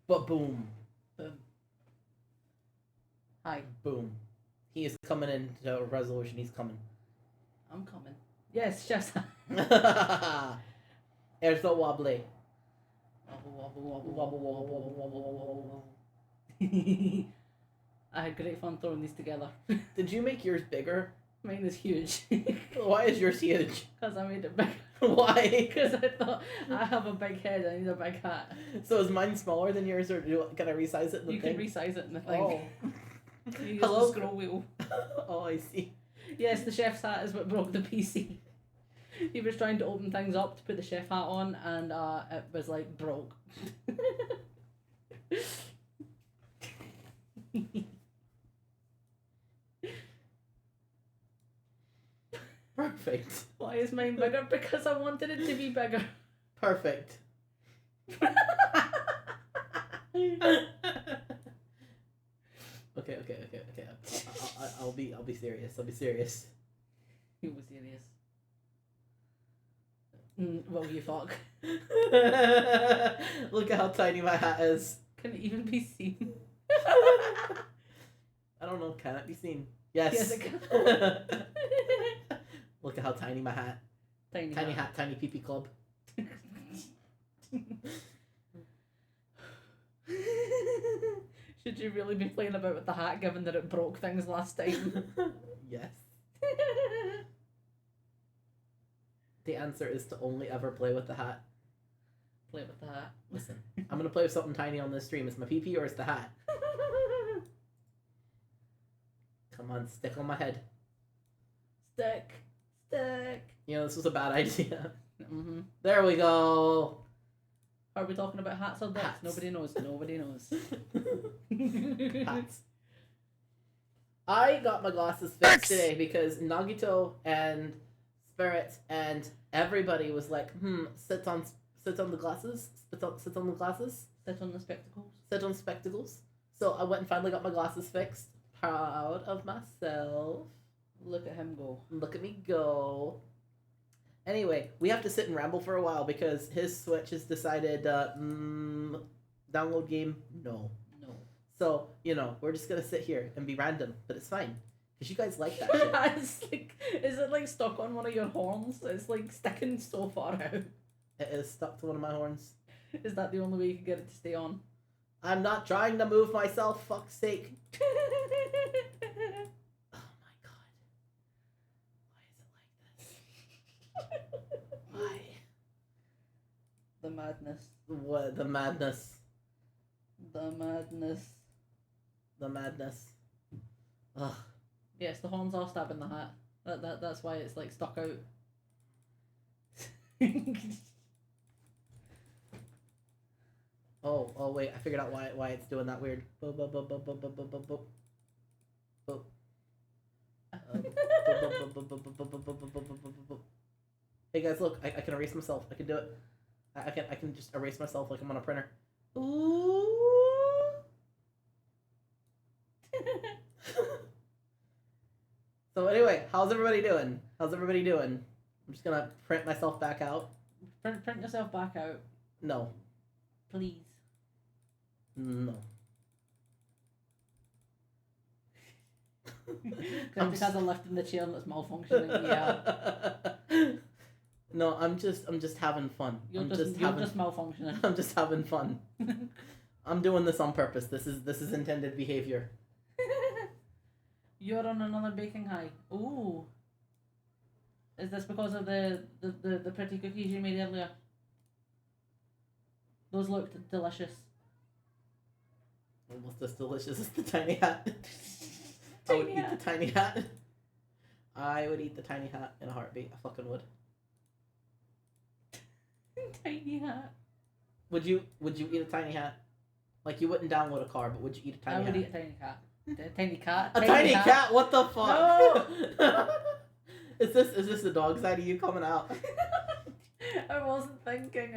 But boom. Boom. Hi. Boom. He is coming into a resolution. He's coming. I'm coming. Yes, chef's hat. There's the wobbly. Wobble, wobble, wobble, wobble, wobble, wobble, wobble, wobble. I had great fun throwing these together. Did you make yours bigger? Mine is huge. Why is yours huge? Because I made it big. Why? Because I thought I have a big head, I need a big hat. So is mine smaller than yours, or can I resize it in the You thing? can resize it in the thing. Oh. You use Hello? the scroll wheel. Oh, I see. Yes, the chef's hat is what broke the PC. He was trying to open things up to put the chef hat on, and it was like broke. Perfect. Why is mine bigger? Because I wanted it to be bigger. Perfect. Okay. I'll be serious. I'll be serious. He was serious. Well, you fuck. Look at how tiny my hat is. Can it even be seen? I don't know. Can it be seen? Yes. Yes, it can. Look at how tiny my hat. Tiny hat. Tiny pee-pee club. Should you really be playing about with the hat, given that it broke things last time? Yes. The answer is to only ever play with the hat. Play with the hat. Listen, I'm gonna play with something tiny on this stream. It's my pee-pee or it's the hat. Come on, stick on my head. Stick. You know, this was a bad idea. Mm-hmm. There we go. Are we talking about hats or dicks? Hats. Nobody knows. Nobody knows. Hats. I got my glasses fixed today because Nagito and Spirit and everybody was like, sit on the glasses. Sit on the glasses. Sit on the spectacles. Sit on spectacles. So I went and finally got my glasses fixed. Proud of myself. Look at him go. Look at me go. Anyway, we have to sit and ramble for a while because his Switch has decided, download game, no. So, you know, we're just gonna sit here and be random, but it's fine. Because you guys like that shit. It's like, is it like stuck on one of your horns? It's like sticking so far out. It is stuck to one of my horns. Is that the only way you can get it to stay on? I'm not trying to move myself, fuck's sake. Oh my god. Why is it like this? Why? The madness. What? The madness. The madness. The madness. Ugh. Yes, the horns are stabbing the hat. That's why it's like stuck out. Oh wait, I figured out why it's doing that weird. Hey guys, look, I can erase myself. I can do it. I can just erase myself like I'm on a printer. Ooh. So anyway, how's everybody doing? I'm just gonna print myself back out. Print yourself back out. No. Please. No. Because I left in the chair and it's malfunctioning. Yeah. No, I'm just having fun. You're just malfunctioning. I'm just having fun. I'm doing this on purpose. This is intended behavior. You're on another baking high. Ooh. Is this because of the pretty cookies you made earlier? Those looked delicious. Almost as delicious as the tiny hat. I would eat the tiny hat. I would eat the tiny hat in a heartbeat. I fucking would. Tiny hat. Would you eat a tiny hat? Like, you wouldn't download a car, but would you eat a tiny hat? I would eat a tiny cat. A tiny cat? A tiny cat? What the fuck? No! Is this the dog side of you coming out? I wasn't thinking.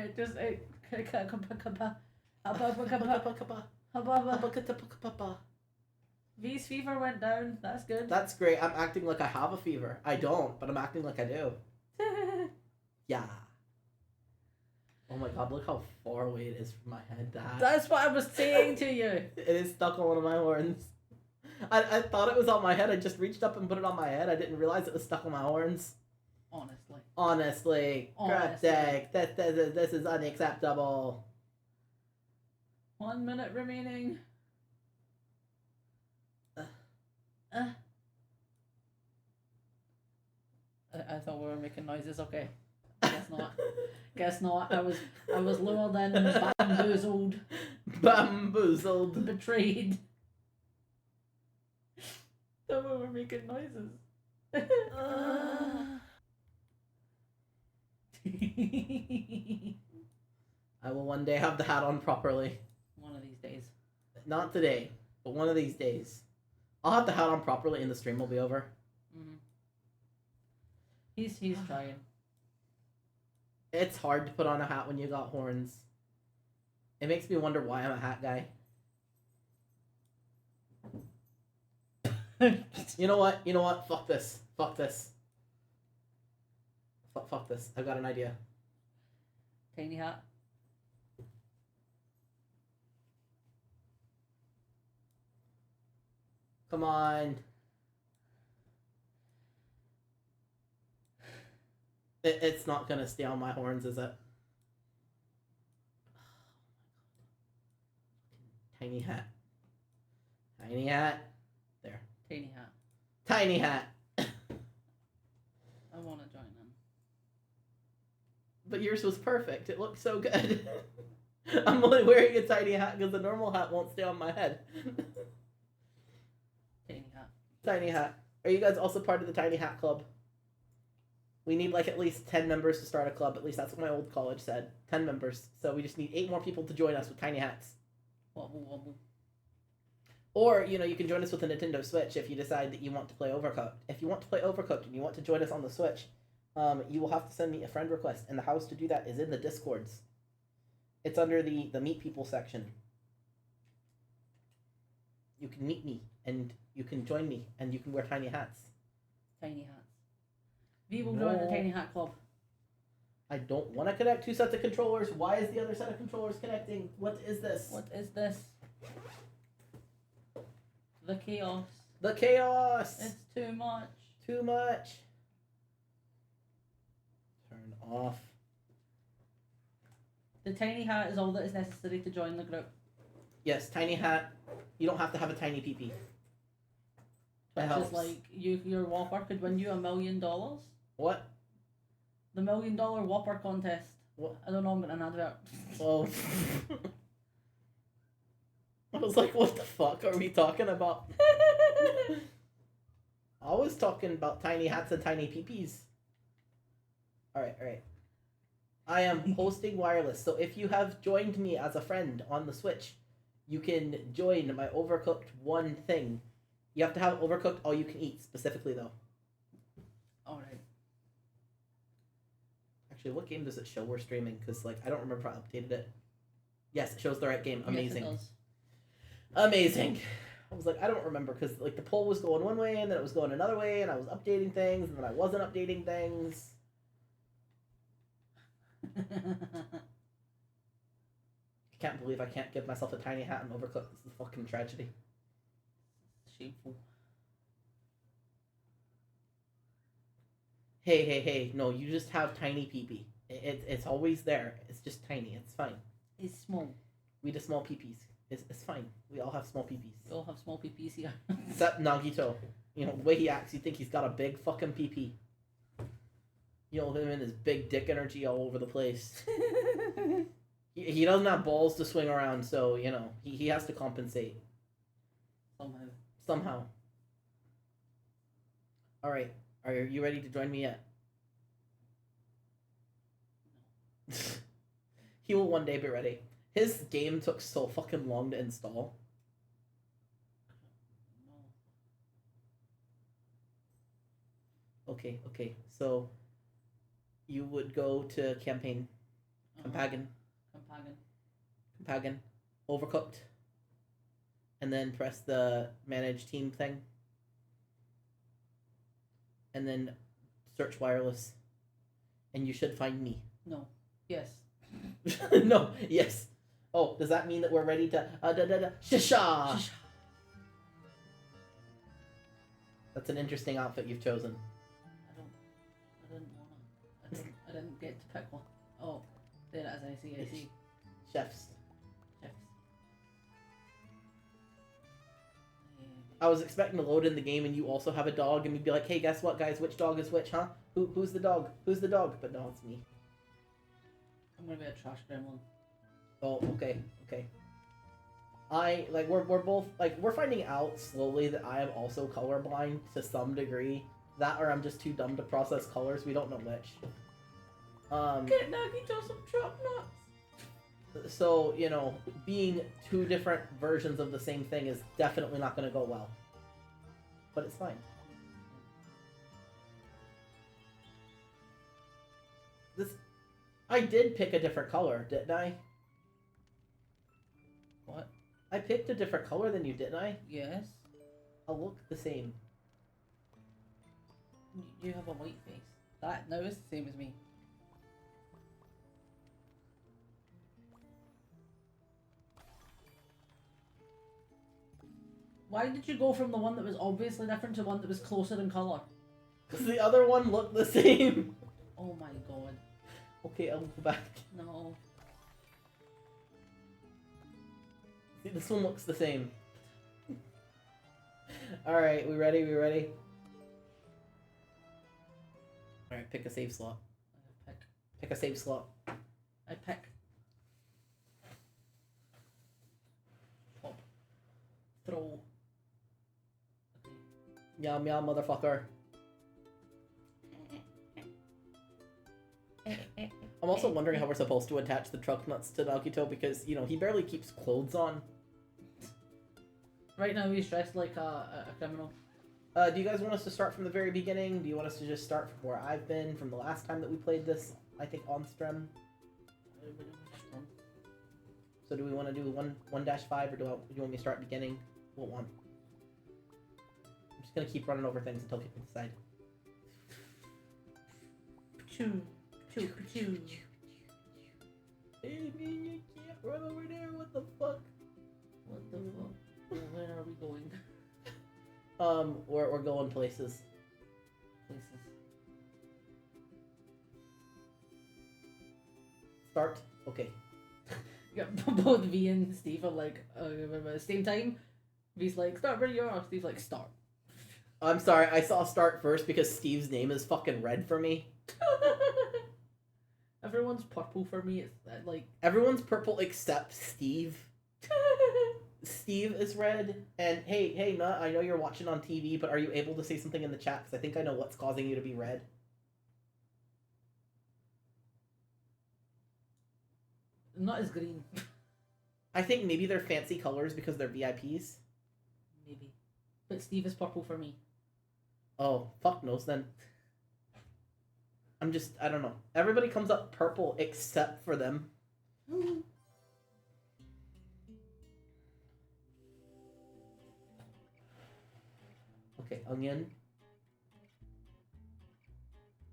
V's fever went down. That's good. That's great. I'm acting like I have a fever. I don't, but I'm acting like I do. Yeah. Oh my god, look how far away it is from my head, Dad. That's what I was saying to you. It is stuck on one of my horns. I thought it was on my head. I just reached up and put it on my head. I didn't realize it was stuck on my horns. Honestly. Cryptic. This is unacceptable. 1 minute remaining. I thought we were making noises. Okay. Guess not. I was lower than bamboozled. Bamboozled. Betrayed. Thought we were making noises. I will one day have the hat on properly. One of these days. Not today, but one of these days. I'll have the hat on properly and the stream will be over. Mm-hmm. He's trying. It's hard to put on a hat when you got horns. It makes me wonder why I'm a hat guy. You know what? Fuck this. Fuck this. Fuck this. I've got an idea. Tiny hat. Come on. It's not gonna stay on my horns, is it? Tiny hat. Tiny hat. There. Tiny hat. Tiny hat. I want to join them. But yours was perfect. It looked so good. I'm only wearing a tiny hat because the normal hat won't stay on my head. Tiny hat. Tiny hat. Are you guys also part of the Tiny Hat Club? We need like at least 10 members to start a club. At least that's what my old college said. 10 members. So we just need 8 more people to join us with tiny hats. Wobble, wobble. Or, you can join us with a Nintendo Switch if you decide that you want to play Overcooked. If you want to play Overcooked and you want to join us on the Switch, you will have to send me a friend request. And the house to do that is in the Discords. It's under the Meet People section. You can meet me, and you can join me, and you can wear tiny hats. Tiny hats. We will join the Tiny Hat Club. I don't want to connect 2 sets of controllers. Why is the other set of controllers connecting? What is this? What is this? The chaos. The chaos! It's too much. Too much. Turn off. The tiny hat is all that is necessary to join the group. Yes, tiny hat. You don't have to have a tiny PP. That helps. Just like your Whopper could win you $1 million. What? The $1 million Whopper contest. What? I don't know, I'm getting an advert. Oh. I was like, what the fuck are we talking about? I was talking about tiny hats and tiny PPs. Alright. I am hosting wireless, so if you have joined me as a friend on the Switch, you can join my Overcooked 1 thing. You have to have Overcooked all you can eat, specifically though. Alright. Actually, what game does it show we're streaming? Because, I don't remember if I updated it. Yes, it shows the right game. Amazing. Yes, it does. Amazing. I was like, I don't remember, because, the poll was going one way, and then it was going another way, and I was updating things, and then I wasn't updating things. I can't believe I can't give myself a tiny hat and Overcooked. This is a fucking tragedy. Shameful. Hey, no, you just have tiny PP. It's always there. It's just tiny. It's fine. It's small. We just small PPs. It's fine. We all have small PPs. We all have small PPs here. Except Nagito. The way he acts, you think he's got a big fucking PP. Him and his big dick energy all over the place. He doesn't have balls to swing around, so, he has to compensate. Somehow. Alright. Are you ready to join me yet? He will one day be ready. His game took so fucking long to install. Okay. So, you would go to campaign. Campaign. Overcooked. And then press the manage team thing. And then search wireless. And you should find me. No. Yes. No, yes. Oh, does that mean that we're ready to shisha? That's an interesting outfit you've chosen. I didn't get to pick one. Oh, there it is. I see. Chefs. I was expecting to load in the game and you also have a dog and we'd be like, hey, guess what, guys? Which dog is which, huh? Who's the dog? Who's the dog? But no, it's me. I'm gonna be a trash gremlin. Oh, okay. We're both, we're finding out slowly that I am also colorblind to some degree. That or I'm just too dumb to process colors. We don't know which. Get Nagito some chopped nuts. So, you know, being two different versions of the same thing is definitely not going to go well. But it's fine. I did pick a different color, didn't I? What? I picked a different color than you, didn't I? Yes. I'll look the same. You have a white face. That now is the same as me. Why did you go from the one that was obviously different to one that was closer in colour? Because the other one looked the same. Oh my god. Okay, I'll go back. No. See, this one looks the same. Alright, we ready? Alright, pick a save slot. Pick a save slot. I pick. Pop. Throw. Meow meow, motherfucker. I'm also wondering how we're supposed to attach the truck nuts to Nagito because, you know, he barely keeps clothes on. Right now he's dressed like a criminal. Do you guys want us to start from the very beginning? Do you want us to just start from where I've been from the last time that we played this, I think, on stream? So do we want to do 1-5 or do you want me to start beginning? What one? I'm just going to keep running over things until people decide. Choo. Hey, man, you can't run over there. What the fuck? Where are we going? We're going places. Start. Okay. Yeah, both V and Steve are like, at the same time. V's like, start where you are. Steve's like, start. I'm sorry, I saw start first because Steve's name is fucking red for me. Everyone's purple for me. It's like everyone's purple except Steve. Steve is red. And hey, Nut, I know you're watching on TV, but are you able to say something in the chat? Because I think I know what's causing you to be red. Not as green. I think maybe they're fancy colors because they're VIPs. Maybe. But Steve is purple for me. Oh, fuck knows then. I don't know. Everybody comes up purple except for them. Okay, onion.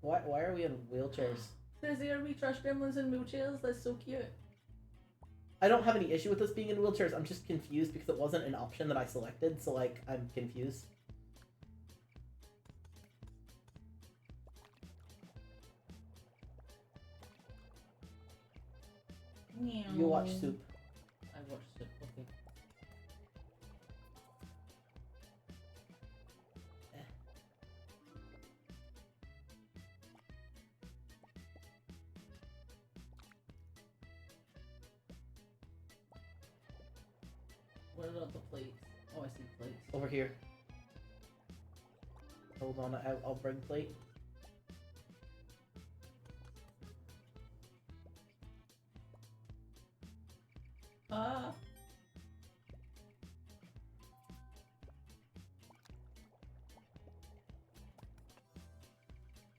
Why are we in wheelchairs? Says there we trash gremlins in wheelchairs. That's so cute. I don't have any issue with us being in wheelchairs. I'm just confused because it wasn't an option that I selected, so like I'm confused. You watch Soup. I watch Soup. Okay. Where are the plates? Oh, I see plates. Over here. Hold on, I'll bring plate. Ah.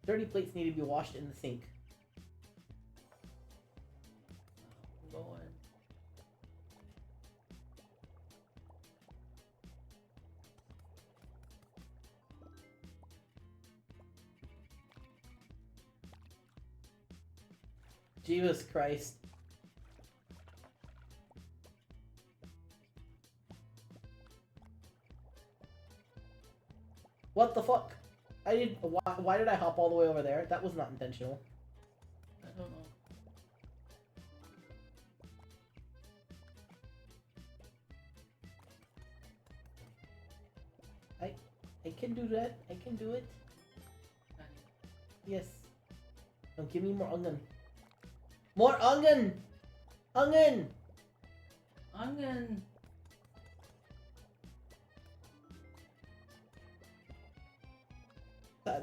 Dirty plates need to be washed in the sink. Going. Jesus Christ. What the fuck? I did. Why did I hop all the way over there? That was not intentional. I don't know. I can do that. I can do it. Yes. Now give me more onion. More onion! Onion! Onion.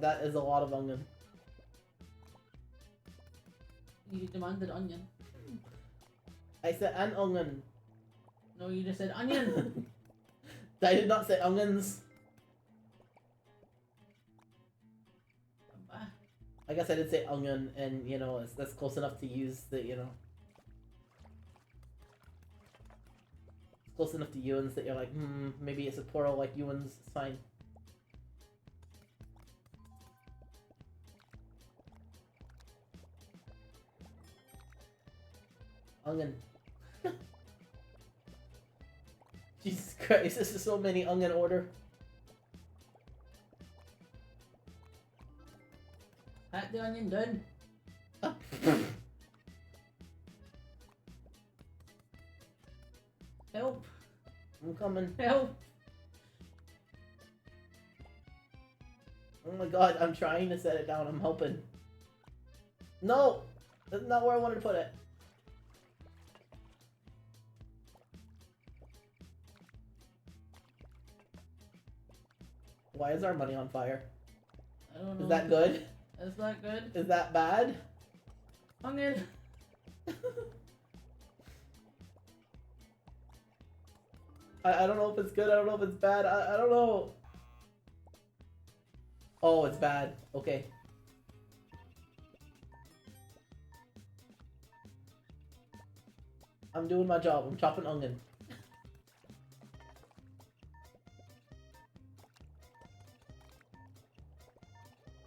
That is a lot of onion. You demanded onion. I said an onion. No, you just said onion. I did not say onions. I guess I did say onion, and you know, that's close enough to use the, you know. It's close enough to Ewans that you're like, maybe it's a plural like Ewans, it's fine. Onion. Jesus Christ, this is so many onion order. Pat the onion done. Help. I'm coming. Help. Oh my god, I'm trying to set it down, I'm helping. No! That's not where I wanted to put it. Why is our money on fire? I don't know. Is that good? Is that good? Is that bad? Onion. I don't know if it's good, I don't know if it's bad, I don't know. Oh, it's bad. Okay. I'm doing my job, I'm chopping onion.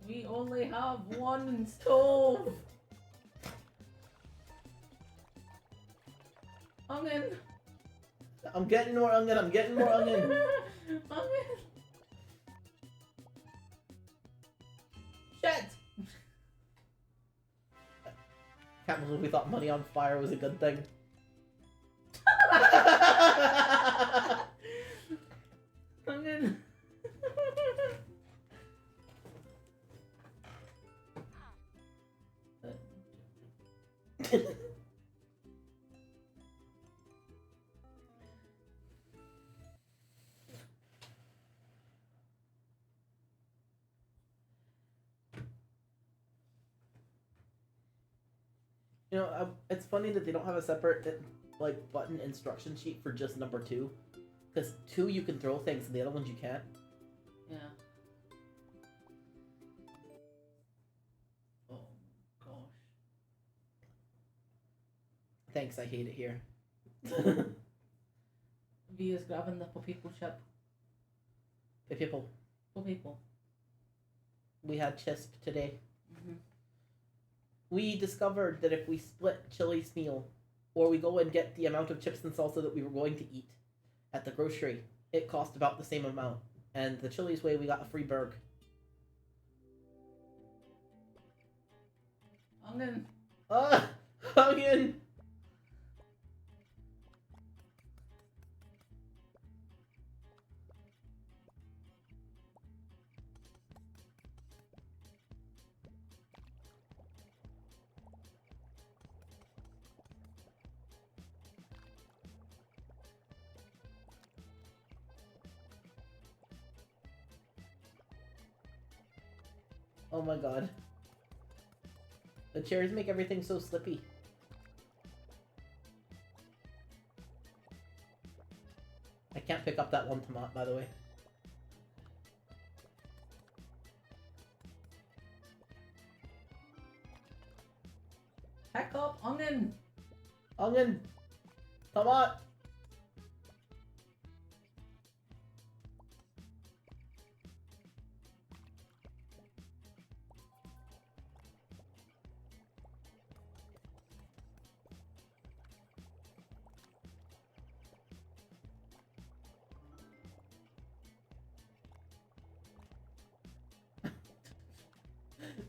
We only have one stove. Onion. I'm getting more onion, I'm getting more onion. Onion. Shit. Can't believe we thought money on fire was a good thing. Onion. You know, it's funny that they don't have a separate like button instruction sheet for just number 2, because 2 you can throw things and the other ones you can't. Yeah. Oh gosh. Thanks, I hate it here. V is grabbing the potato chip. Hey people, Potato. we had chisp today. Mm-hmm. We discovered that if we split Chili's meal, or we go and get the amount of chips and salsa that we were going to eat at the grocery, it cost about the same amount. And the Chili's way, we got a free burg. Onion. Onion! Oh my god. The chairs make everything so slippy. I can't pick up that one tomato, by the way. Pick up onion. Onion! Tomato!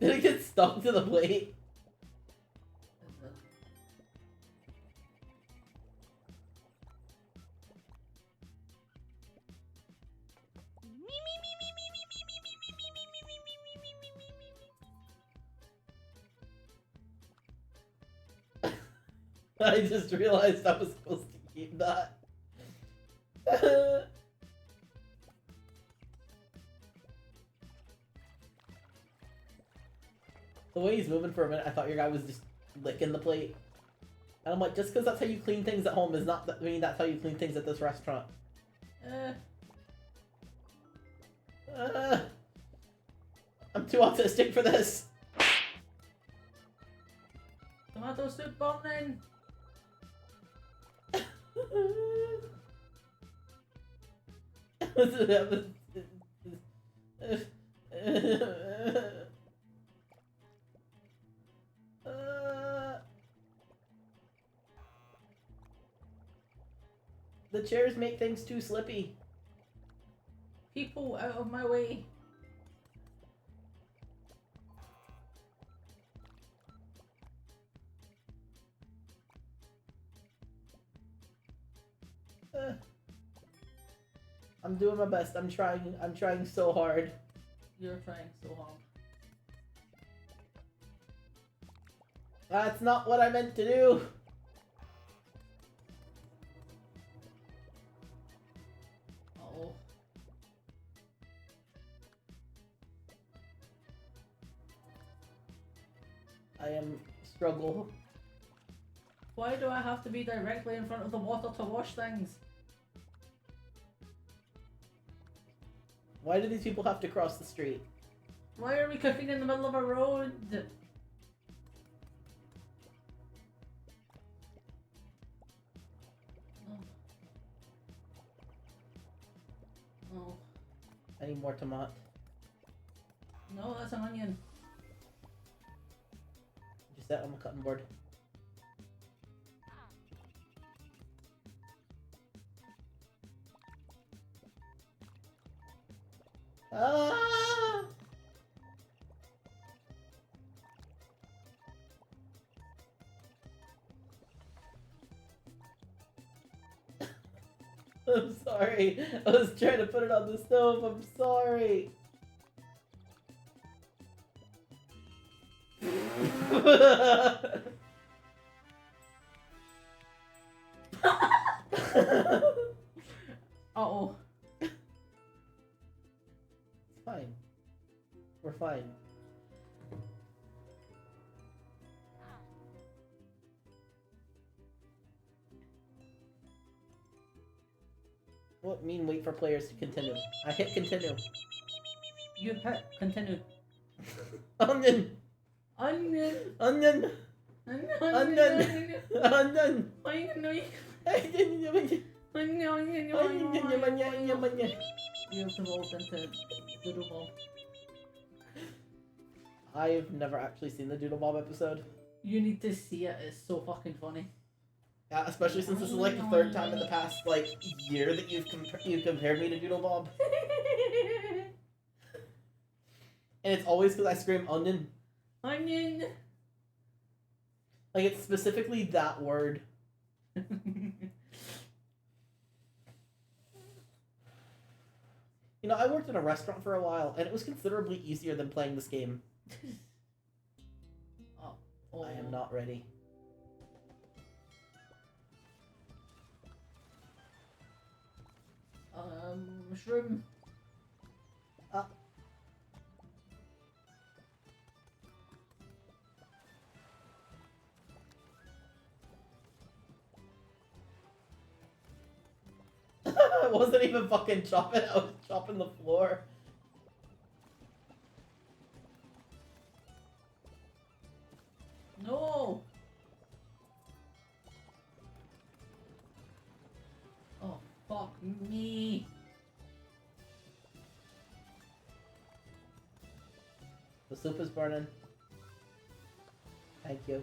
Did it get stuck to the plate? I just realized I was supposed to keep that. The way he's moving for a minute, I thought your guy was just licking the plate. And I'm like, just because that's how you clean things at home is not that mean that's how you clean things at this restaurant. I'm too autistic for this. Tomato soup burning. The chairs make things too slippy. People out of my way. I'm doing my best. I'm trying so hard. You're trying so hard. That's not what I meant to do. Uh-oh. I am struggle. Why do I have to be directly in front of the water to wash things? Why do these people have to cross the street? Why are we cooking in the middle of a road? Oh. I need more tomato. No, that's an onion. Just that on the cutting board. Ah! I'm sorry. I was trying to put it on the stove. I'm sorry. Uh-oh. It's fine. We're fine. What mean wait for players to continue? I hit continue. You hit continue. Onion! Onion! Onion! Onion! Onion! Onion! You've evolved into Doodle Bob. I've never actually seen the Doodle Bob episode. You need to see it, it's so fucking funny. Yeah, especially since this is like the third time in the past like year that you've compared me to Doodle Bob. And it's always because I scream onion. Onion! Like it's specifically that word. You know, I worked in a restaurant for a while, and it was considerably easier than playing this game. Oh. I am not ready. Mushroom. I wasn't even fucking chopping, I was chopping the floor. No! Oh, fuck me. The soup is burning. Thank you.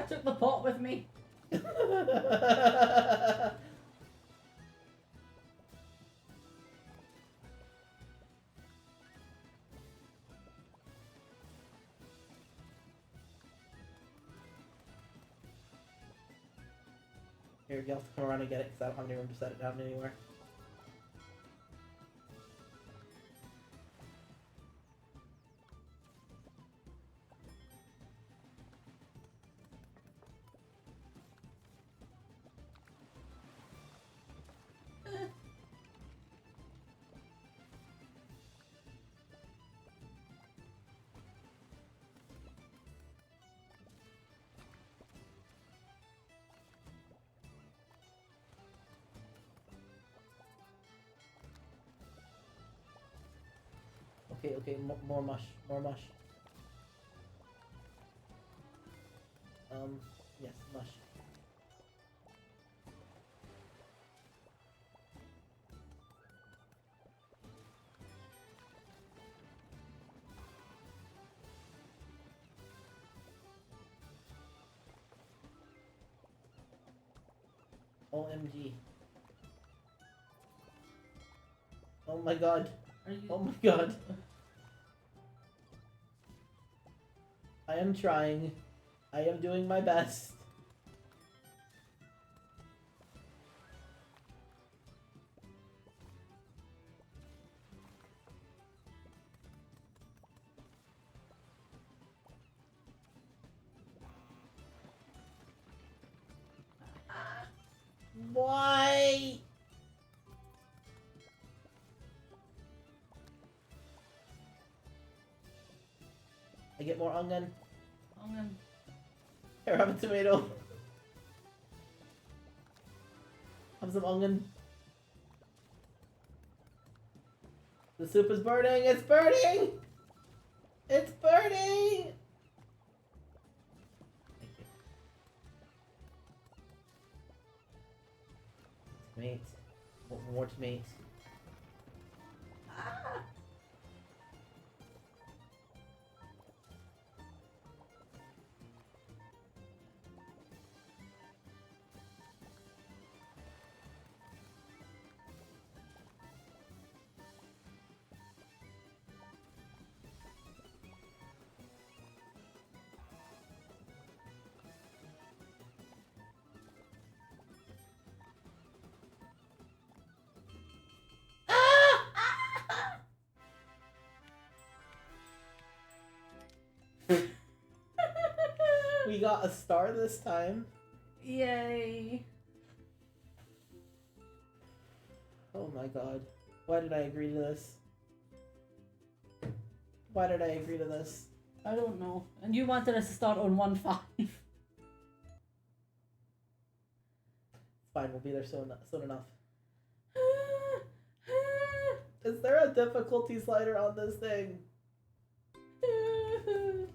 took the pot with me. Here, you'll have to come around and get it because I don't have any room to set it down anywhere. Okay, more mush, more mush. Yes, mush. OMG. Oh my god. Oh my god. I am trying. I am doing my best. Why? I get more onion. Onion. Here, have a tomato. Have some onion. The soup is burning! It's burning! It's burning! Thank you. Tomatoes. More tomatoes. Ah! We got a star this time. Yay. Oh my god. Why did I agree to this? Why did I agree to this? I don't know. And you wanted us to start on 1-5. Fine, we'll be there soon enough. Is there a difficulty slider on this thing?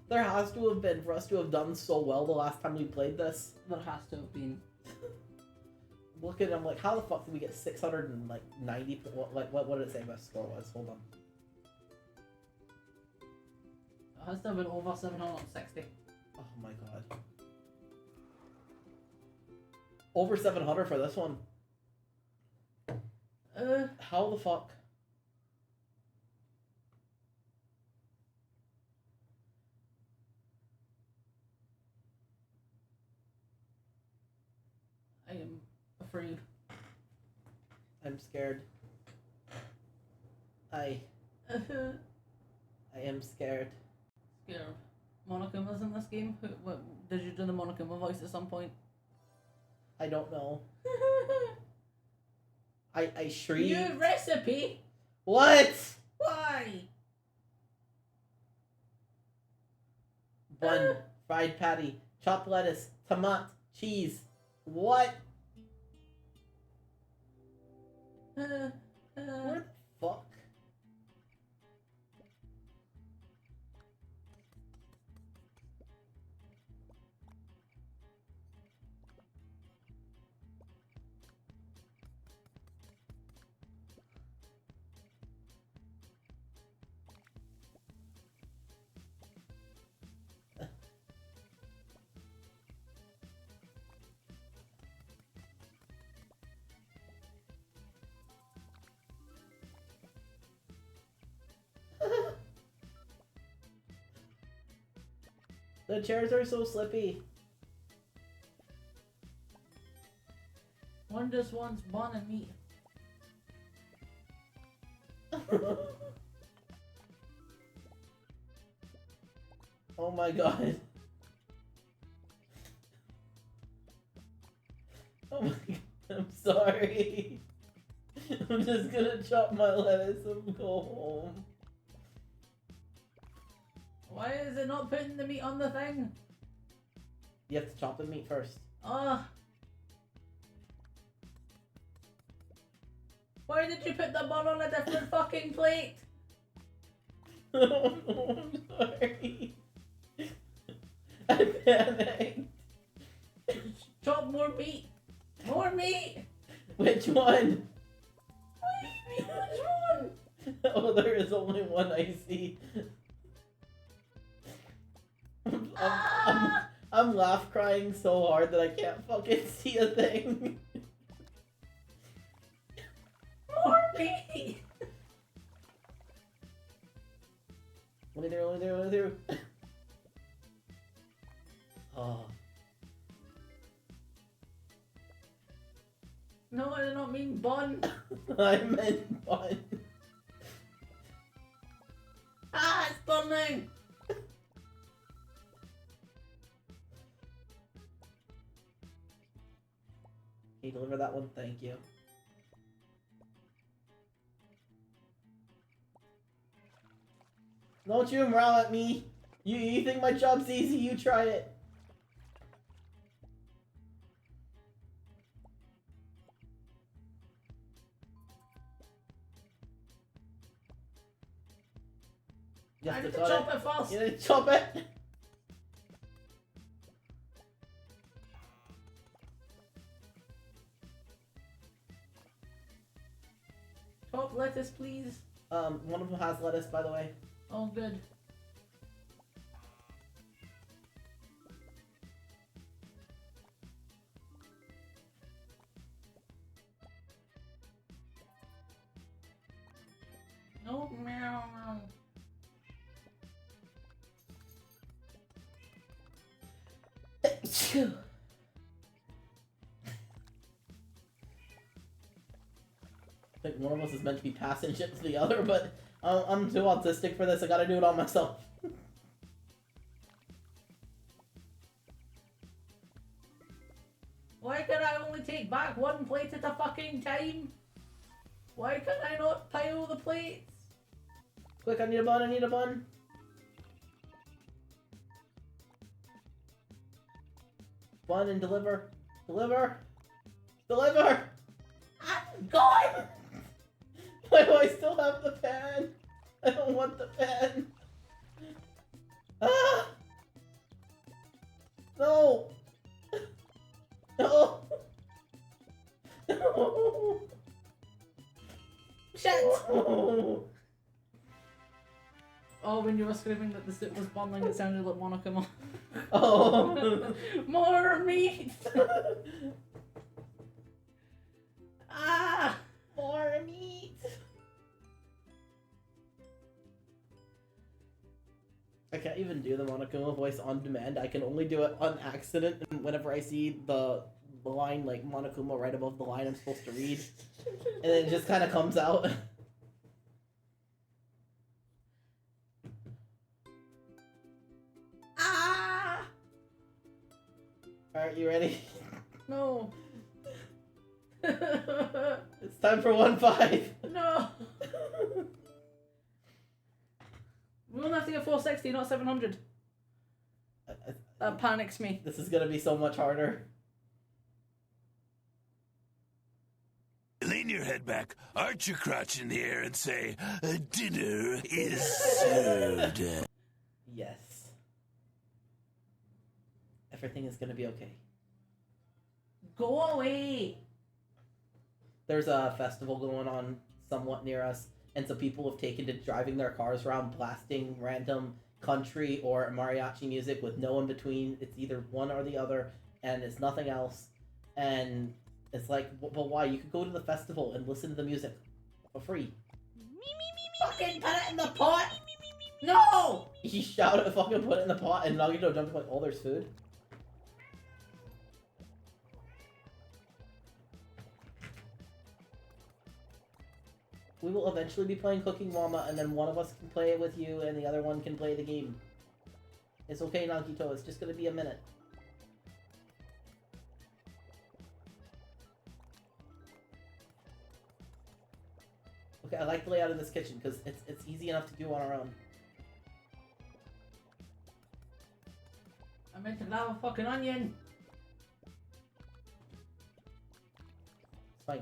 There has to have been for us to have done so well the last time we played this. There has to have been. Look at it, I'm like, how the fuck did we get 690? What did it say my score was? Hold on. It has to have been over 760. Oh my god. Over 700 for this one. How the fuck? I am afraid. I'm scared. I am scared. Scared. Monokuma's in this game? What, did you do the Monokuma voice at some point? I don't know. I shriek. New recipe? What? Why? Bun, fried patty, chopped lettuce, tomato, cheese. What? Where the fuck? The chairs are so slippy. One just wants bun and meat. Oh my god. Oh my god, I'm sorry. I'm just gonna chop my lettuce and go home. Why is it not putting the meat on the thing? You have to chop the meat first. Why did you put the bun on a different fucking plate? Oh, I'm sorry. I panicked. Chop more meat. More meat. Which one? Which one? Oh, there is only one I see. I'm laugh crying so hard that I can't fucking see a thing. More meat. Only there. Oh. No, I did not mean bun. I meant bun. Ah, it's burning. Can you deliver that one? Thank you. Don't you growl at me. You think my job's easy? You try it. You I have need to cut chop it first. You need to chop it. Chop lettuce, please. One of them has lettuce, by the way. Oh, good. No, meow. I think one of us is meant to be passing shit to the other, but I'm too autistic for this. I gotta do it all myself. Why can I only take back one plate at a fucking time? Why can I not pile the plates? Quick, I need a bun. Bun and deliver. Deliver! I'm gone! Why do I still have the pan? I don't want the pan. Ah! No! No! No! Shit! No! Oh, when you were screaming that the soup was boiling, it sounded like Monica. Oh! More meat! Ah! More meat! I can't even do the Monokuma voice on demand. I can only do it on accident and whenever I see the line like Monokuma right above the line I'm supposed to read. And then it just kind of comes out. Ah! Alright, you ready? No. It's time for 1-5. No. We only have to get 460, not 700. That panics me. This is gonna be so much harder. Lean your head back, arch your crotch in the air, and say, dinner is served. Yes. Everything is gonna be okay. Go away. There's a festival going on somewhat near us, and so people have taken to driving their cars around blasting random country or mariachi music with no in between. It's either one or the other, and it's nothing else. And it's like, but why? You could go to the festival and listen to the music for free. Fucking put it in the pot. No! He shouted, fucking put it in the pot, and Nagito jumped like, oh, there's food. We will eventually be playing Cooking Mama, and then one of us can play it with you, and the other one can play the game. It's okay, Nagito, it's just gonna be a minute. Okay, I like the layout of this kitchen, because it's easy enough to do on our own. I meant to grab a fucking onion. It's fine.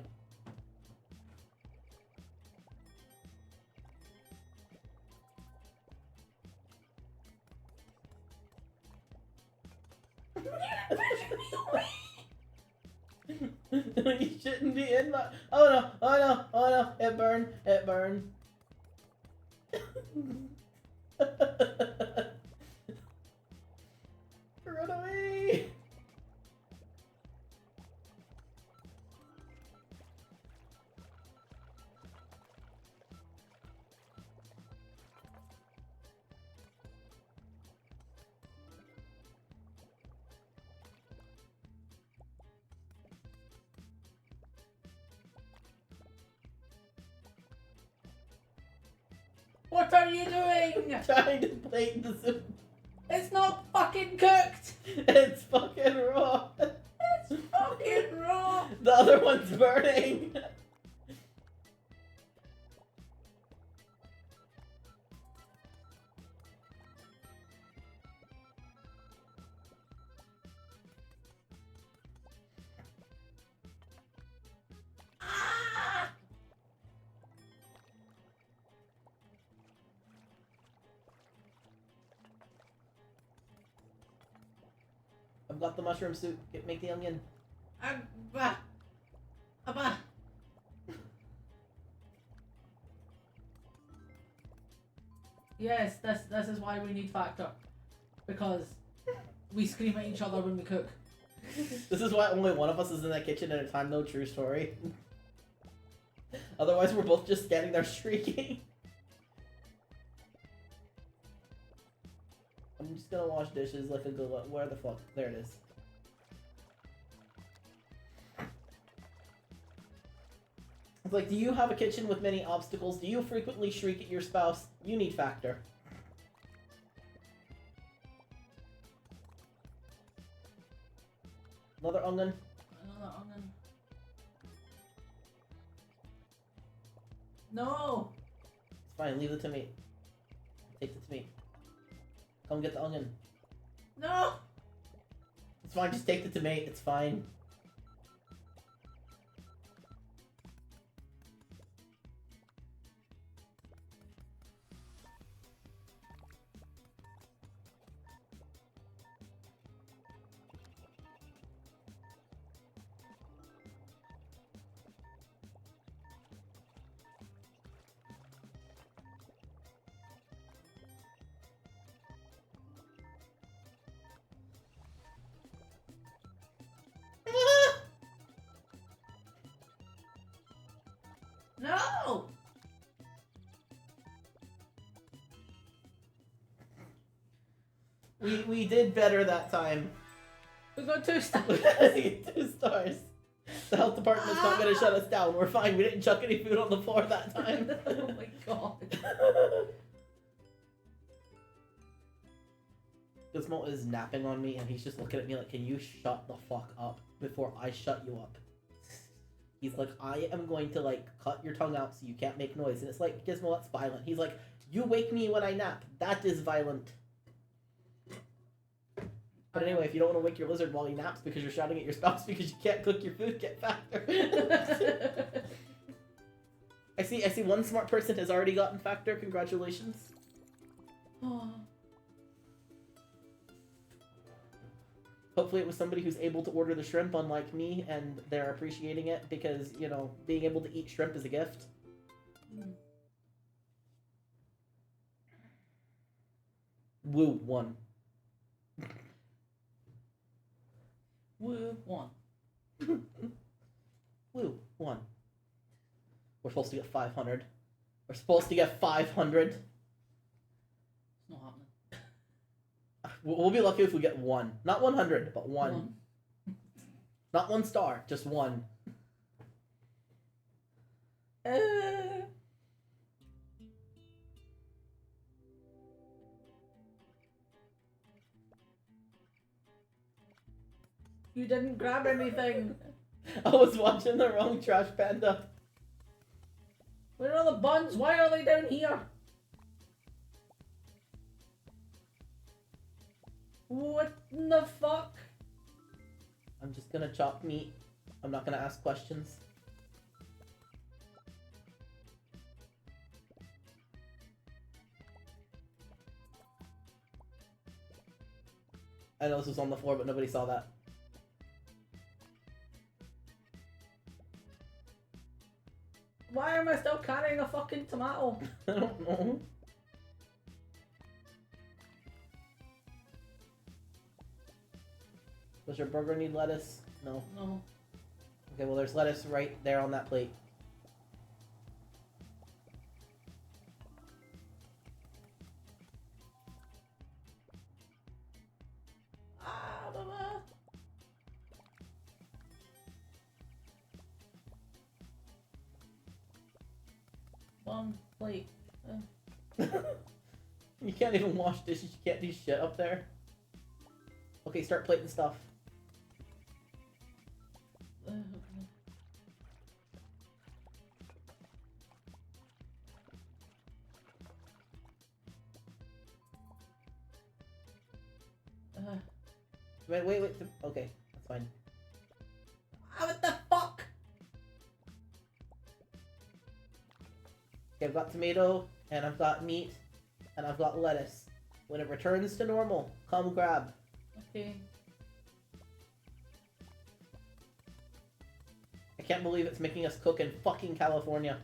You shouldn't be in my... Oh no, oh no, oh no, it burned, it burned. Run away! What are you doing? Trying to plate the soup. It's not fucking cooked. It's fucking raw. It's fucking raw. The other one's burning. I've got the mushroom soup. Make the onion. Abba. Abba. Yes, this is why we need factor. Because we scream at each other when we cook. This is why only one of us is in that kitchen at a time, no true story. Otherwise we're both just standing there shrieking. I'm just gonna wash dishes like a good... Where the fuck? There it is. It's like, do you have a kitchen with many obstacles? Do you frequently shriek at your spouse? You need factor. Another onion. Another onion. No! It's fine, leave it to me. Take it to me. Come get the onion. No! It's fine, just take the tomato, it's fine. No! We did better that time. We got 2 stars. 2 stars. The health department's not gonna shut us down. We're fine. We didn't chuck any food on the floor that time. Oh my god. Gizmo is napping on me and he's just looking at me like, can you shut the fuck up before I shut you up? He's like, I am going to like cut your tongue out so you can't make noise. And it's like, Gizmo, that's violent. He's like, you wake me when I nap. That is violent. But anyway, if you don't want to wake your lizard while he naps because you're shouting at your spouse because you can't cook your food, get factor. I see one smart person has already gotten factor. Congratulations. Oh. Hopefully it was somebody who's able to order the shrimp unlike me and they're appreciating it because, you know, being able to eat shrimp is a gift. Woo, 1. Woo, 1. Woo, 1. We're supposed to get 500. We're supposed to get 500. We'll be lucky if we get 1. Not 100, but 1. Not 1 star, just 1. You didn't grab anything. I was watching the wrong Trash Panda. Where are the buns? Why are they down here? What in the fuck? I'm just gonna chop meat. I'm not gonna ask questions. I know this was on the floor, but nobody saw that. Why am I still carrying a fucking tomato? I don't know. Does your burger need lettuce? No. No. Okay, well there's lettuce right there on that plate. Ah, mama. One plate. You can't even wash dishes, you can't do shit up there. Okay, start plating stuff. Wait. Okay, that's fine. What the fuck? Okay, I've got tomato, and I've got meat, and I've got lettuce. When it returns to normal, come grab. Okay. I can't believe it's making us cook in fucking California.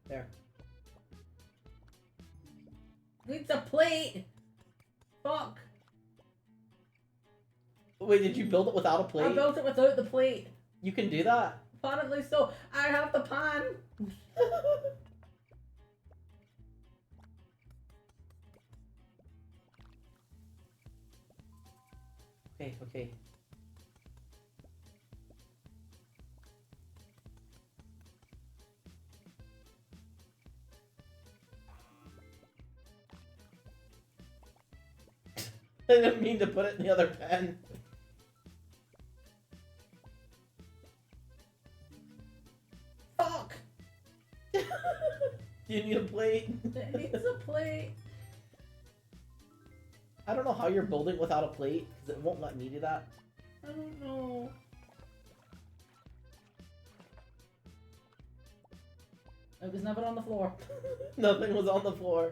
There. Needs a plate. Fuck. Wait, did you build it without a plate? I built it without the plate. You can do that? Apparently so. I have the pan. Okay. I didn't mean to put it in the other pen. Fuck. You need a plate? It needs a plate. I don't know how you're building without a plate, because it won't let me do that. I don't know. It was never on the floor. Nothing was on the floor.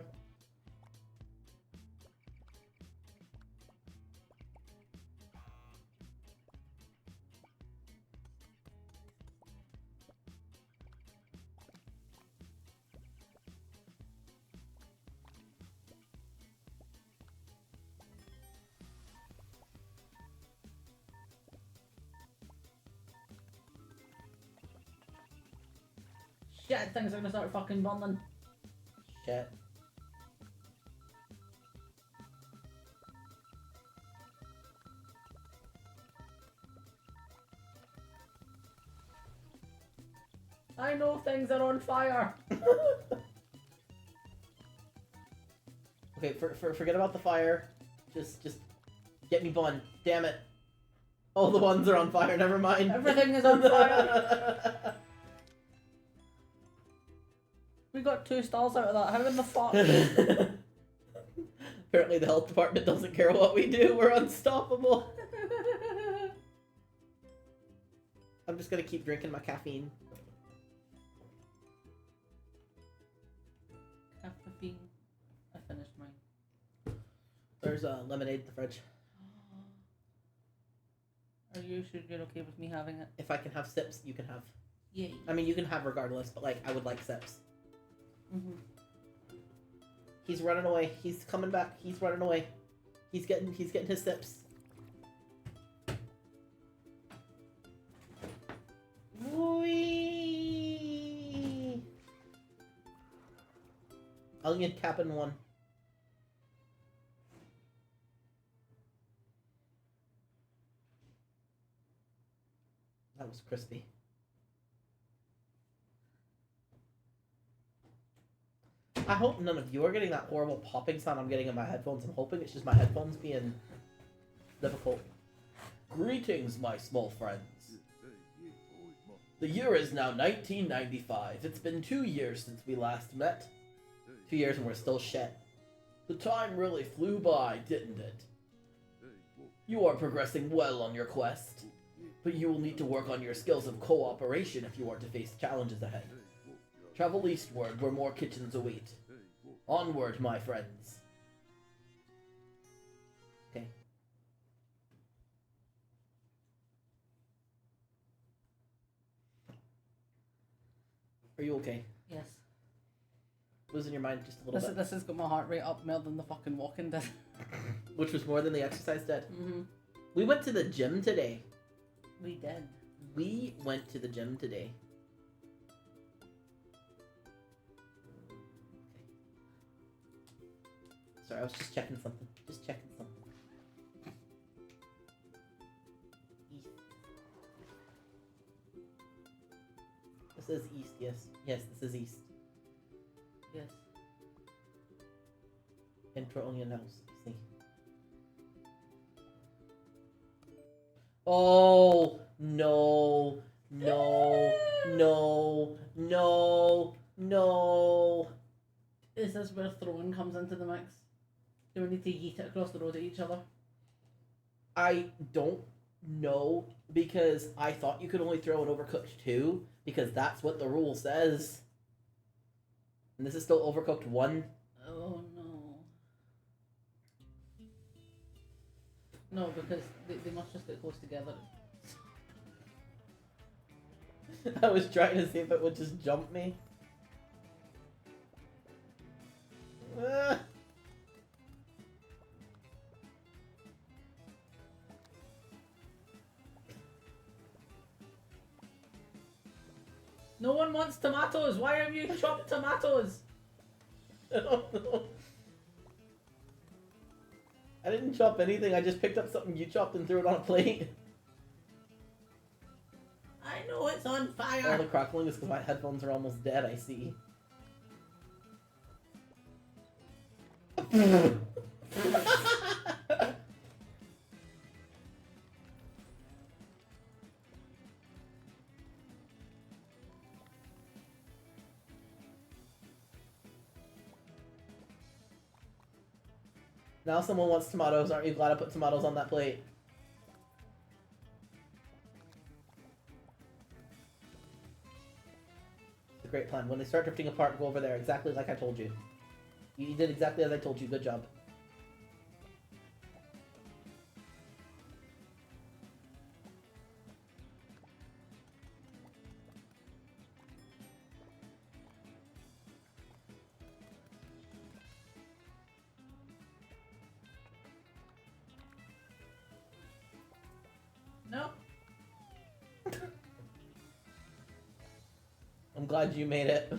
Shit, things are gonna start fucking burning. Shit. I know things are on fire. Okay, forget about the fire. Just get me bun. Damn it. Oh, the buns are on fire. Never mind. Everything is on fire. We got 2 stars out of that. How in the fuck? Apparently the health department doesn't care what we do. We're unstoppable. I'm just gonna keep drinking my caffeine. Caffeine. I finished mine. There's lemonade in the fridge. Are you sure you're okay with me having it? If I can have sips, you can have. Yay. I mean, you can have regardless, but like, I would like sips. Mm-hmm. He's running away. He's coming back. He's running away. He's getting his sips. I'll need cap in one. That was crispy. I hope none of you are getting that horrible popping sound I'm getting in my headphones. I'm hoping it's just my headphones being difficult. Greetings, my small friends. The year is now 1995. It's been 2 years since we last met. 2 years and we're still shit. The time really flew by, didn't it? You are progressing well on your quest, but you will need to work on your skills of cooperation if you are to face challenges ahead. Travel eastward where more kitchens await. Onward, my friends. Okay. Are you okay? Yes. Losing your mind just a little bit. This has got my heart rate up more than the fucking walking did. Which was more than the exercise did. Mm-hmm. We went to the gym today. We did. We went to the gym today. Sorry, I was just checking something. Just checking something. East. This is east, yes. Yes, this is east. Yes. Enter only an house. See. Oh no, no, no, no, no. Is this where throwing comes into the mix? Do we need to yeet it across the road at each other? I don't know, because I thought you could only throw an Overcooked 2, because that's what the rule says. And this is still Overcooked 1. Oh no. No, because they must just get close together. I was trying to see if it would just jump me. Ah. No one wants tomatoes. Why have you chopped tomatoes? I don't know. I didn't chop anything. I just picked up something you chopped and threw it on a plate. I know it's on All fire. the crackling is because my headphones are almost dead, I see. Now someone wants tomatoes. Aren't you glad I put tomatoes on that plate? It's a great plan. When they start drifting apart, go over there. Exactly like I told you. You did exactly as I told you. Good job. No. I'm glad you made it.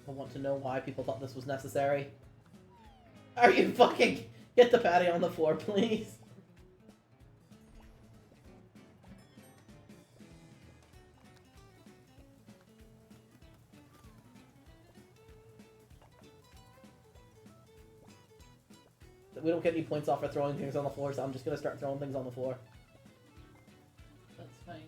I want to know why people thought this was necessary. Are you fucking... Get the patty on the floor, please. We don't get any points off for throwing things on the floor, so I'm just gonna start throwing things on the floor. That's fine.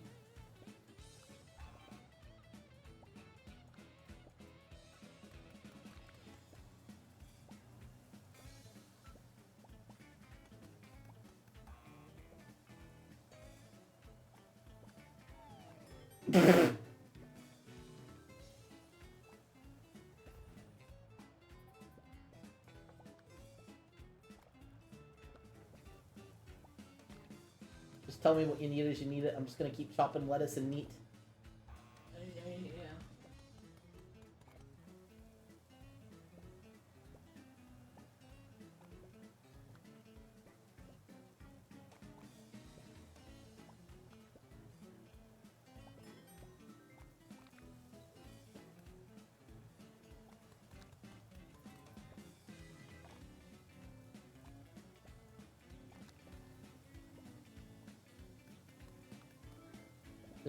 Just tell me what you need as you need it. I'm just gonna keep chopping lettuce and meat. Yeah.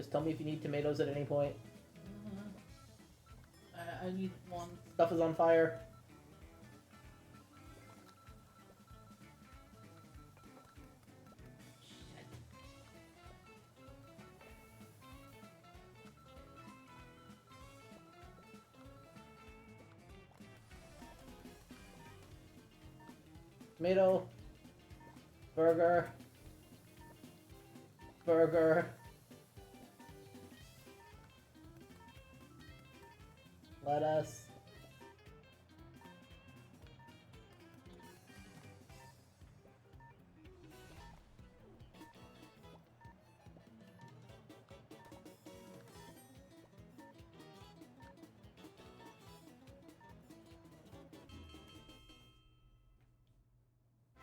Just tell me if you need tomatoes at any point. I need one. Stuff is on fire. Shit. Tomato. Burger. Burger. Lettuce.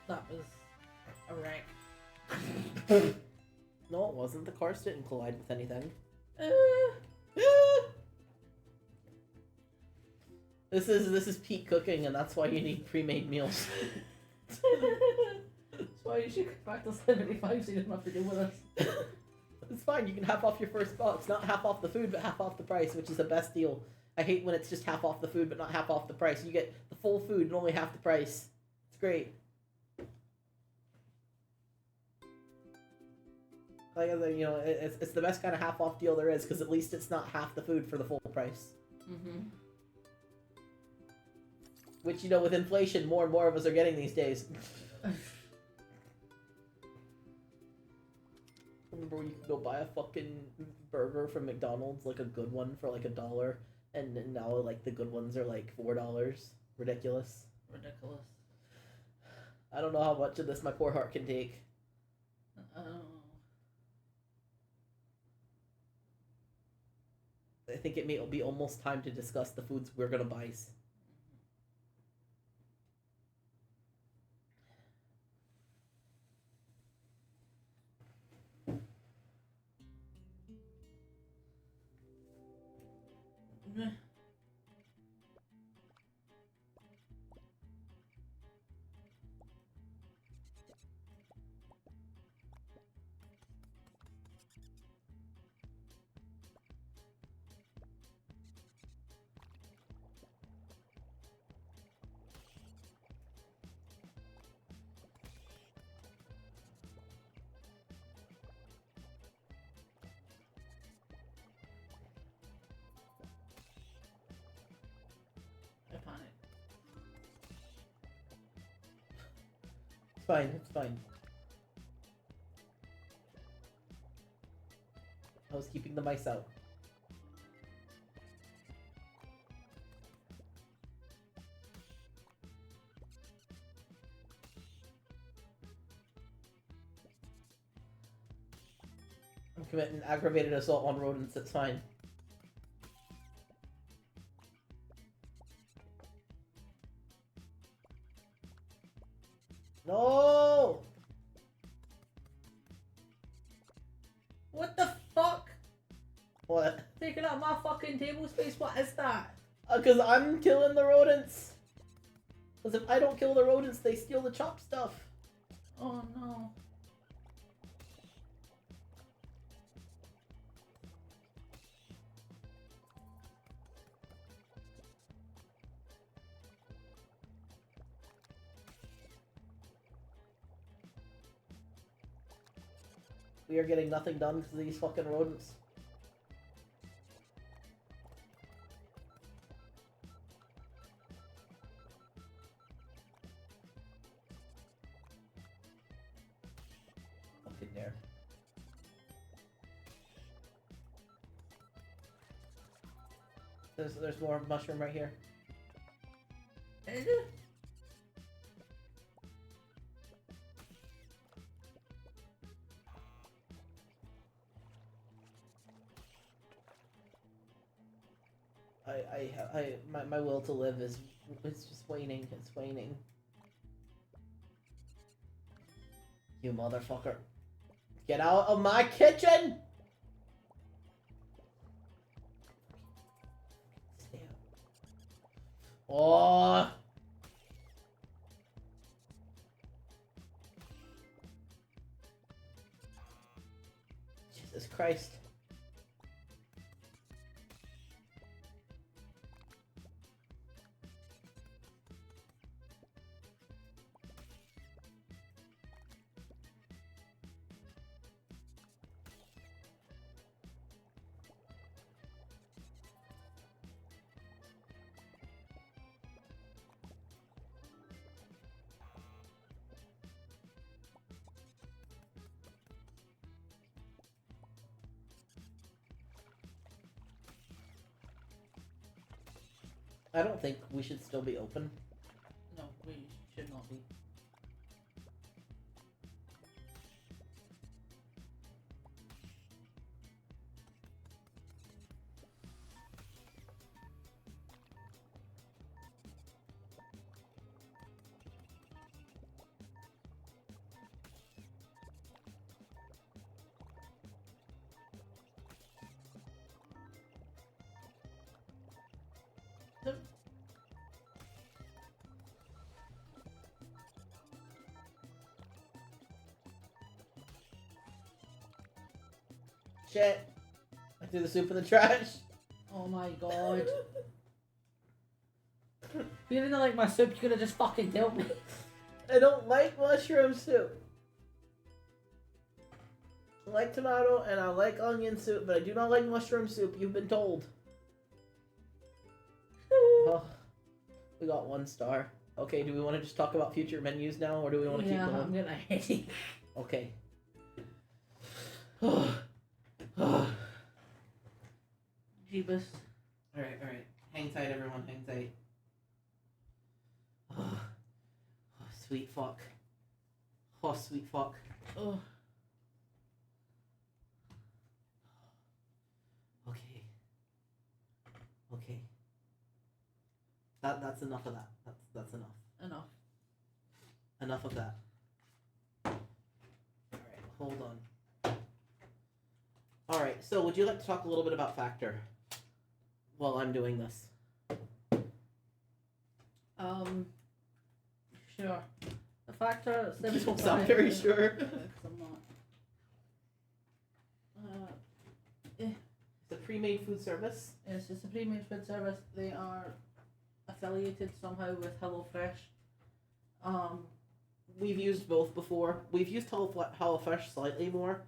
That was a wreck. No, it wasn't. The cars didn't collide with anything. This is peak cooking, and that's why you need pre-made meals. That's why you should get back to 75 so you don't have to deal with us. It's fine. You can half off your first box. Not half off the food, but half off the price, which is the best deal. I hate when it's just half off the food, but not half off the price. You get the full food and only half the price. It's great. Like, you know, it's the best kind of half off deal there is, because at least it's not half the food for the full price. Mm-hmm. Which, you know, with inflation, more and more of us are getting these days. Remember when you could go buy a fucking burger from McDonald's, like a good one, for like $1, and now like the good ones are like $4. Ridiculous. Ridiculous. I don't know how much of this my poor heart can take. I don't know. I think it may be almost time to discuss the foods we're gonna buy. Meh. I panic. It's fine, it's fine. I was keeping the mice out. I'm committing aggravated assault on rodents, it's fine. No! What the fuck? What? Taking up my fucking table space? What is that? Because I'm killing the rodents. Because if I don't kill the rodents, they steal the chopped stuff. Oh no. We are getting nothing done because of these fucking rodents. Fucking there. There's more mushroom right here. My will to live is it's just waning. It's waning. You motherfucker! Get out of my kitchen! Stay out. Oh! Jesus Christ! I don't think we should still be open. No, we should not be. Shit. I threw the soup in the trash. Oh my god. If you didn't like my soup, you could have just fucking told me. I don't like mushroom soup. I like tomato and I like onion soup, but I do not like mushroom soup. You've been told. Oh, we got 1 star. Okay, do we want to just talk about future menus now, or do we want to keep going? I'm getting a headache. Okay. Jeebus. Alright. Hang tight, everyone. Hang tight. Oh, sweet fuck. Oh, sweet fuck. Oh. Okay. That's enough of that. That's enough. Enough of that. Alright, hold on. Alright, so would you like to talk a little bit about Factor while I'm doing this? Sure. The Factor... You don't sound very sure. I'm not. It's a pre-made food service. Yes, it's a pre-made food service. They are affiliated somehow with HelloFresh. We've used both before. We've used HelloFresh slightly more,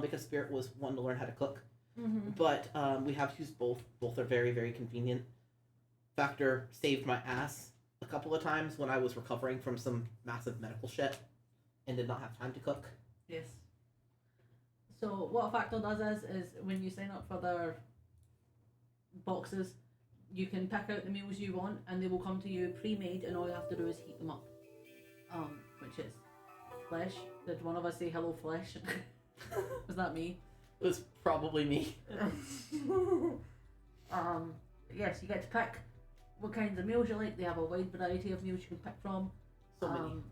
because Spirit was one to learn how to cook. Mm-hmm. But we have used both. Both are very, very convenient. Factor saved my ass a couple of times when I was recovering from some massive medical shit and did not have time to cook. Yes. So what Factor does is when you sign up for their boxes, you can pick out the meals you want and they will come to you pre-made, and all you have to do is heat them up. Which is flesh. Did one of us say hello flesh? Was that me? It was probably me. Yes, you get to pick what kinds of meals you like. They have a wide variety of meals you can pick from. So many.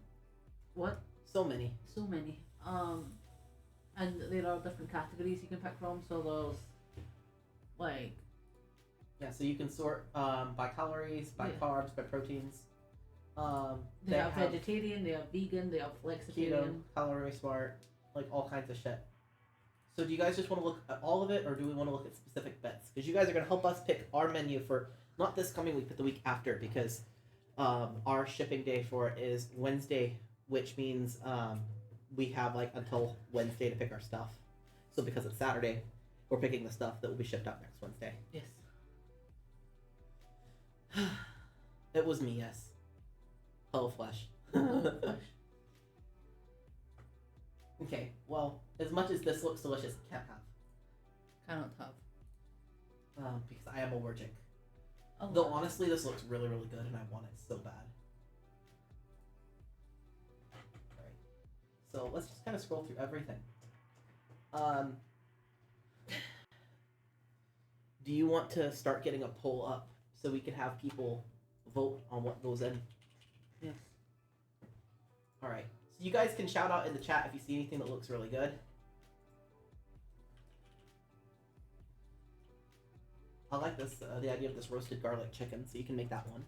What? So many. So many. And there are different categories you can pick from. So there's like... Yeah, so you can sort by calories, by carbs, by proteins. They have vegetarian, they have vegan, they have flexitarian. Keto, calorie smart, like all kinds of shit. So do you guys just want to look at all of it, or do we want to look at specific bets? Because you guys are going to help us pick our menu for, not this coming week, but the week after, because our shipping day for it is Wednesday, which means we have like until Wednesday to pick our stuff. So because it's Saturday, we're picking the stuff that will be shipped out next Wednesday. Yes. It was me, yes. Hello, Flesh. Okay, well, as much as this looks delicious, can't have. Cannot have. Because I am allergic. Oh, Though honestly, this looks really, really good, and I want it so bad. Alright. So let's just kind of scroll through everything. Do you want to start getting a poll up so we can have people vote on what goes in? Yes. Alright. So you guys can shout out in the chat if you see anything that looks really good. I like this, the idea of this roasted garlic chicken, so you can make that one.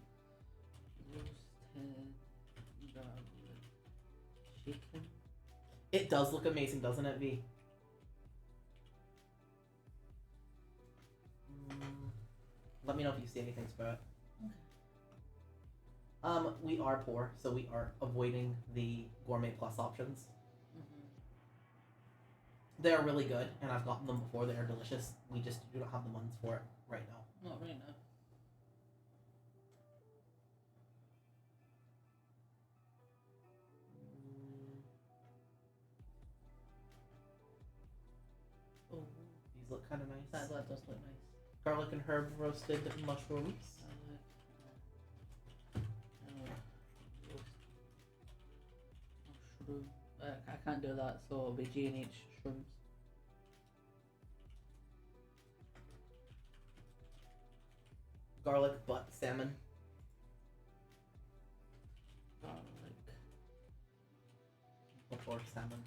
Roasted garlic chicken. It does look amazing, doesn't it, V? Let me know if you see anything, Spirit. Okay. We are poor, so we are avoiding the Gourmet Plus options. Mm-hmm. They're really good, and I've gotten them before. They are delicious. We just do not have the ones for it right now. Not right now. Oh, these look kind of nice. That does look nice. Garlic and herb roasted mushrooms. shroom. I can't do that, so it'll be G&H shrooms. Garlic butt salmon. Garlic. Before salmon.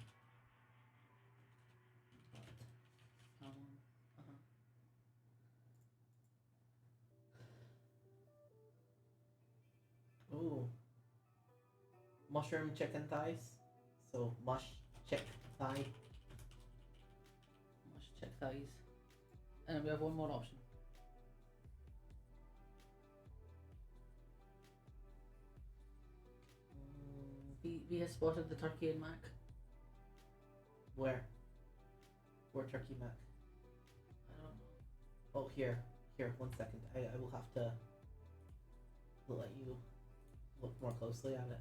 Ooh. Mushroom chicken thighs. So mush chick thigh. Mush chick thighs. And we have one more option. We have spotted the turkey and mac. Where? Where turkey mac? I don't know. Oh, here. Here, 1 second. I will have to let you look more closely at it.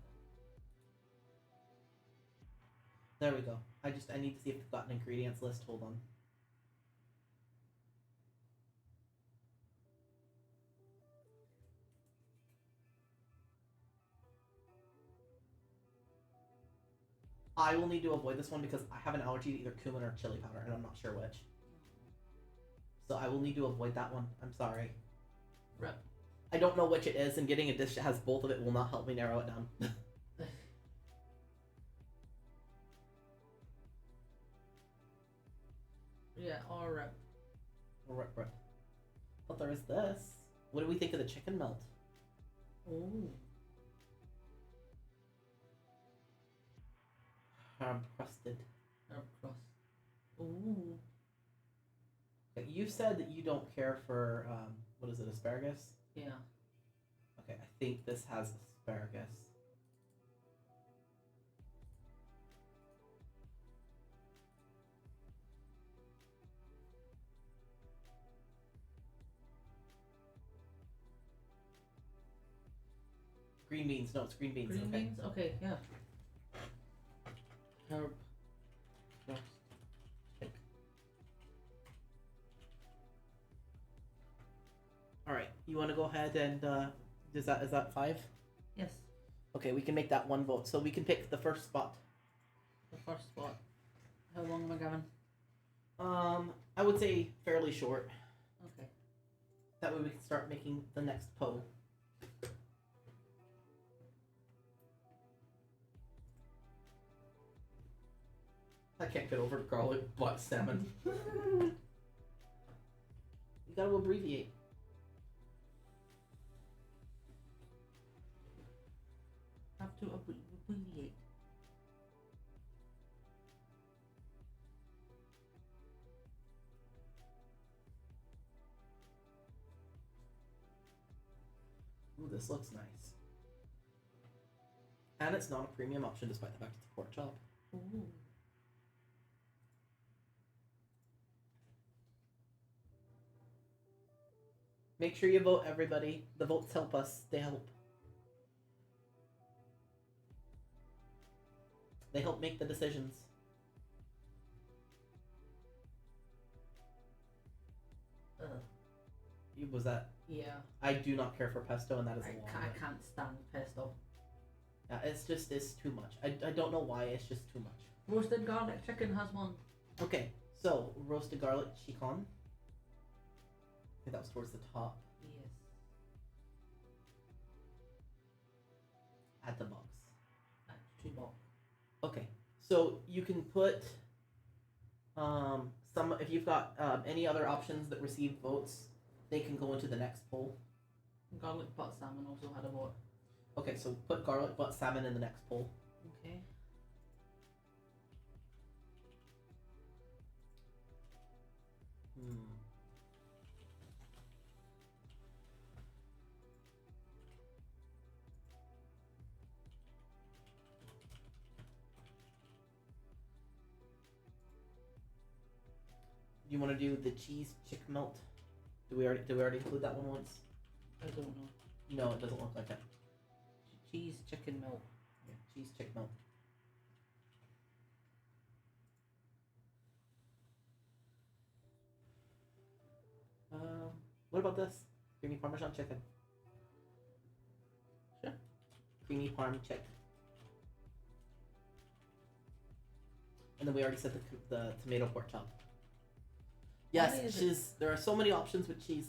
There we go. I need to see if we've got an ingredients list. Hold on. I will need to avoid this one because I have an allergy to either cumin or chili powder, and I'm not sure which. So I will need to avoid that one. I'm sorry. Rip. I don't know which it is, and getting a dish that has both of it will not help me narrow it down. Yeah, or rip. Rip. But there is this. What do we think of the chicken melt? Ooh. Herb crusted. Herb crust. Ooh. Okay, you said that you don't care for, what is it, asparagus? Yeah. Okay, I think this has asparagus. Green beans. No, it's green beans. Green okay. beans? Okay, yeah. Herb crust. Chick. All right. You want to go ahead and is that 5? Yes. Okay, we can make that one vote. So we can pick the first spot. The first spot. How long am I given? I would say fairly short. Okay. That way we can start making the next po. I can't get over garlic butt salmon. You gotta abbreviate. Have to abbreviate. Ooh, this looks nice. And it's not a premium option despite the fact it's a pork chop. Ooh. Make sure you vote, everybody. The votes help us. They help. They help make the decisions. Was that? Yeah. I do not care for pesto, and that is a long I can't stand pesto. Yeah, it's too much. I don't know why, it's just too much. Roasted garlic chicken has one. Okay, so roasted garlic chicken. I think that was towards the top. Yes. Add the box. Add to box. Okay, so you can put some, if you've got any other options that receive votes, they can go into the next poll. Garlic butt salmon also had a vote. Okay, so put garlic butt salmon in the next poll. Okay. Do you want to do the cheese chick melt? Did we already include that one once? I don't know. No, it doesn't look like it. Cheese chicken melt. Yeah, cheese chick melt. What about this? Creamy Parmesan chicken. Sure. Creamy Parm chick. And then we already said the tomato pork chop. Yes, is cheese. There are so many options with cheese.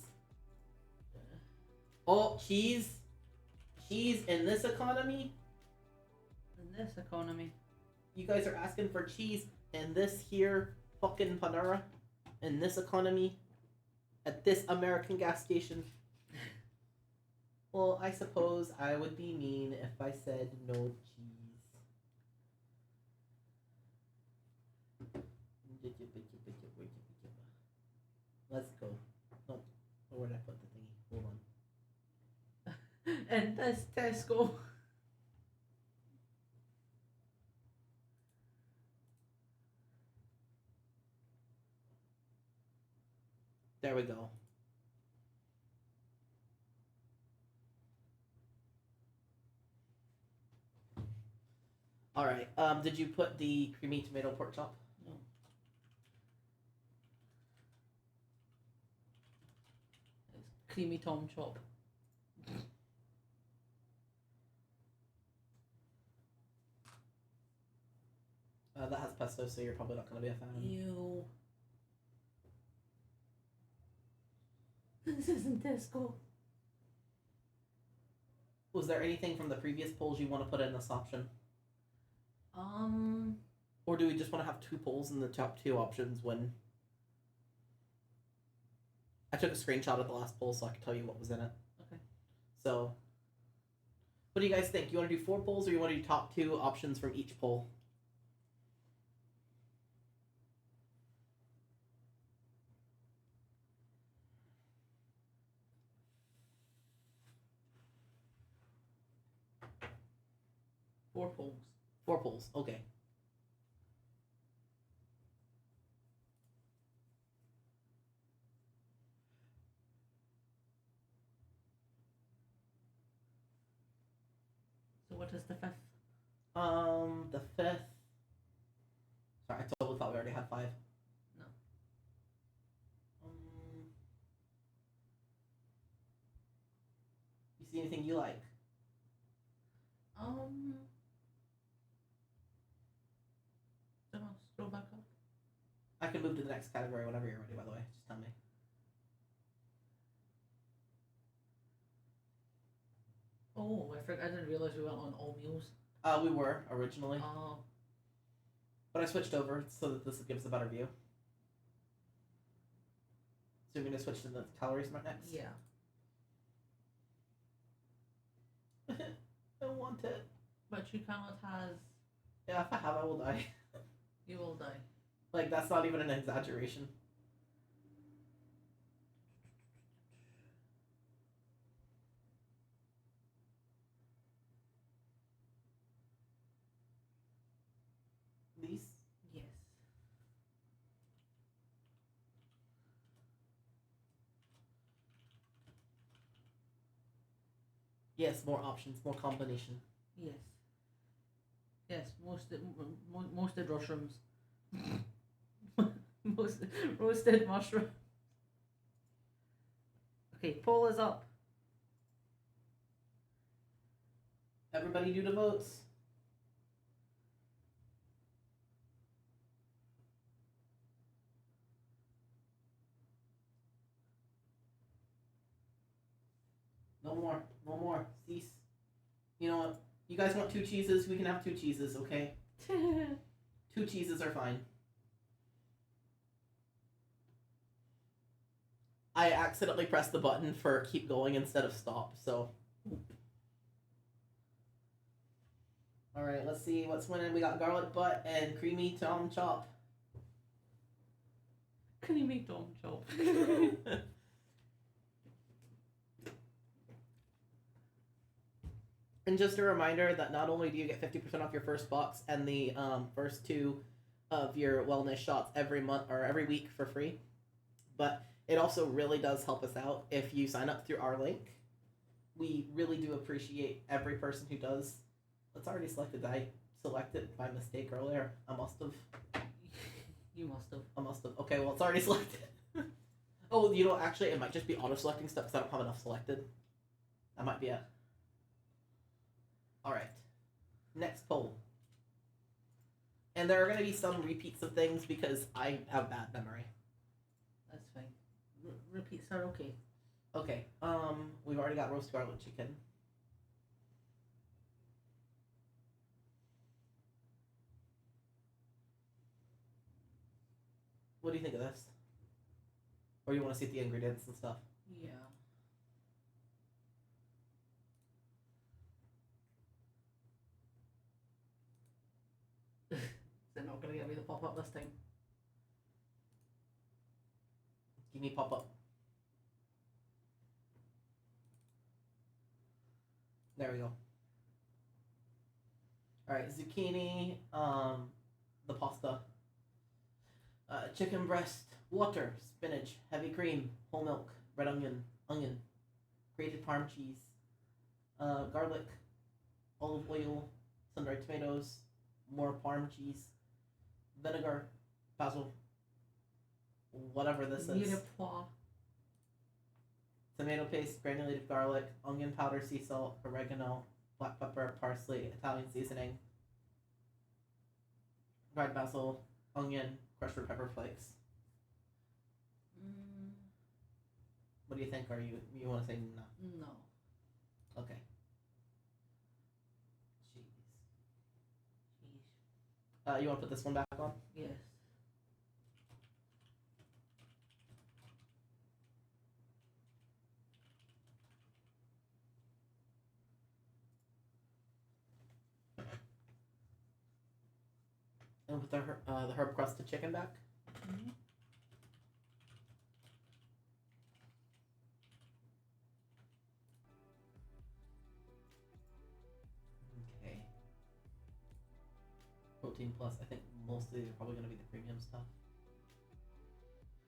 Oh, cheese. Cheese in this economy? In this economy. You guys are asking for cheese in this here fucking Panera? In this economy? At this American gas station? Well, I suppose I would be mean if I said no cheese. Let's go. No, where did I put the thingy? Hold on. And this Tesco. There we go. Alright, did you put the creamy tomato pork chop? No. It's creamy tom chop. That has pesto, so you're probably not going to be a fan. Ew. This isn't Tesco. Was there anything from the previous polls you want to put in this option? Or do we just want to have 2 polls in the top 2 options when... I took a screenshot of the last poll so I can tell you what was in it. Okay. So, what do you guys think? You want to do 4 polls or you want to do top 2 options from each poll? Four polls. 4 polls, okay. So what is the 5th? The 5th... Sorry, I totally thought we already had 5. No. You see anything you like? Don't know, scroll back up. I can move to the next category whenever you're ready, by the way. Just tell me. Oh, I didn't realize we went on all meals. We were, originally. Oh. But I switched over so that this gives a better view. So you're going to switch to the calories next? Yeah. I want it. But you cannot has. Yeah, if I have, I will die. You will die. Like, that's not even an exaggeration. These? Yes. Yes, more options, more combination. Yes. Yes, roasted mushrooms. Roasted mushroom. Okay, poll is up. Everybody do the votes. No more. No more. Cease. You know what? You guys want 2 cheeses? We can have 2 cheeses, okay? 2 cheeses are fine. I accidentally pressed the button for keep going instead of stop, so... Alright, let's see what's winning. We got garlic butt and creamy tom chop. Creamy tom chop. And just a reminder that not only do you get 50% off your first box and the first 2 of your wellness shots every month or every week for free, but it also really does help us out if you sign up through our link. We really do appreciate every person who does. It's already selected. I selected by mistake earlier. I must have. You must have. I must have. Okay, well, it's already selected. Oh, you know, actually, it might just be auto-selecting stuff because I don't have enough selected. That might be it. Alright. Next poll. And there are going to be some repeats of things because I have bad memory. That's fine. Repeats are okay. Okay, we've already got roast garlic chicken. What do you think of this? Or you want to see the ingredients and stuff? Yeah. They're not going to get me the pop-up this time. Give me pop-up. There we go. Alright, zucchini, the pasta, chicken breast, water, spinach, heavy cream, whole milk, red onion, grated parm cheese, garlic, olive oil, sun-dried tomatoes, more parm cheese, vinegar, basil, whatever this is. Mirepoix. Tomato paste, granulated garlic, onion powder, sea salt, oregano, black pepper, parsley, Italian seasoning, dried basil, onion, crushed red pepper flakes. What do you think? Are you want to say no? No. Okay. Jeez. You want to put this one back on? Yes. And put the herb crusted chicken back. Mm-hmm. Okay. Protein plus. I think mostly they're probably going to be the premium stuff.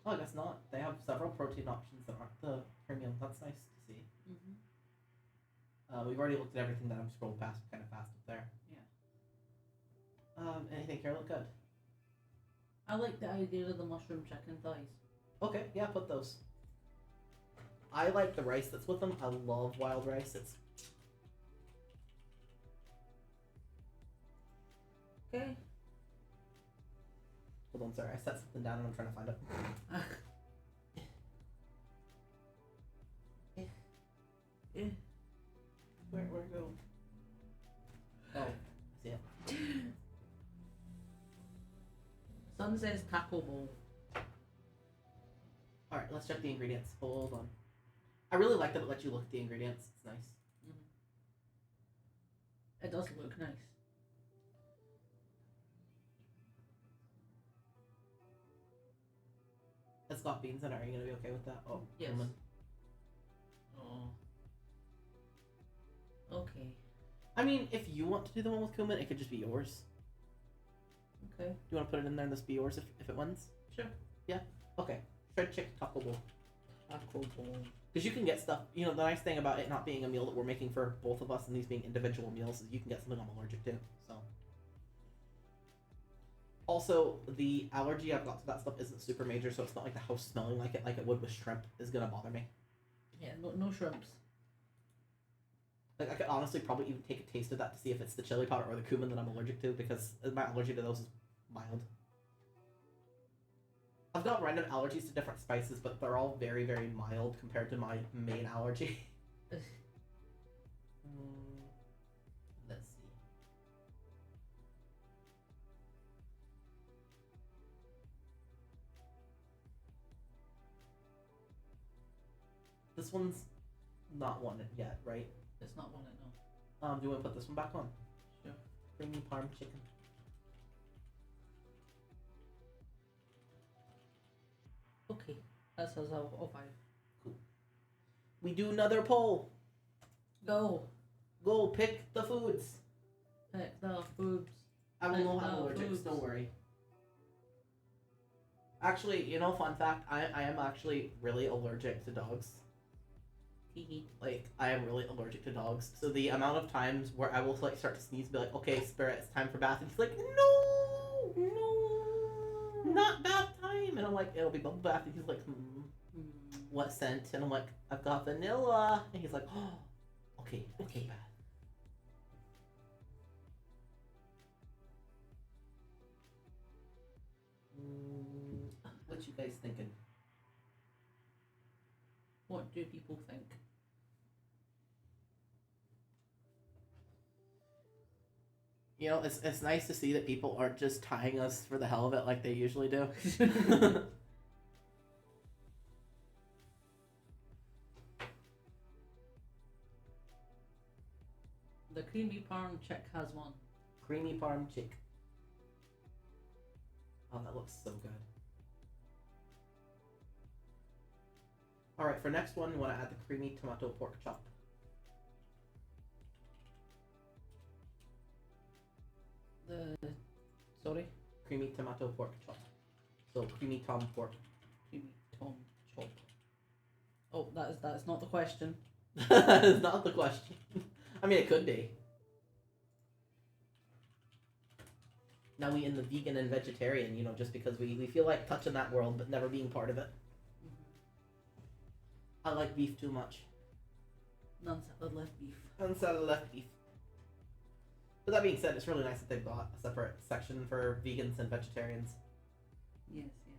Oh, I guess not. They have several protein options that aren't the premium. That's nice to see. Mm-hmm. We've already looked at everything that I've scrolled past kind of fast up there. Yeah. Anything here look good? I like the idea of the mushroom chicken thighs. Okay, yeah, put those. I like the rice that's with them. I love wild rice. It's Okay. hold on, sorry. I set something down and I'm trying to find it. Where go? Oh, I see it. Sun says taco bowl. All right, let's check the ingredients. Hold on. I really like that it lets you look at the ingredients. It's nice. Mm-hmm. It does look nice. It's got beans in it. Are you gonna be okay with that? Oh, Yes. cumin. Oh. Okay. I mean, if you want to do the one with cumin, it could just be yours. Okay. Do you want to put it in there and this be yours if it wins? Sure. Yeah. Okay. Shred chicken taco bowl. Taco bowl. Because you can get stuff. You know, the nice thing about it not being a meal that we're making for both of us and these being individual meals is you can get something I'm allergic to. So. Also, the allergy I've got to that stuff isn't super major, so it's not like the house smelling like it would with shrimp is gonna bother me. Yeah, no shrimps. Like, I could honestly probably even take a taste of that to see if it's the chili powder or the cumin that I'm allergic to, because my allergy to those is mild. I've got random allergies to different spices, but they're all very, very mild compared to my main allergy. Let's see. This one's not one yet, right? It's not one I know. Do you want to put this one back on? Sure. Creamy parm chicken. Okay. That says all 5. Cool. We do another poll. Go. Go pick the foods. Pick the foods. I will Pick know the how allergics, foods. don't worry. Actually, you know, fun fact, I am actually really allergic to dogs. Hee. Like, I am really allergic to dogs. So the amount of times where I will like start to sneeze and be like, okay, Spirit, it's time for bath. And he's like, no, not bath time. And I'm like, it'll be bubble bath. And he's like, what scent? And I'm like, I've got vanilla. And he's like, oh, okay, bath. guys thinking? What do people think? You know, it's nice to see that people aren't just tying us for the hell of it like they usually do. The creamy parm chick has one. Creamy parm chick. Oh, that looks so good. Alright, for next one, we want to add the creamy tomato pork chop. Sorry? Creamy tomato pork chop. So, creamy tom pork. Creamy tom chop. Oh, that's not the question. That is not the question. I mean, it could be. Now we in the vegan and vegetarian, you know, just because we feel like touching that world but never being part of it. I like beef too much. None salad left beef. Unsalad left beef. But that being said, it's really nice that they've got a separate section for vegans and vegetarians. Yes, yes.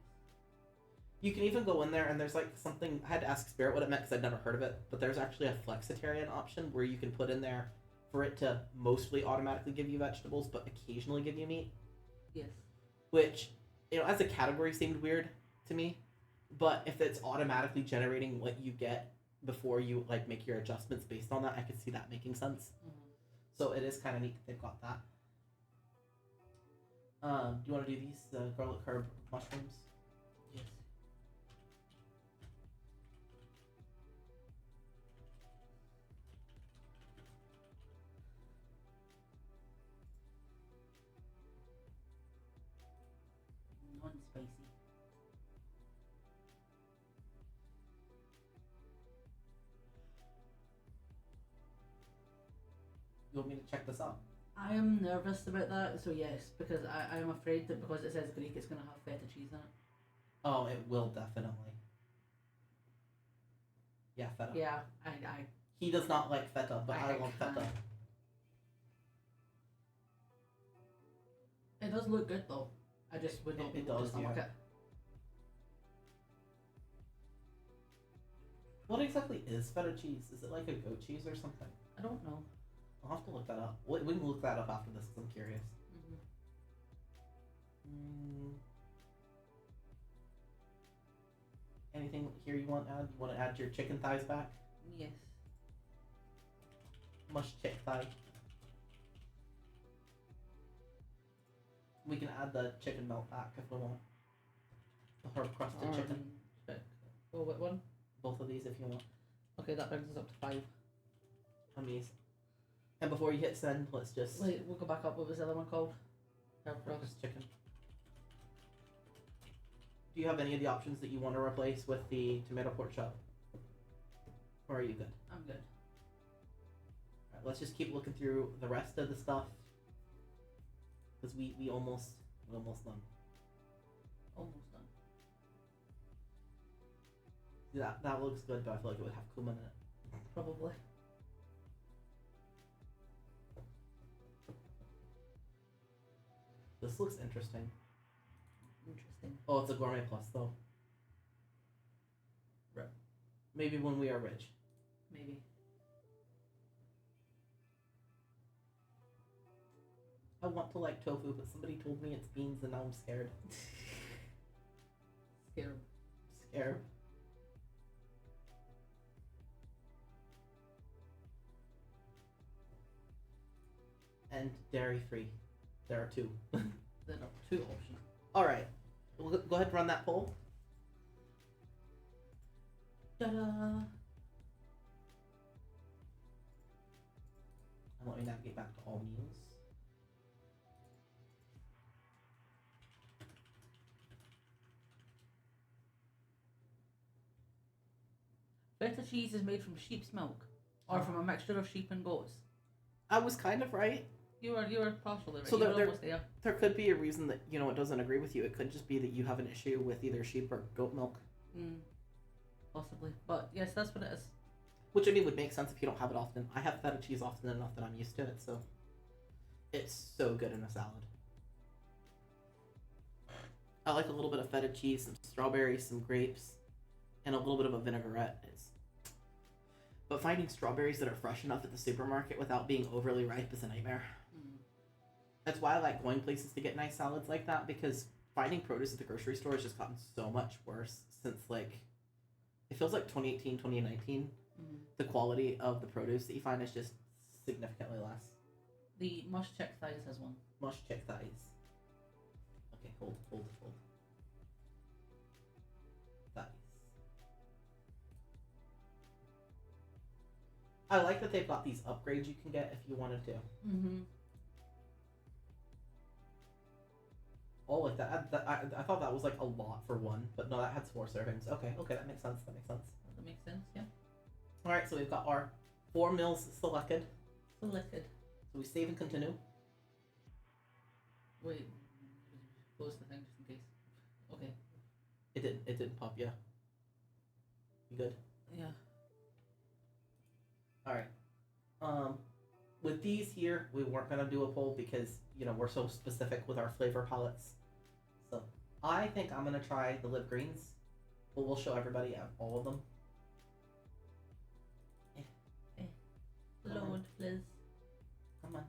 You can even go in there and there's like something, I had to ask Spirit what it meant because I'd never heard of it, but there's actually a flexitarian option where you can put in there for it to mostly automatically give you vegetables but occasionally give you meat. Yes. Which, you know, as a category seemed weird to me, but if it's automatically generating what you get before you like make your adjustments based on that, I could see that making sense. So it is kind of neat that they've got that. Do you want to do these garlic herb mushrooms? Yes. Non-spicy. You want me to check this out? I am nervous about that, so yes, because I am afraid that because it says Greek, it's going to have feta cheese in it. Oh, it will definitely. Yeah, feta. Yeah, I He does not like feta, but I love can't. feta. It does look good though. I just would not be It able to does, stomach yeah. it. What exactly is feta cheese? Is it like a goat cheese or something? I don't know. I'll have to look that up. We can look that up after this because I'm curious. Anything here you want to add? You want to add your chicken thighs back? Yes. Mush chick thigh. We can add the chicken melt back if we want. The herb crusted chicken. Oh, what one? Both of these if you want. Okay, that brings us up to 5. Amazing. And before you hit send, let's just... Wait, we'll go back up. What was the other one called? Herb roast. Just chicken. Do you have any of the options that you want to replace with the tomato pork chop? Or are you good? I'm good. Alright, let's just keep looking through the rest of the stuff. Because we're almost done. Almost done. See, that looks good, but I feel like it would have cumin in it. Probably. This looks interesting. Interesting. Oh, it's a gourmet plus though. Right. Maybe when we are rich. Maybe. I want to like tofu, but somebody told me it's beans and now I'm scared. Scared. Scared. And dairy free. There are 2. There are 2 options. Alright. We'll go ahead and run that poll. Ta-da! And let me navigate back to all meals. Feta cheese is made from sheep's milk, or from a mixture of sheep and goats. I was kind of right. You were partially right. So you were there- almost there. There could be a reason that, you know, it doesn't agree with you. It could just be that you have an issue with either sheep or goat milk. Possibly, but yes, that's what it is. Which, I mean, would make sense if you don't have it often. I have feta cheese often enough that I'm used to it, so... It's so good in a salad. I like a little bit of feta cheese, some strawberries, some grapes, and a little bit of a vinaigrette. But finding strawberries that are fresh enough at the supermarket without being overly ripe is a nightmare. Mm. That's why I like going places to get nice salads like that, because finding produce at the grocery store has just gotten so much worse since, like, it feels like 2018, 2019. Mm. The quality of the produce that you find is just significantly less. The mush chick thighs has one. Mush chick thighs. Okay, hold. Thighs. I like that they've got these upgrades you can get if you wanted to. Mm-hmm. Oh, like that. I thought that was like a lot for one, but no, that had 4 servings. Okay, that makes sense. Does that make sense? Yeah. All right, so we've got our 4 meals selected. Selected. So we save and continue. Wait. Close the thing just in case. Okay. It didn't pop. Yeah. You good? Yeah. All right. With these here, we weren't gonna do a poll because we're so specific with our flavor palettes. So I think I'm gonna try the live greens, but we'll show everybody all of them. Load, please. Come on.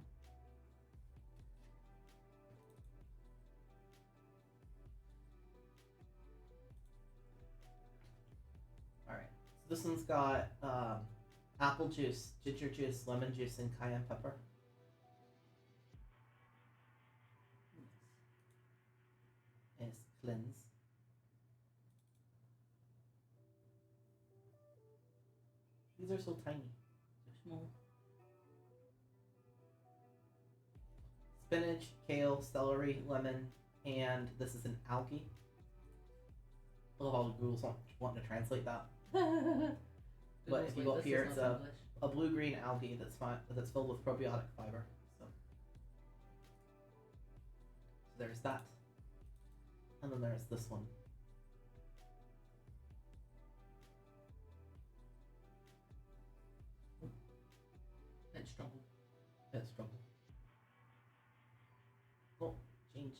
All right. So this one's got apple juice, ginger juice, lemon juice, and cayenne pepper. And it's cleanse. These are so tiny. They're small. Spinach, kale, celery, lemon, and this is an algae. I love all the Google's wanting to translate that. But if you go up here, it's a blue-green algae that's filled with probiotic fiber. So there's that. And then there's this one. Let's struggle. Let's struggle. Oh, change.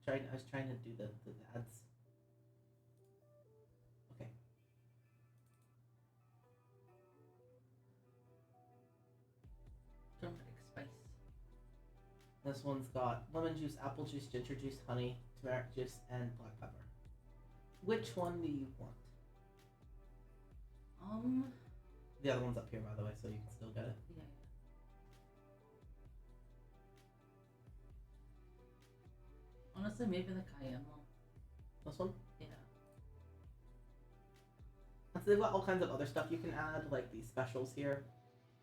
I was trying to do the ads. Okay. Turmeric spice. This one's got lemon juice, apple juice, ginger juice, honey, turmeric juice, and black pepper. Which one do you want? The other one's up here, by the way, so you can still get it. Yeah. Honestly, maybe the cayenne one. This one? Yeah. So they've got all kinds of other stuff you can add, like these specials here.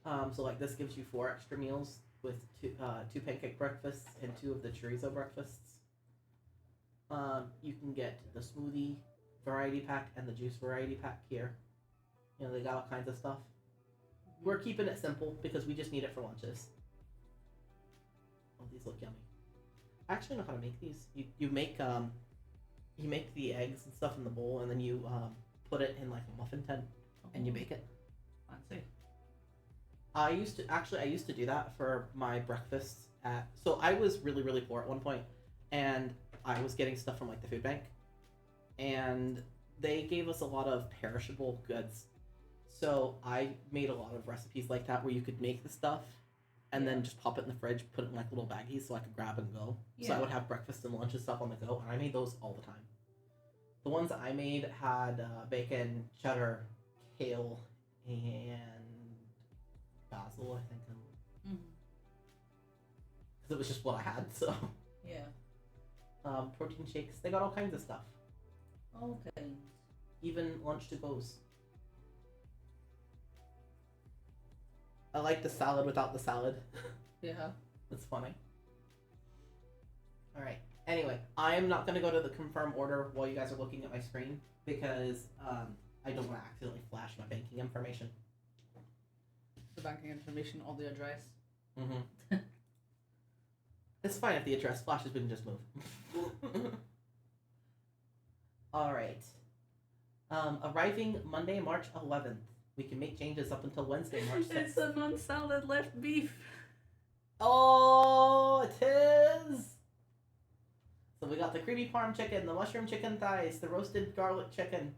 So like this gives you 4 extra meals with 2 pancake breakfasts and 2 of the chorizo breakfasts. You can get the smoothie variety pack and the juice variety pack here. They got all kinds of stuff. We're keeping it simple because we just need it for lunches. Oh, these look yummy. I actually know how to make these. You make the eggs and stuff in the bowl, and then you put it in like a muffin tin, and you bake it. Fancy. I used to do that for my breakfasts so I was really, really poor at one point, and I was getting stuff from like the food bank, and they gave us a lot of perishable goods. So I made a lot of recipes like that where you could make the stuff and then just pop it in the fridge, put it in like little baggies so I could grab and go. Yeah. So I would have breakfast and lunch and stuff on the go, and I made those all the time. The ones that I made had bacon, cheddar, kale, and basil, I think. Because it was just what I had, so. Yeah. Protein shakes. They got all kinds of stuff. Okay. Even lunch to goes. I like the salad without the salad. Yeah. That's funny. Alright. Anyway, I am not going to go to the confirm order while you guys are looking at my screen because I don't want to accidentally flash my banking information. The banking information or the address? Mm-hmm. It's fine if the address flashes, we can just move. Alright. Arriving Monday, March 11th. We can make changes up until Wednesday, March 6th. It's a non-salad left beef. Oh, it is! got the creamy parm chicken, the mushroom chicken thighs, the roasted garlic chicken,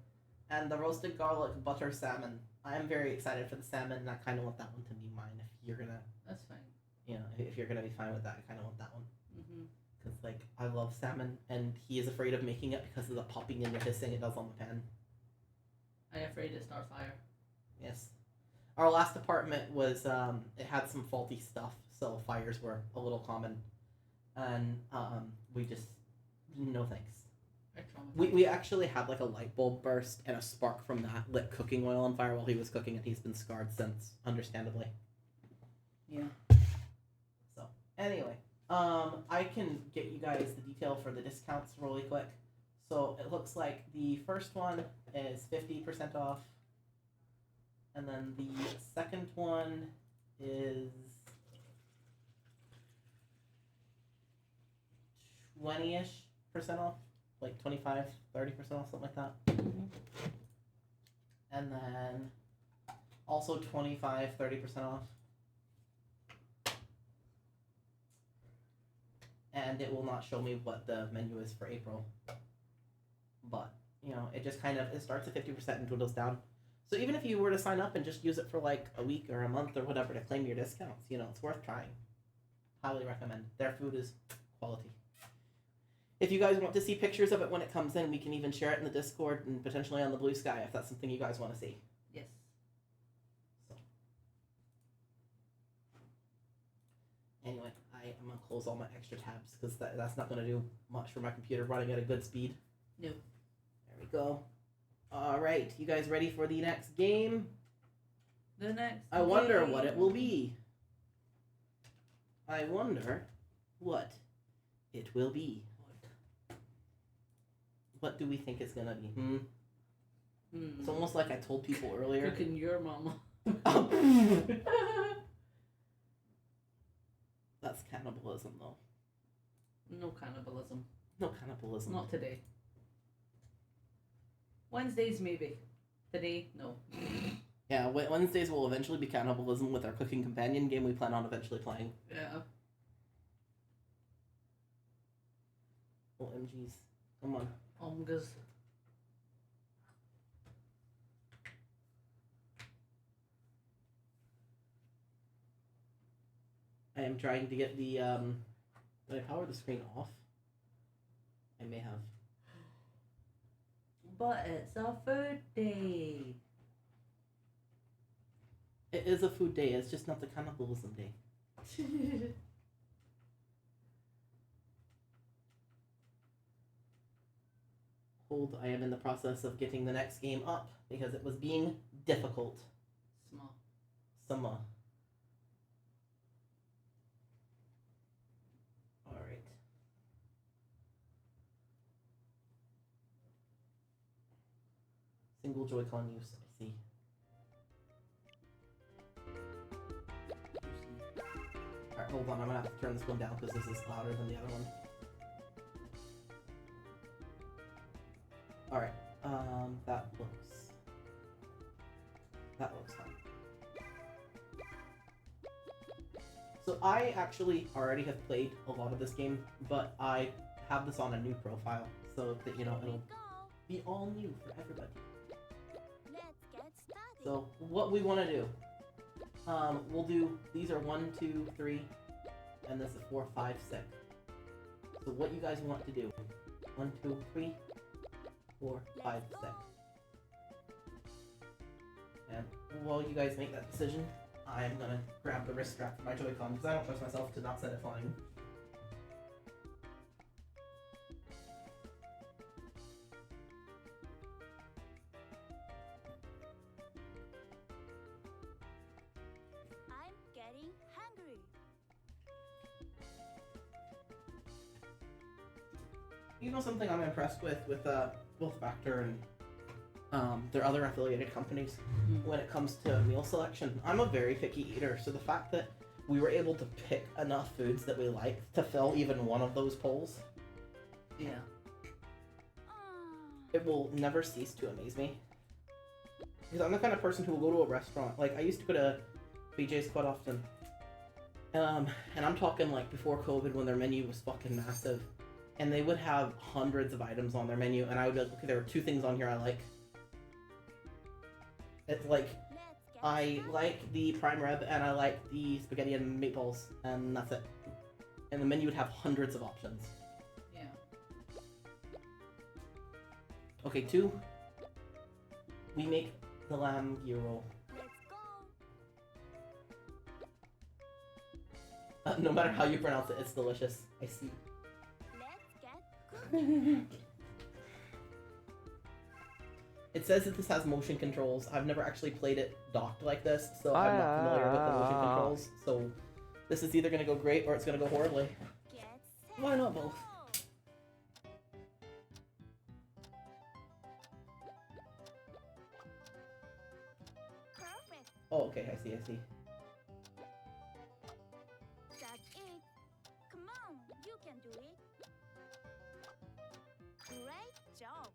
and the roasted garlic butter salmon. I am very excited for the salmon, and I kind of want that one to be mine. If you're gonna, That's fine. you know, if you're gonna be fine with that, I kind of want that one. Mhm. Because, like, I love salmon, and he is afraid of making it because of the popping and the hissing it does on the pan. I'm afraid it starts fire. Yes. Our last apartment was, it had some faulty stuff, so fires were a little common. And, we just, no thanks. We actually had, like, a light bulb burst, and a spark from that lit cooking oil on fire while he was cooking, and he's been scarred since, understandably. Yeah. So, anyway. I can get you guys the detail for the discounts really quick. So it looks like the first one is 50% off. And then the second one is 20-ish% off. Like 25, 30% off, something like that. Mhm. And then also 25, 30% off. And it will not show me what the menu is for April. But, you know, it just kind of, it starts at 50% and dwindles down. So even if you were to sign up and just use it for like a week or a month or whatever to claim your discounts, you know, it's worth trying. Highly recommend. Their food is quality. If you guys want to see pictures of it when it comes in, we can even share it in the Discord and potentially on the BlueSky if that's something you guys want to see. Yes. So. Anyway, I am going to close all my extra tabs because that's not going to do much for my computer running at a good speed. No. There we go. Alright, you guys ready for the next game? The next I wonder game. what it will be. I wonder what it will be. What do we think it's going to be? It's almost like I told people earlier. Cooking your mama. That's cannibalism, though. No cannibalism. No cannibalism. Not today. Wednesdays, maybe. Today, no. Yeah, Wednesdays will eventually be cannibalism with our cooking companion game we plan on eventually playing. Yeah. OMGs. Come on. Omgas. I am trying to get the, did I power the screen off? I may have. But it's a food day. It is a food day, it's just not the cannibalism day. Hold, I am in the process of getting the next game up because it was being difficult. Small. Summer. Alright. Single Joy-Con use, I see. Alright, hold on, I'm gonna have to turn this one down because this is louder than the other one. Alright, that looks fine. So I actually already have played a lot of this game, but I have this on a new profile, so that, you know, it'll be all new for everybody. Let's get started. So what we want to do, we'll do, these are 1, 2, 3, and this is 4, 5, 6. So what you guys want to do, 1, 2, 3, 4, 5, 6. And while you guys make that decision, I'm gonna grab the wrist strap for my Joy-Con because I don't trust myself to not set it flying. I'm getting hungry. You know something I'm impressed with both Factor and their other affiliated companies when it comes to meal selection. I'm a very picky eater, so the fact that we were able to pick enough foods that we liked to fill even one of those polls, Yeah. it will never cease to amaze me. Because I'm the kind of person who will go to a restaurant. Like, I used to go to BJ's quite often. And I'm talking like before COVID when their menu was fucking massive. and they would have hundreds of items on their menu, and I would be like, okay, there are 2 things on here I like. It's like, Let's get I started. like the prime rib, and I like the spaghetti and meatballs, and that's it. And the menu would have hundreds of options. Yeah. Okay, 2. We make the lamb gyro. Let's go. No matter how you pronounce it, it's delicious. I see. Let's get cooking. It says that this has motion controls. I've never actually played it docked like this, so I'm not familiar with the motion controls. So this is either going to go great or it's going to go horribly. Get set. Why not both? Go. Perfect. Oh, okay, I see, I see. That's it. Come on, you can do it. Great job.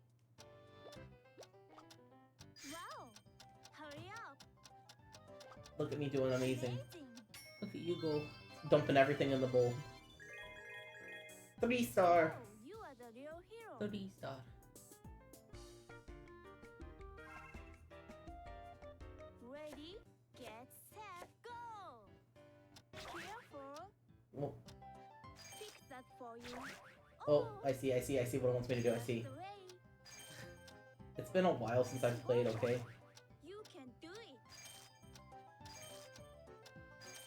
Wow. Hurry up. Look at me doing amazing. Look at you go. Dumping everything in the bowl. 3-star. Oh, you are the real hero. 3-star. Ready, get set, go. Careful. Oh, Fix that for you. oh, I see what it wants me to do, I see. That's the way. It's been a while since I've played, okay? You can do it.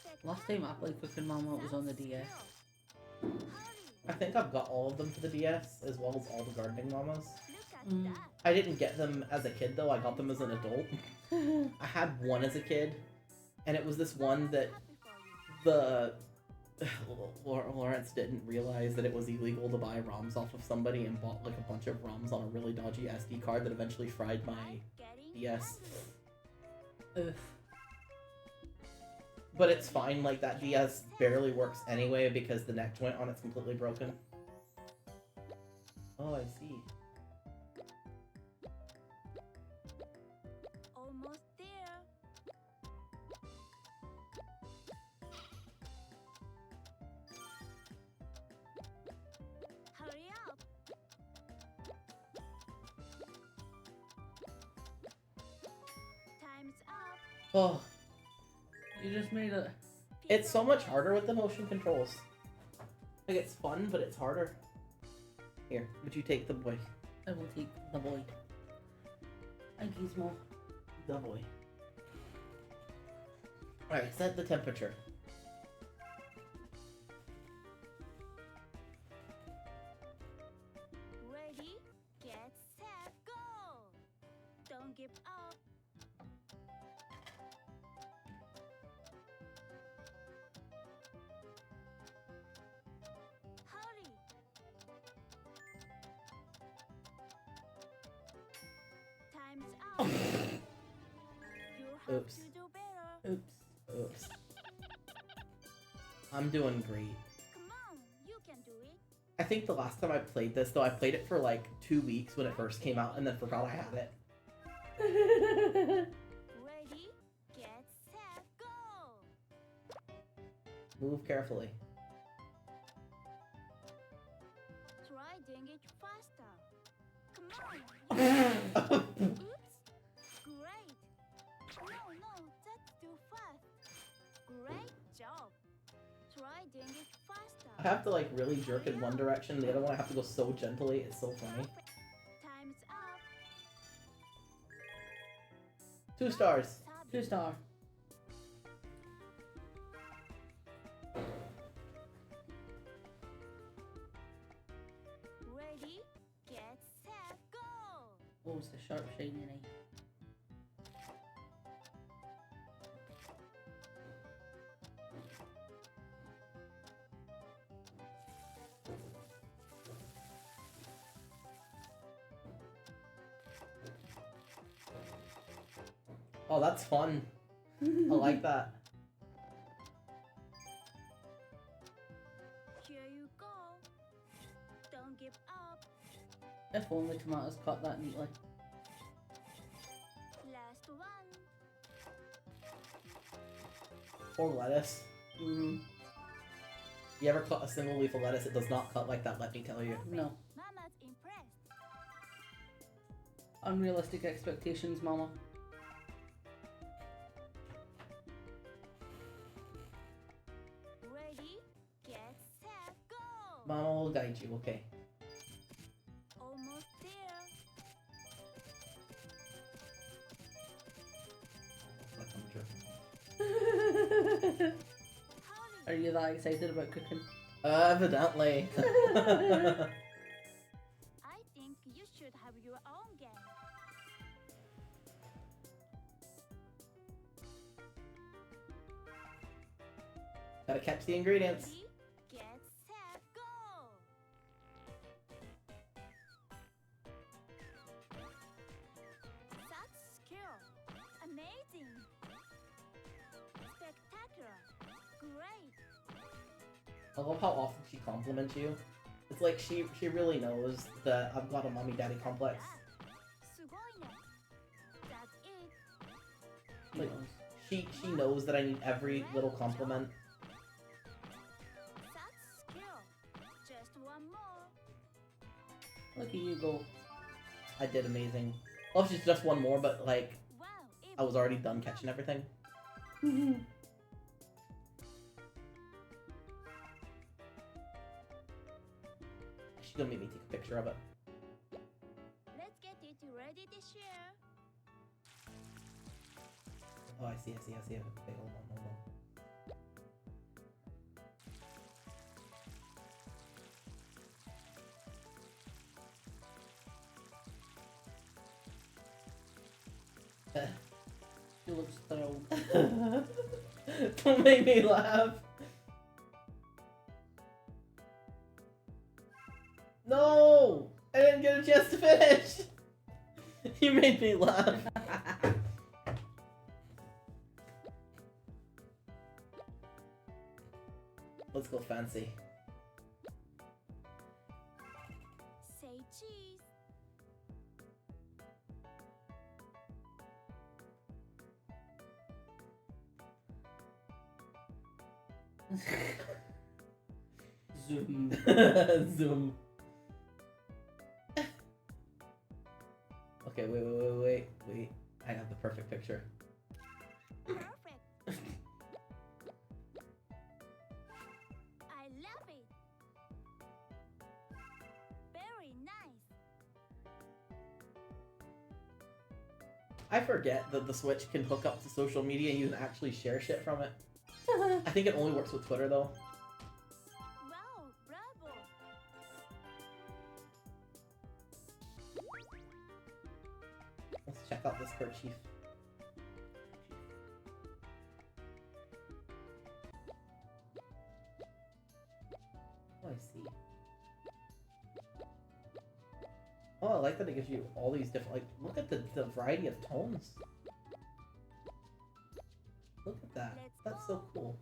Step Last time I played Cooking Mama it was on the DS. Hurry. I think I've got all of them for the DS, as well as all the gardening mamas. Look at Mm. that. I didn't get them as a kid though, I got them as an adult. I had one as a kid, and it was this one that Happy for you. the Lawrence didn't realize that it was illegal to buy ROMs off of somebody and bought like a bunch of ROMs on a really dodgy SD card that eventually fried my I'm getting DS. hungry. Oof. But it's fine, like that DS barely works anyway because the neck joint on it's completely broken. Oh, I see. Almost there. Hurry up. Time's up. Oh, You just made it. it's so much harder with the motion controls. Like it's fun, but it's harder. Here, would you take the boy? I will take the boy. And Gizmo. The boy. Alright, set the temperature. Ready, get set, go. Don't give up. Hurry. Time's up. You have Oops. to do better. Oops. Oops. I'm doing great. Come on, you can do it. I think the last time I played this, though, I played it for like 2 weeks when it first came out and then forgot I had it. Ready, get set, go. Move carefully. Try doing it faster. Come on. Oops. Great. No, that's too fast. Great job. Try doing it faster. I have to like really jerk in one direction, the other one I have to go so gently, it's so funny. Perfect. Time's up. 2 stars. Stop 2-star. Ready, get set, go. Oh, it's the sharp, shiny knife. Oh, that's fun. I like that. Here you go. Don't give up. If only tomatoes cut that neatly. Last one. Or lettuce. Mm-hmm. You ever cut a single leaf of lettuce? It does not cut like that, let me tell you. No. Mama's impressed. Unrealistic expectations, Mama. Ready, get set, go! Mama will guide you, okay. Almost there. Hurry. Are you that excited about cooking? Evidently. I think you should have your own game. Gotta catch the ingredients. Ready, get set, go! Such skill. Amazing. Spectacular. Great. I love how often she compliments you. It's like she really knows that I've got a mommy daddy complex. Sugoine. That's it. He Like, knows. she knows that I need every little compliment. Such skill. Just one more. Look at you go. I did amazing. Well, she's just one more, but like Wow. It I was already done catching everything. She's gonna make me take a picture of it. Let's get it ready to share. Oh, I see. Okay, hold on. She looks thrilled. Don't make me laugh. No! I didn't get a chance to finish! You made me laugh. Let's go fancy. Say cheese. Zoom. Zoom. Okay, wait. I have the perfect picture. Perfect. I love it. Very nice. I forget that the Switch can hook up to social media and you can actually share shit from it. I think it only works with Twitter though. Wow, bravo. Let's check out this kerchief. Oh, I see. Oh, I like that it gives you all these different, like, look at the variety of tones. Look at that. That's so cool.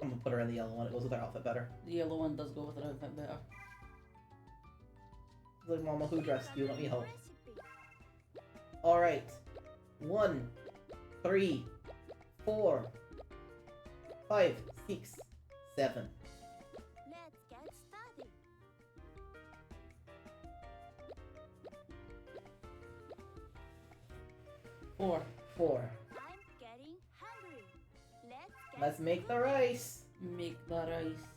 I'm gonna put her in the yellow one. It goes with her outfit better. The yellow one does go with her outfit better. It's like, Mama, who dressed you? Let me help. Recipe. Alright. 1, 3, 4, 5, 6, 7. Let's get started. Four. 4. I'm getting hungry. Let's make the rice. Make the rice.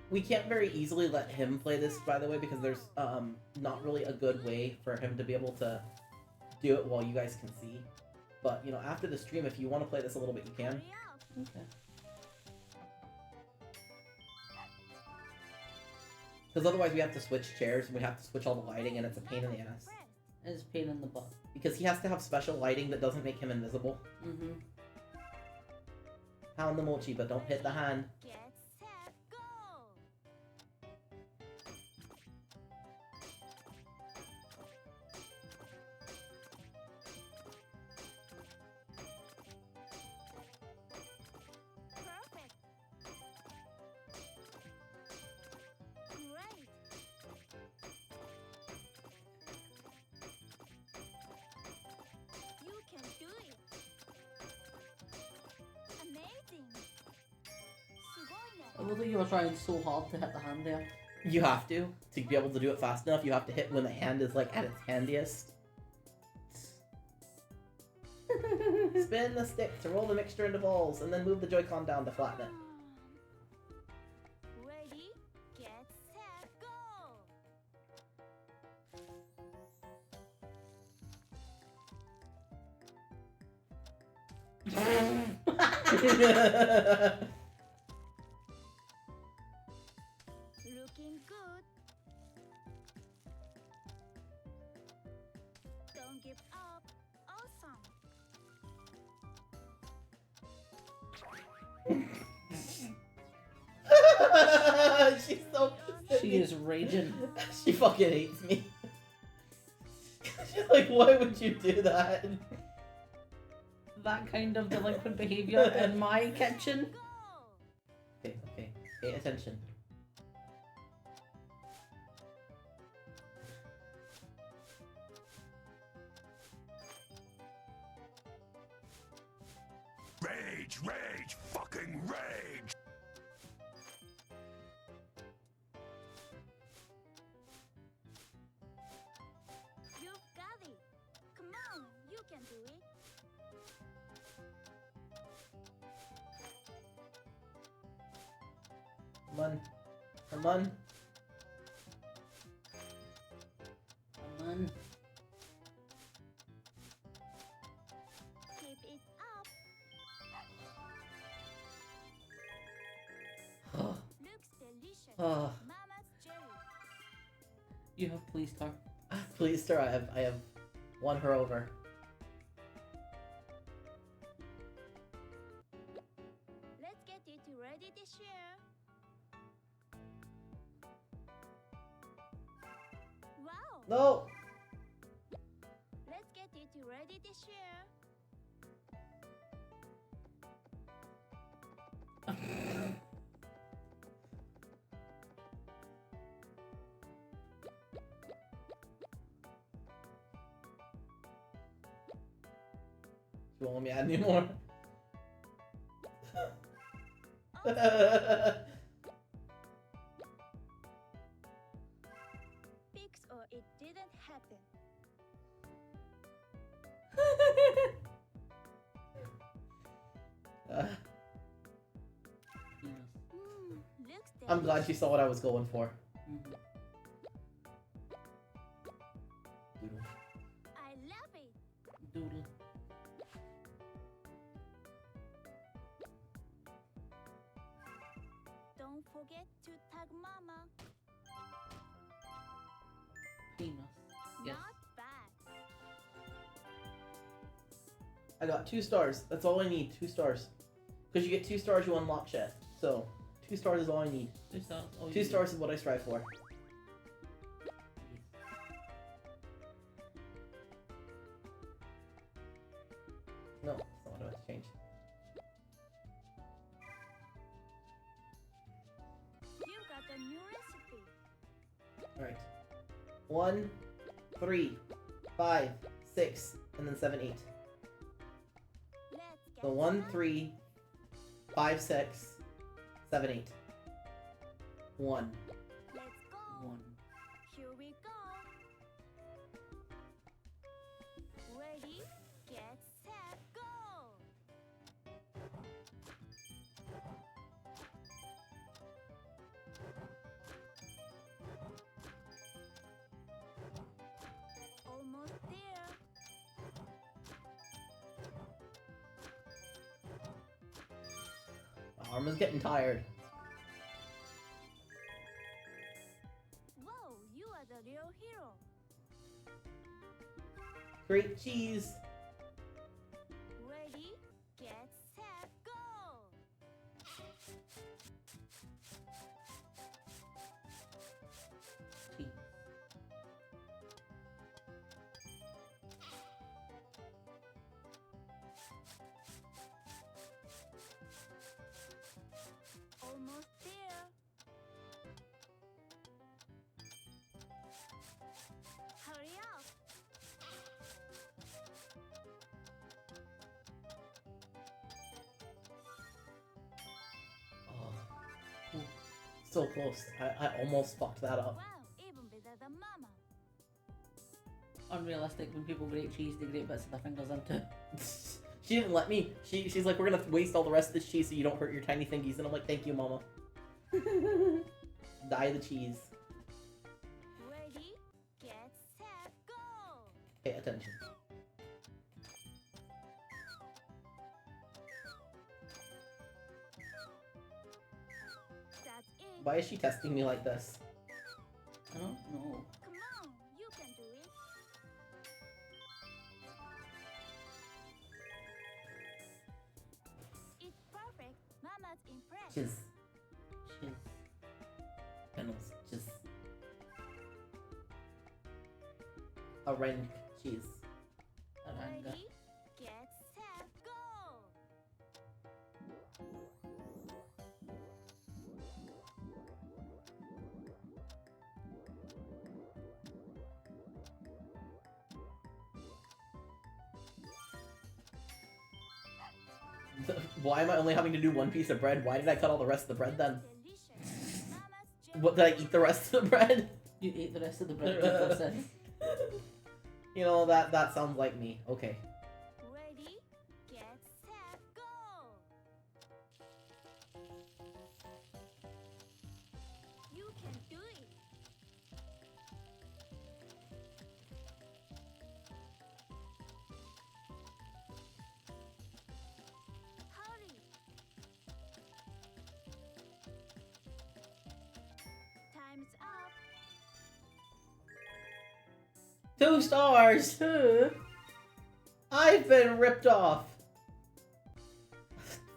We can't very easily let him play this, by the way, because there's not really a good way for him to be able to do it while you guys can see. But, you know, after the stream, if you want to play this a little bit, you can. Hurry up. Okay. Because otherwise we have to switch chairs, and we have to switch all the lighting, and it's a pain in the ass. Press. It's a pain in the butt. Because he has to have special lighting that doesn't make him invisible. Mm-hmm. Pound the mochi, but don't hit the hand. Get set, go. Perfect. Great. You can do it. Amazing. looks like you were trying so hard to hit the hand there. You have to be able to do it fast enough. You have to hit when the hand is like at its handiest. Spin the stick to roll the mixture into balls, and then move the Joy-Con down to flatten it. Ready, get, set, go! Looking good. Don't give up. Awesome. She's so pissed at She me. is raging. She fucking hates me. She's like, why would you do that? That kind of delinquent behavior in my kitchen. Go! Okay, pay attention. Rage, rage, fucking rage! You've got it. Come on, you can do it. Come on. Come on. Come on. Keep it up. Looks delicious. Oh, Mama's jelly. You have pleased her. please, sir, I have won her over. Let's get it ready to share. Wow. No! Let's get it ready to share. She won't let me add anymore. Fix or it didn't happen. Looks I'm glad delicious. you saw what I was going for. Mhm. Doodle. I love it. Doodle. Don't forget to tag Mama. Penis. Yes. Not bad. I got 2 stars. That's all I need. 2 stars. Because you get 2 stars, you unlock shit. So, 2 stars is all I need. 2 stars. Oh, 2 stars is what I strive for. No, that's not what I want to change. You got a new recipe. Alright. 1, 3, 5, 6, and then 7, 8. Let's get So 1, started. 3, 5, 6, 7, 8. 1. Let's go. 1. Here we go. Ready, get, set, go. Almost there. My arm is getting tired. Whoa, you are the real hero. Great cheese. Ready, get, set, go. T. Almost there. Hurry up. So close. I almost fucked that up. Wow, even better than Mama. Unrealistic. When people grate cheese, they grate bits of their fingers into. She didn't let me. She's like, we're gonna waste all the rest of this cheese so you don't hurt your tiny fingies. And I'm like, thank you, Mama. Die the cheese. Ready, get, set, go! Pay attention. That's it. Why is she testing me like this? I don't know. Come on, you can do it. It's perfect. Mama's impressed. Cheese. Cheese. Kennels. Cheese. Orange cheese. Aranga. Ready, get, set, go! Why am I only having to do one piece of bread? Why did I cut all the rest of the bread then? Delicious. Mama's What, did I eat the rest of the bread? You ate the rest of the bread before this. You know, that sounds like me. Okay. Ready, get, set, go! You can do it. Hurry. Time's up. 2 stars! I've been ripped off!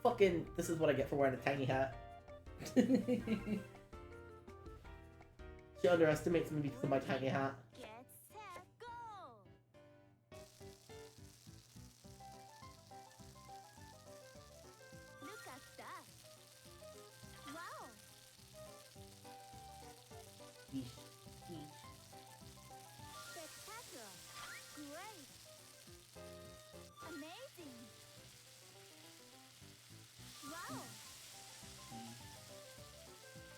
Fucking, this is what I get for wearing a tiny hat. She underestimates me because of my tiny hat. Get, set, go! Look at that! Wow! Yeesh. Spectacular! Great! Amazing! Wow!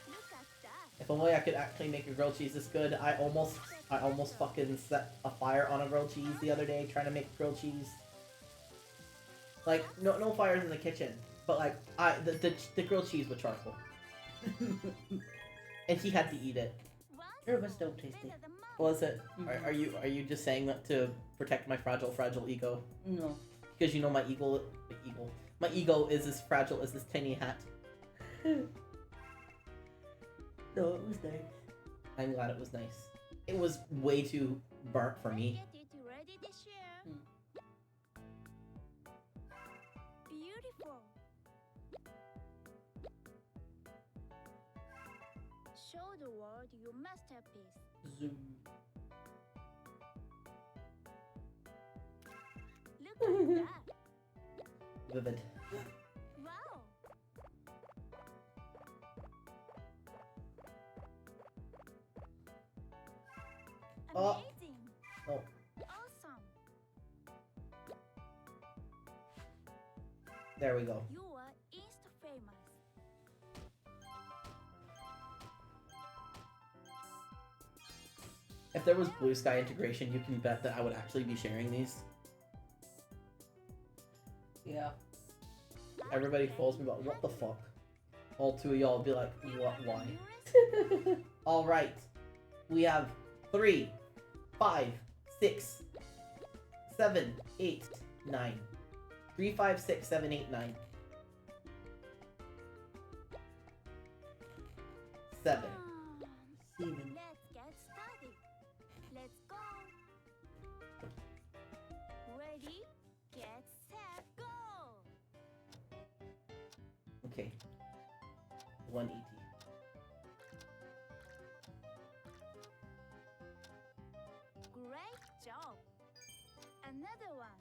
Look at that! If only I could actually make a grilled cheese this good. I almost fucking set a fire on a grilled cheese the other day trying to make grilled cheese. Like, no fires in the kitchen, but like, the grilled cheese with charcoal. And he had to eat it. It was still tasty. Better than Mama. Was it? Mhm. Are you just saying that to protect my fragile ego? No. Because you know my my ego is as fragile as this tiny hat. No, it was nice. I'm glad it was nice. It was way too burnt for me. Get it ready to share. Hmm. Beautiful. Show the world your masterpiece. Zoom. Look at that. Vivid. Wow. Oh. Amazing. Oh, Awesome. there we go. You are Insta famous. If there was BlueSky integration, you can bet that I would actually be sharing these. Yeah. Everybody follows me about what the fuck. All 2 of y'all be like, what? Why? All right, we have 3, 5, 6, 7, 8, 9. 3, 5, 6, 7, 8, 9. 7. Seven. Let's get started. Let's go. Ready, get, set, go. Okay. 180. Great job. Another one.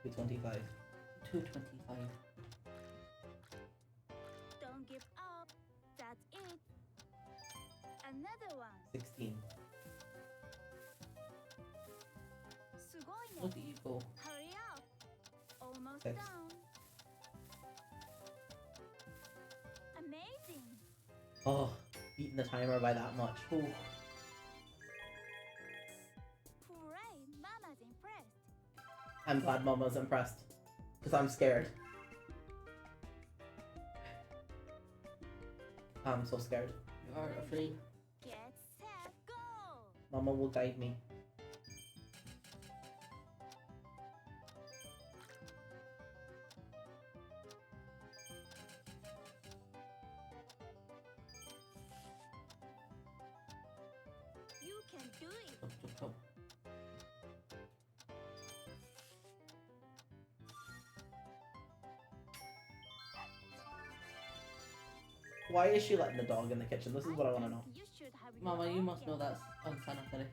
225. 225. Don't give up. That's it. Another one. 16. すごいね。 Look at you go. Hurry up. Almost Six. done. Amazing. Oh, beating the timer by that much. Ooh. Hooray, Mama's impressed. I'm glad Mama's impressed. Because I'm scared. I'm so scared. You are afraid. Get set, go. Mama will guide me. You can do it. Why is she letting the dog in the kitchen? This is what I want to know. You should have Mama, your you own must know cat. that's unsanitary.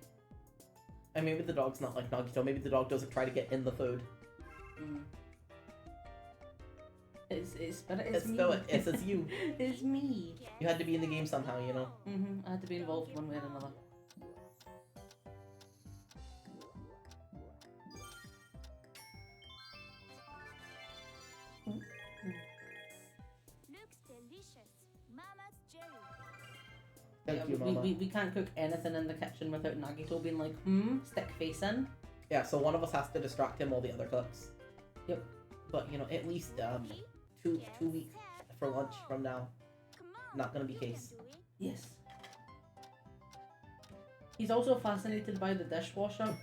And maybe the dog's not like Nagito. Maybe the dog doesn't try to get in the food. Mm. It's Spirit. It's me. Spirit. It's you. It's me. You had to be in the game somehow, you know? I had to be involved one way or another. Looks delicious. Mama's jelly. Thank Yeah, you, Mama. we can't cook anything in the kitchen without Nagito being like, stick face in. Yeah, so one of us has to distract him while the other cooks. Yep. But, you know, at least two weeks for lunch from now. Come on. Not gonna be you case. can do it. Yes. He's also fascinated by the dishwasher.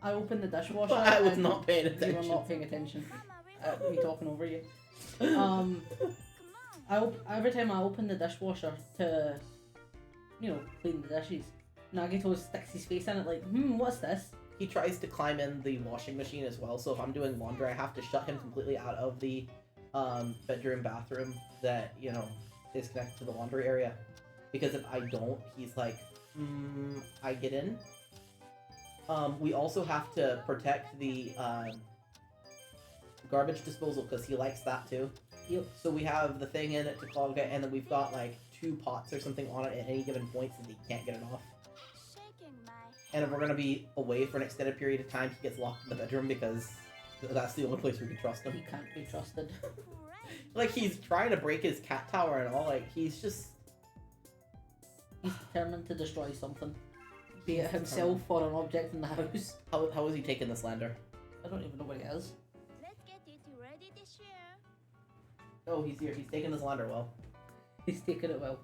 I opened the dishwasher. I was and not paying You were attention. not paying attention. Mama will Me talking over you. Come on. Every time I open the dishwasher to, clean the dishes, Nagito sticks his face in it like, what's this? He tries to climb in the washing machine as well, so if I'm doing laundry, I have to shut him completely out of the bedroom bathroom that, is connected to the laundry area. Because if I don't, he's like, I get in. We also have to protect the garbage disposal because he likes that too. Yep. So we have the thing in it to clog it, and then we've got like 2 pots or something on it at any given point so he can't get it off. Shaking my And if we're gonna be away for an extended period of time, he gets locked in the bedroom because that's the only place we can trust him. He can't be trusted. hooray. Like, he's trying to break his cat tower and all, like, he's just... He's determined to destroy something. Be it himself or an object in the house. How is he taking the slander? I don't even know what it is. Let's get it ready this year. Oh, he's here. He's taking the slander well. He's taking it well.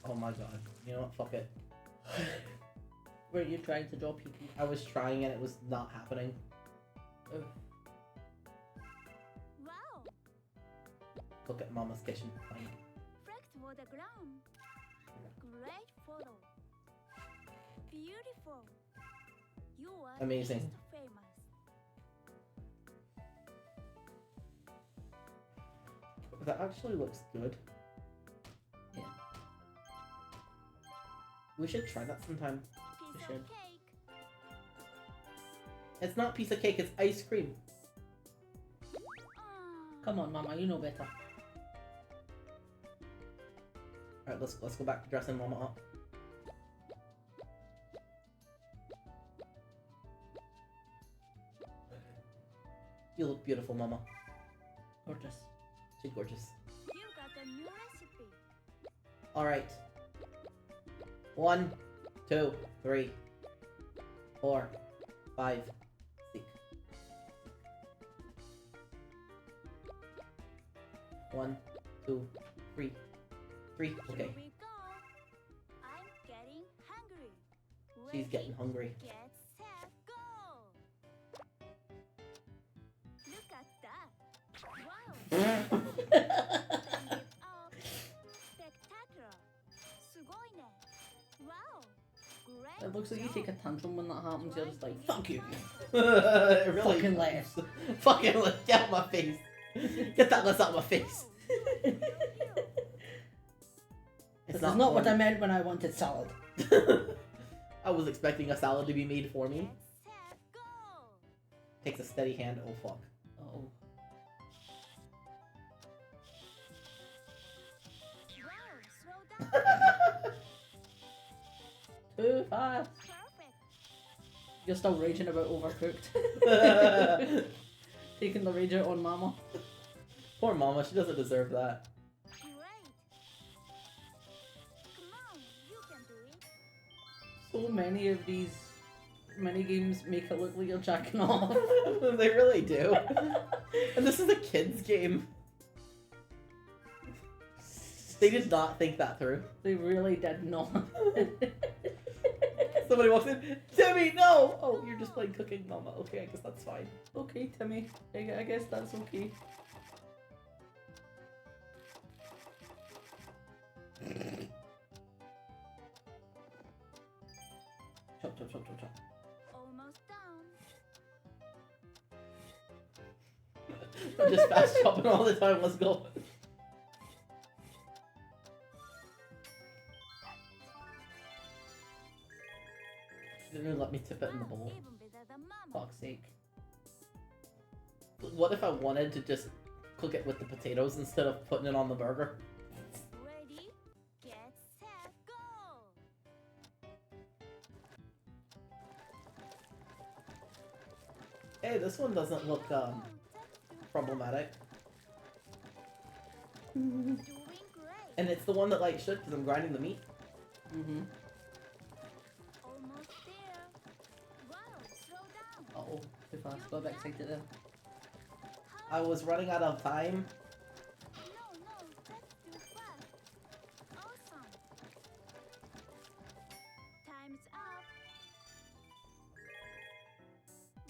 Oh my god. You know what? Fuck it. Were you trying to draw PP? I was trying and it was not happening. Oh. Wow. Look at Mama's kitchen. Fine. Flex for the ground. Great photo. Beautiful. You are Amazing. just famous. That actually looks good. Yeah. We should try that sometime. Piece should. of cake. It's not piece of cake, it's ice cream. Come on, Mama, you know better. Alright, let's go back to dressing Mama up. You look beautiful, Mama. Gorgeous. She's gorgeous. You got a new recipe. Alright. 1, 2, 3, 4, 5, 6. 1, 2, 3. 3. Okay. Here we go. I'm getting hungry. She's Ready, getting hungry. Get set, go. Look at that. Wow. Oh, spectacular. すごいね. Wow. Great. It looks like you job. take a tantrum when that happens. You're just like, fuck you. It really Fucking lettuce. Fucking lettuce. Get out of my face. Get that lettuce out of my face. This is not what I fun. meant when I wanted salad. I was expecting a salad to be made for me. Get set, go. Takes a steady hand. Oh fuck. Oh. Too fast. Perfect. You're still raging about Overcooked. Taking the rage out on Mama. Poor Mama, she doesn't deserve that. Great. Come on, you can do it. So many of these mini games make it look like you're jacking off. They really do. And this is a kid's game. They did not think that through. They really did not. Somebody walks in, Timmy, no! Oh, you're just playing cooking, Mama. Okay, I guess that's fine. Okay, Timmy. I guess that's okay. Chop, chop, chop, chop, chop. Almost done. I'm just fast chopping all the time, let's go. She didn't even let me tip it in the bowl. Even better than Mama. Fuck's sake. What if I wanted to just cook it with the potatoes instead of putting it on the burger? Ready, get, set, go. Hey, this one doesn't look problematic. Doing great. And it's the one that like should because I'm grinding the meat. Mm-hmm. Almost there. Wow, slow down. Uh-oh. Too fast. Got a bit excited there. I was running out of time. No, that's too fast. Awesome. Time's up.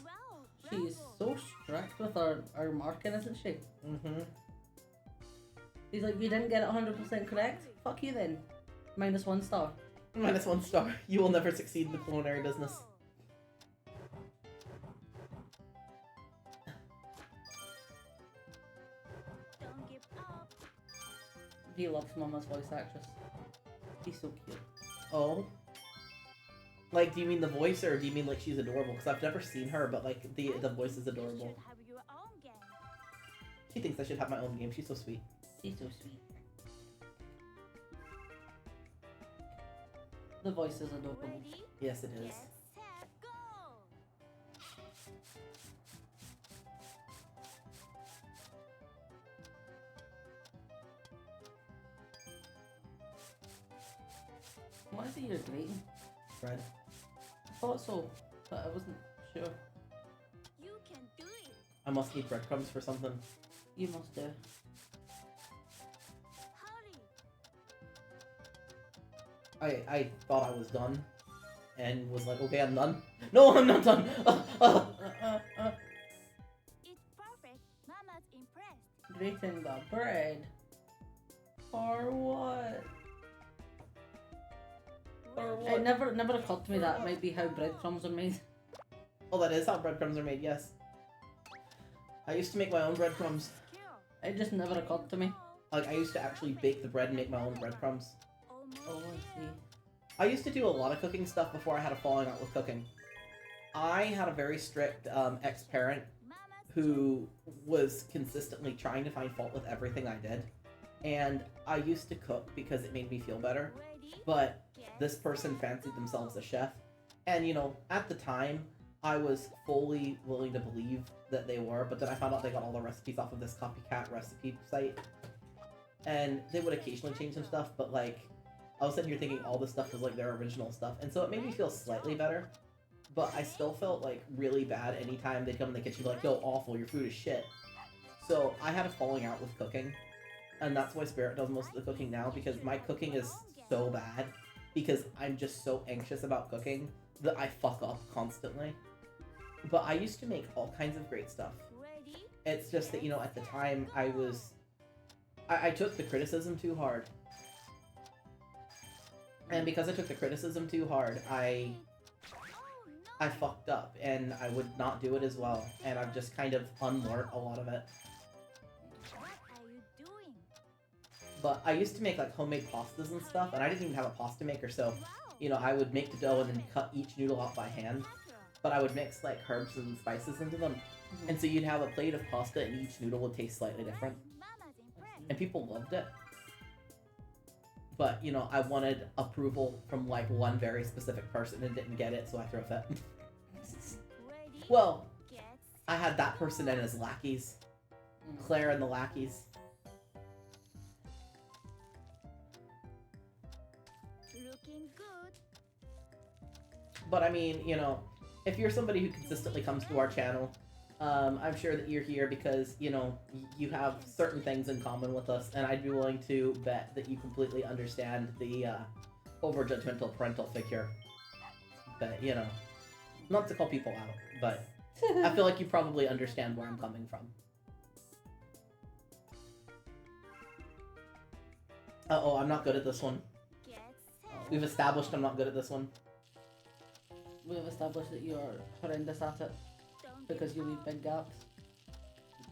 Wow, She's bravo. so strict with our marking, isn't she? Mm-hmm. He's like, you didn't get it 100% correct? Fuck you then. -1 star. -1 star. You will never succeed in the culinary business. Don't give up. He loves Mama's voice actress. She's so cute. Oh. Like, do you mean the voice or do you mean like she's adorable? Because I've never seen her, but like the voice is You adorable. should have your own game. She thinks I should have my own game. She's so sweet. She's so sweet. The voice is adorable. Ready, Yes, it is. get, set, go. What is it you're grating? Bread. I thought so, but I wasn't sure. You can do it. I must need breadcrumbs for something. You must do. Hurry. I thought I was done, and was like, okay, I'm done. No, I'm not done. It's perfect. Mama's impressed. Grating the bread. For what? Or It what? never occurred to me that might be how breadcrumbs are made. Oh, that is how breadcrumbs are made. Yes. I used to make my own breadcrumbs. It just never occurred to me. Like I used to actually bake the bread and make my own breadcrumbs. Oh, I see. I used to do a lot of cooking stuff before I had a falling out with cooking. I had a very strict ex-parent who was consistently trying to find fault with everything I did. And I used to cook because it made me feel better. But this person fancied themselves a chef. And, you know, at the time, I was fully willing to believe that they were. But then I found out they got all the recipes off of this copycat recipe site. And they would occasionally change some stuff, but, like, I was sitting here thinking all this stuff was, like, their original stuff. And so it made me feel slightly better. But I still felt, like, really bad anytime they'd come in the kitchen and be like, yo, awful, your food is shit. So I had a falling out with cooking. And that's why Spirit does most of the cooking now, because my cooking is so bad. Because I'm just so anxious about cooking that I fuck up constantly. But I used to make all kinds of great stuff. It's just that, you know, at the time I took the criticism too hard. And because I took the criticism too hard, I fucked up, and I would not do it as well. And I've just kind of unlearned a lot of it. What are you doing? But I used to make, like, homemade pastas and stuff, and I didn't even have a pasta maker, so, you know, I would make the dough and then cut each noodle out by hand. But I would mix, like, herbs and spices into them. And so you'd have a plate of pasta, and each noodle would taste slightly different. And people loved it. but you know, I wanted approval from like one very specific person and didn't get it, so I threw a fit. Ready? Well, Get I had that person in as lackeys, Claire and the lackeys. looking good. But I mean, you know, if you're somebody who consistently comes to our channel, I'm sure that you're here because, you know, you have certain things in common with us, and I'd be willing to bet that you completely understand the over-judgmental parental figure. But, you know, not to call people out, but I feel like you probably understand where I'm coming from. Uh-oh, I'm not good at this one. Get set. We've established I'm not good at this one. We've established that you're horrendous at it Don't because get you leave caught. big gaps.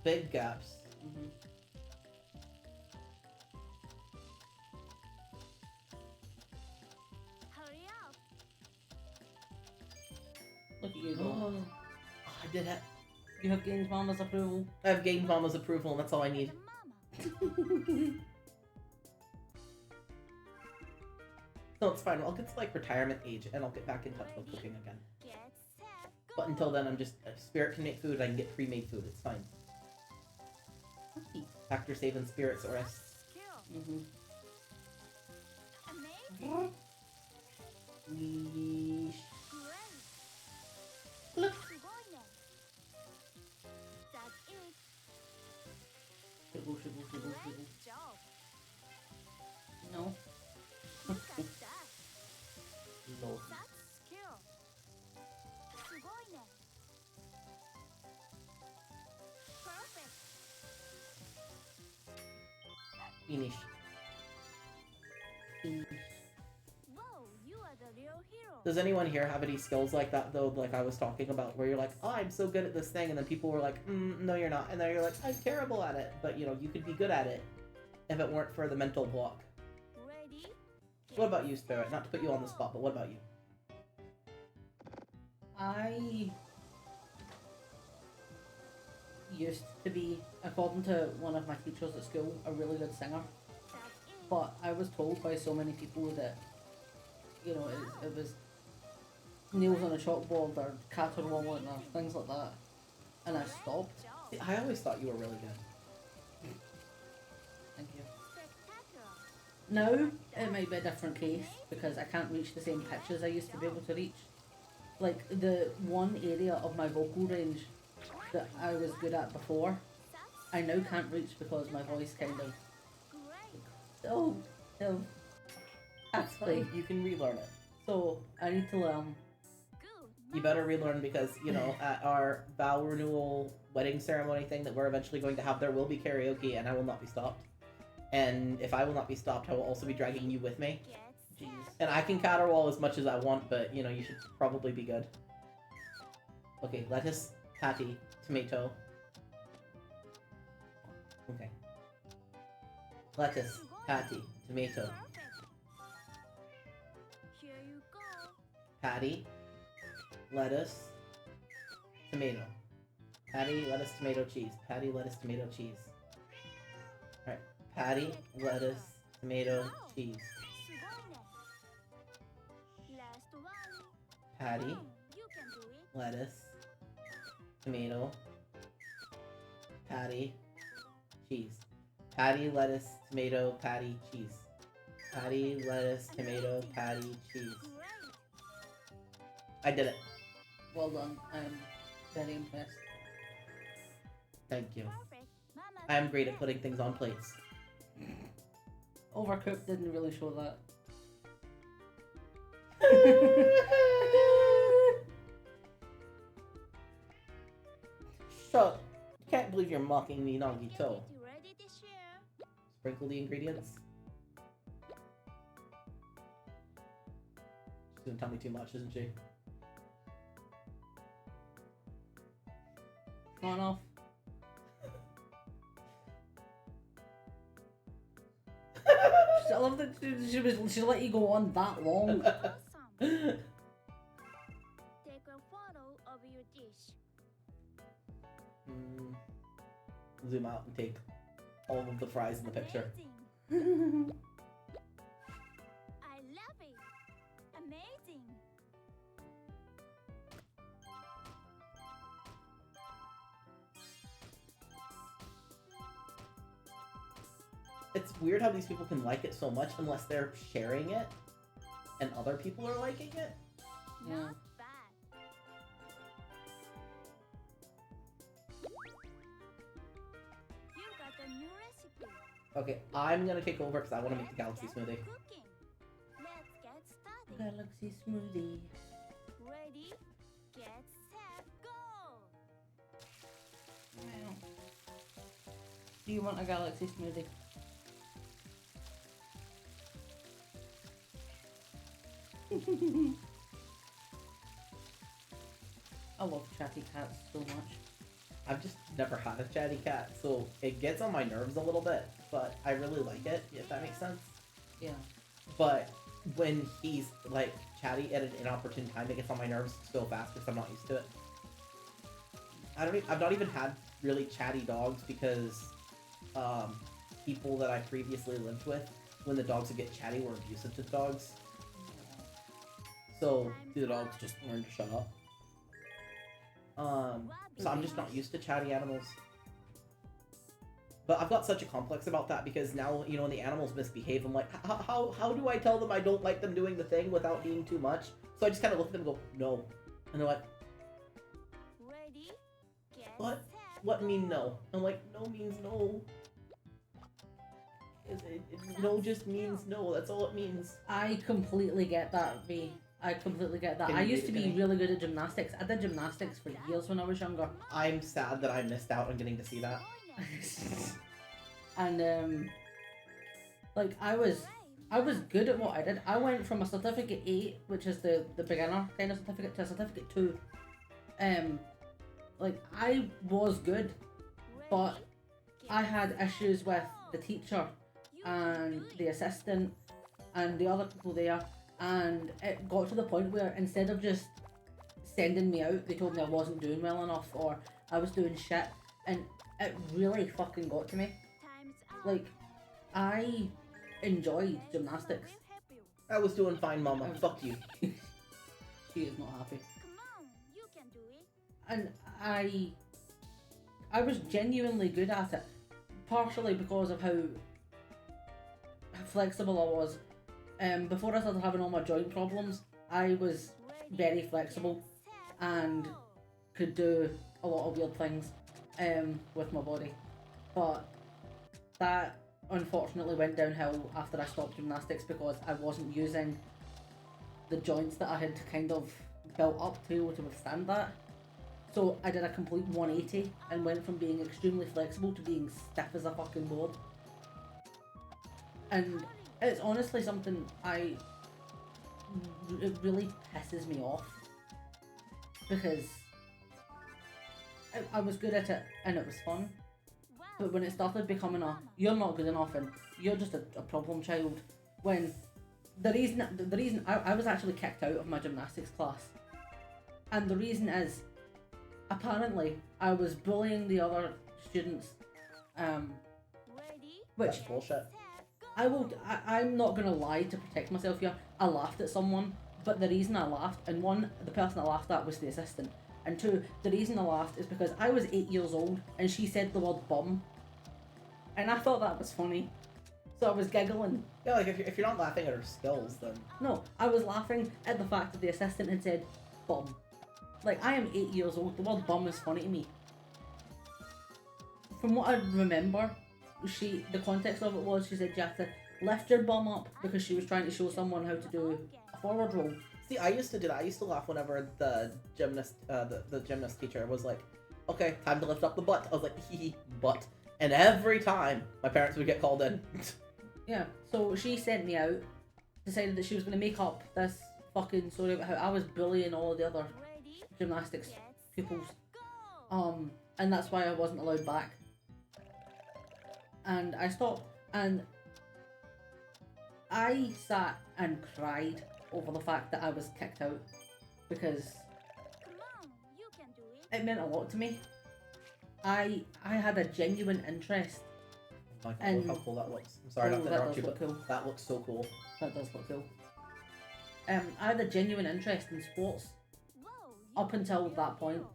Big gaps. Mm-hmm. Hurry up. Look at you Oh, go. I did it. You have gained Mama's approval. I've gained Mama's approval, and that's all I need. Mama. No, it's fine. I'll get to like retirement age, and I'll get back in touch with cooking again. Get set. Go. But until then, I'm just Spirit can make food. I can get pre-made food. It's fine. Factor saving Spirit's or else. Skill. Mm-hmm. Amazing. Yeesh. Great. Look. Sugoi. That's it. Shibble, shibble, shibble, shibble. Great job. No. Look at that. No. That's skill. Sugoi. Perfect. Finish. Whoa, you are the real hero. Does anyone here have any skills like that though? Like I was talking about, where you're like, oh, I'm so good at this thing, and then people were like, no, you're not, and then you're like, I'm terrible at it. But you know, you could be good at it if it weren't for the mental block. Ready? What about you, Spirit? Not to put you on the spot, but what about you? I used to be, according to one of my teachers at school, a really good singer. That's it. But I was told by so many people that, you know, it was nails on a chalkboard or caterwauling or things like that. And I stopped. Job. See, I always thought you were really good. Thank you. Spectacular. Now, it might be a different case because I can't reach the same pitches I used to be able to reach. Like, the one area of my vocal range that I was good at before, I now can't reach because my voice kind of Great. still That's fine. You can relearn it. So I need to learn. Good. You better relearn because, you know, at our vow renewal wedding ceremony thing that we're eventually going to have, there will be karaoke and I will not be stopped. And if I will not be stopped, I will also be dragging you with me. Get Jeez. And I can caterwaul as much as I want, but, you know, you should probably be good. Okay, lettuce, patty, tomato. Okay. Lettuce, patty, tomato, perfect. Here you go. patty, lettuce, tomato. Patty, lettuce, tomato, cheese. Patty, lettuce, tomato, cheese. Alright. Patty, lettuce, tomato, cheese. Sugoi. Last one. Patty, You can do it. lettuce, tomato, patty, cheese. Patty, lettuce, tomato, patty, cheese. Patty, lettuce, tomato, patty, cheese. Great. I did it. Well done. I'm very impressed. Thank you. Perfect. Mama. I am great at putting things on plates. Overcooked didn't really show that. Shut. Can't believe you're mocking me, Get Nagito. it ready to share. Sprinkle the ingredients. She's gonna tell me too much, isn't she? Gone off. I love that she let you go on that long. Awesome. Take a photo of your dish. Zoom out and take all of the fries in the picture. Amazing. it's weird how these people can like it so much unless they're sharing it, and other people are liking it. Yeah. Not bad. You got a new recipe. Okay, I'm gonna take over because I want to make the galaxy smoothie. Cooking. Let's get started. Galaxy smoothie. Ready, get set, go. Do you want a galaxy smoothie? I love chatty cats so much. I've just never had a chatty cat, so it gets on my nerves a little bit, but I really like it, if that makes sense. Yeah. But when he's like chatty at an inopportune time, it gets on my nerves so fast because I'm not used to it. I've not even had really chatty dogs because people that I previously lived with, when the dogs would get chatty, were abusive to the dogs. So the dogs just learned to shut up. So I'm just not used to chatty animals. But I've got such a complex about that because now, you know, when the animals misbehave, I'm like, how do I tell them I don't like them doing the thing without being too much? So I just kind of look at them and go, no. And they're like, Ready, get what? set, What mean no? I'm like, no means no. No just means no, that's all it means. I completely get that, V. I completely get that. Can I you used to read it be to me? really good at gymnastics. I did gymnastics for years when I was younger. I'm sad that I missed out on getting to see that. And like I was good at what I did. I went from a certificate 8, which is the beginner kind of certificate, to a certificate 2. Like I was good, but I had issues with the teacher and the assistant and the other people there, and it got to the point where instead of just sending me out, they told me I wasn't doing well enough or I was doing shit, and it really fucking got to me. Time's up. Like, I enjoyed gymnastics. I was doing fine, Mama. Fuck you. She is not happy. Come on, you can do it. And I was genuinely good at it, partially because of how flexible I was. Before I started having all my joint problems, I was very flexible and could do a lot of weird things with my body. But that unfortunately went downhill after I stopped gymnastics because I wasn't using the joints that I had kind of built up to be able to withstand that. So I did a complete 180 and went from being extremely flexible to being stiff as a fucking board. And it's honestly something it really pisses me off because I was good at it and it was fun. But when it started becoming you're not good enough and you're just a problem child, when the reason I was actually kicked out of my gymnastics class, and the reason is apparently I was bullying the other students, which That's bullshit. I'm not gonna lie to protect myself here. I laughed at someone, but the reason I laughed, and one, the person I laughed at was the assistant, and two, the reason I laughed is because I was 8 years old and she said the word bum, and I thought that was funny, so I was giggling. Yeah, like if you're not laughing at her skills, then No, I was laughing at the fact that the assistant had said bum. Like, I am 8 years old, the word bum is funny to me. From what I remember, the context of it was she said you have to lift your bum up because she was trying to show someone how to do a forward roll. see, I used to do that. I used to laugh whenever the gymnast teacher was like, "Okay, time to lift up the butt." I was like, "Hee butt," and every time my parents would get called in. Yeah, so she sent me out, decided that she was going to make up this fucking story about how I was bullying all of the other gymnastics pupils. And that's why I wasn't allowed back. And I stopped, and I sat and cried over the fact that I was kicked out because Come on, you can do it. it meant a lot to me. I had a genuine interest. Like, And- look how cool that looks. I'm sorry Oh, not to that interrupt does you, look but cool. that looks so cool. That does look cool. I had a genuine interest in sports Whoa, up until that point,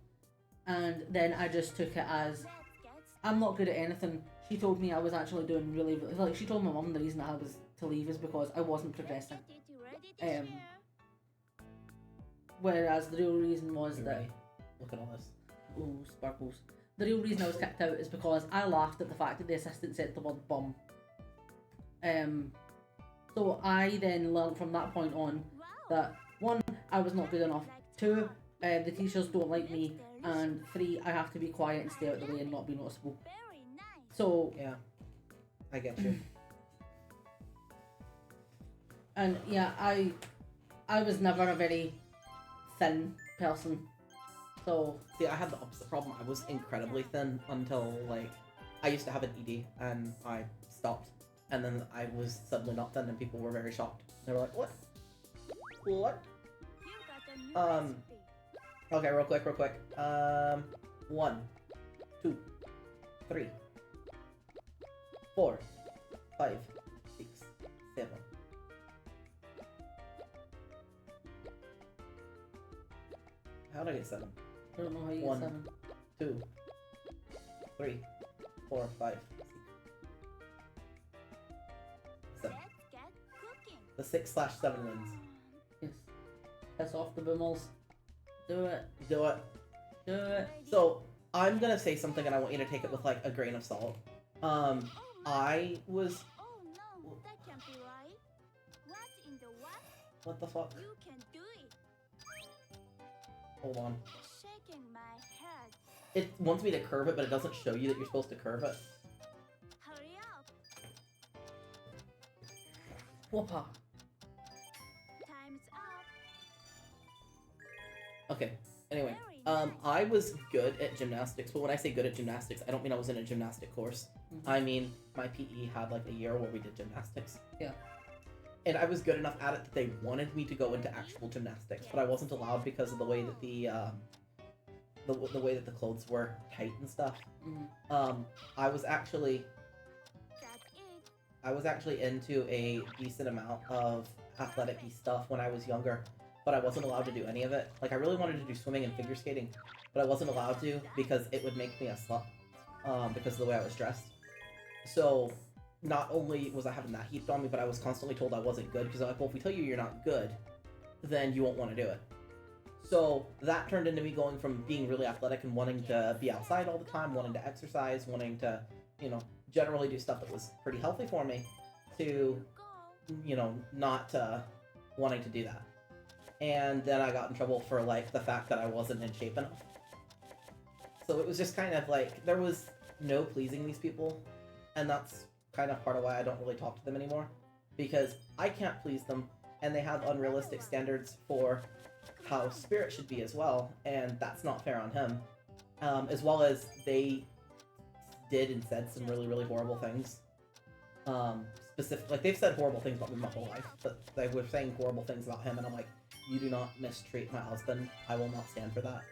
and then I just took it as Let's get I'm not good at anything, she told me I was actually doing really, really like she told my mum the reason I was to leave is because I wasn't progressing. Whereas the real reason was You're that right. Look at all this. oh sparkles. The real reason I was kicked out is because I laughed at the fact that the assistant said the word bum. So I then learned from that point on that 1, I was not good enough. 2, the teachers don't like me, and 3, I have to be quiet and stay out of the way and not be noticeable. So Yeah, I get you. and yeah, I was never a very thin person. So See, I had the opposite problem. I was incredibly thin until, like, I used to have an ED, and I stopped. And then I was suddenly not thin, and people were very shocked. They were like, what? What? Okay, real quick. 1, 2, 3, 4, 5, 6, 7. How did I get 7? I don't know how you get 1, 7. 2, 3, 4, 5, 6, 7. The 6/7 wins. Yes. Piss off the boomers. Do it. Do it. Do it. So, I'm gonna say something and I want you to take it with, like, a grain of salt. I was... Oh no, that can't be right. What in the what? What the fuck? You can do it. Hold on. Shaking my head. It wants me to curve it, but it doesn't show you that you're supposed to curve it. Hurry up. Whopper. Time's up. Okay, anyway. Very nice. I was good at gymnastics, but when I say good at gymnastics, I don't mean I was in a gymnastic course. Mhm. I mean, my PE had, like, a year where we did gymnastics. Yeah. And I was good enough at it that they wanted me to go into actual gymnastics, but I wasn't allowed because of the way that the way that the clothes were tight and stuff. Mhm. I was actually That's it. I was actually into a decent amount of athletic-y stuff when I was younger, but I wasn't allowed to do any of it. Like, I really wanted to do swimming and figure skating, but I wasn't allowed to because it would make me a slut, because of the way I was dressed. So, not only was I having that heaped on me, but I was constantly told I wasn't good, because I'm like, well, if we tell you you're not good, then you won't want to do it. So, that turned into me going from being really athletic and wanting to be outside all the time, wanting to exercise, wanting to, generally do stuff that was pretty healthy for me, to, Go. not wanting to do that. And then I got in trouble for, like, the fact that I wasn't in shape enough. So it was just kind of like, there was no pleasing these people, and that's kind of part of why I don't really talk to them anymore, because I can't please them, and they have unrealistic standards for how Spirit should be as well, and that's not fair on him. As well as they did and said some really, really horrible things. Like, they've said horrible things about me my whole life, but they were saying horrible things about him, and I'm like, you do not mistreat my husband. I will not stand for that,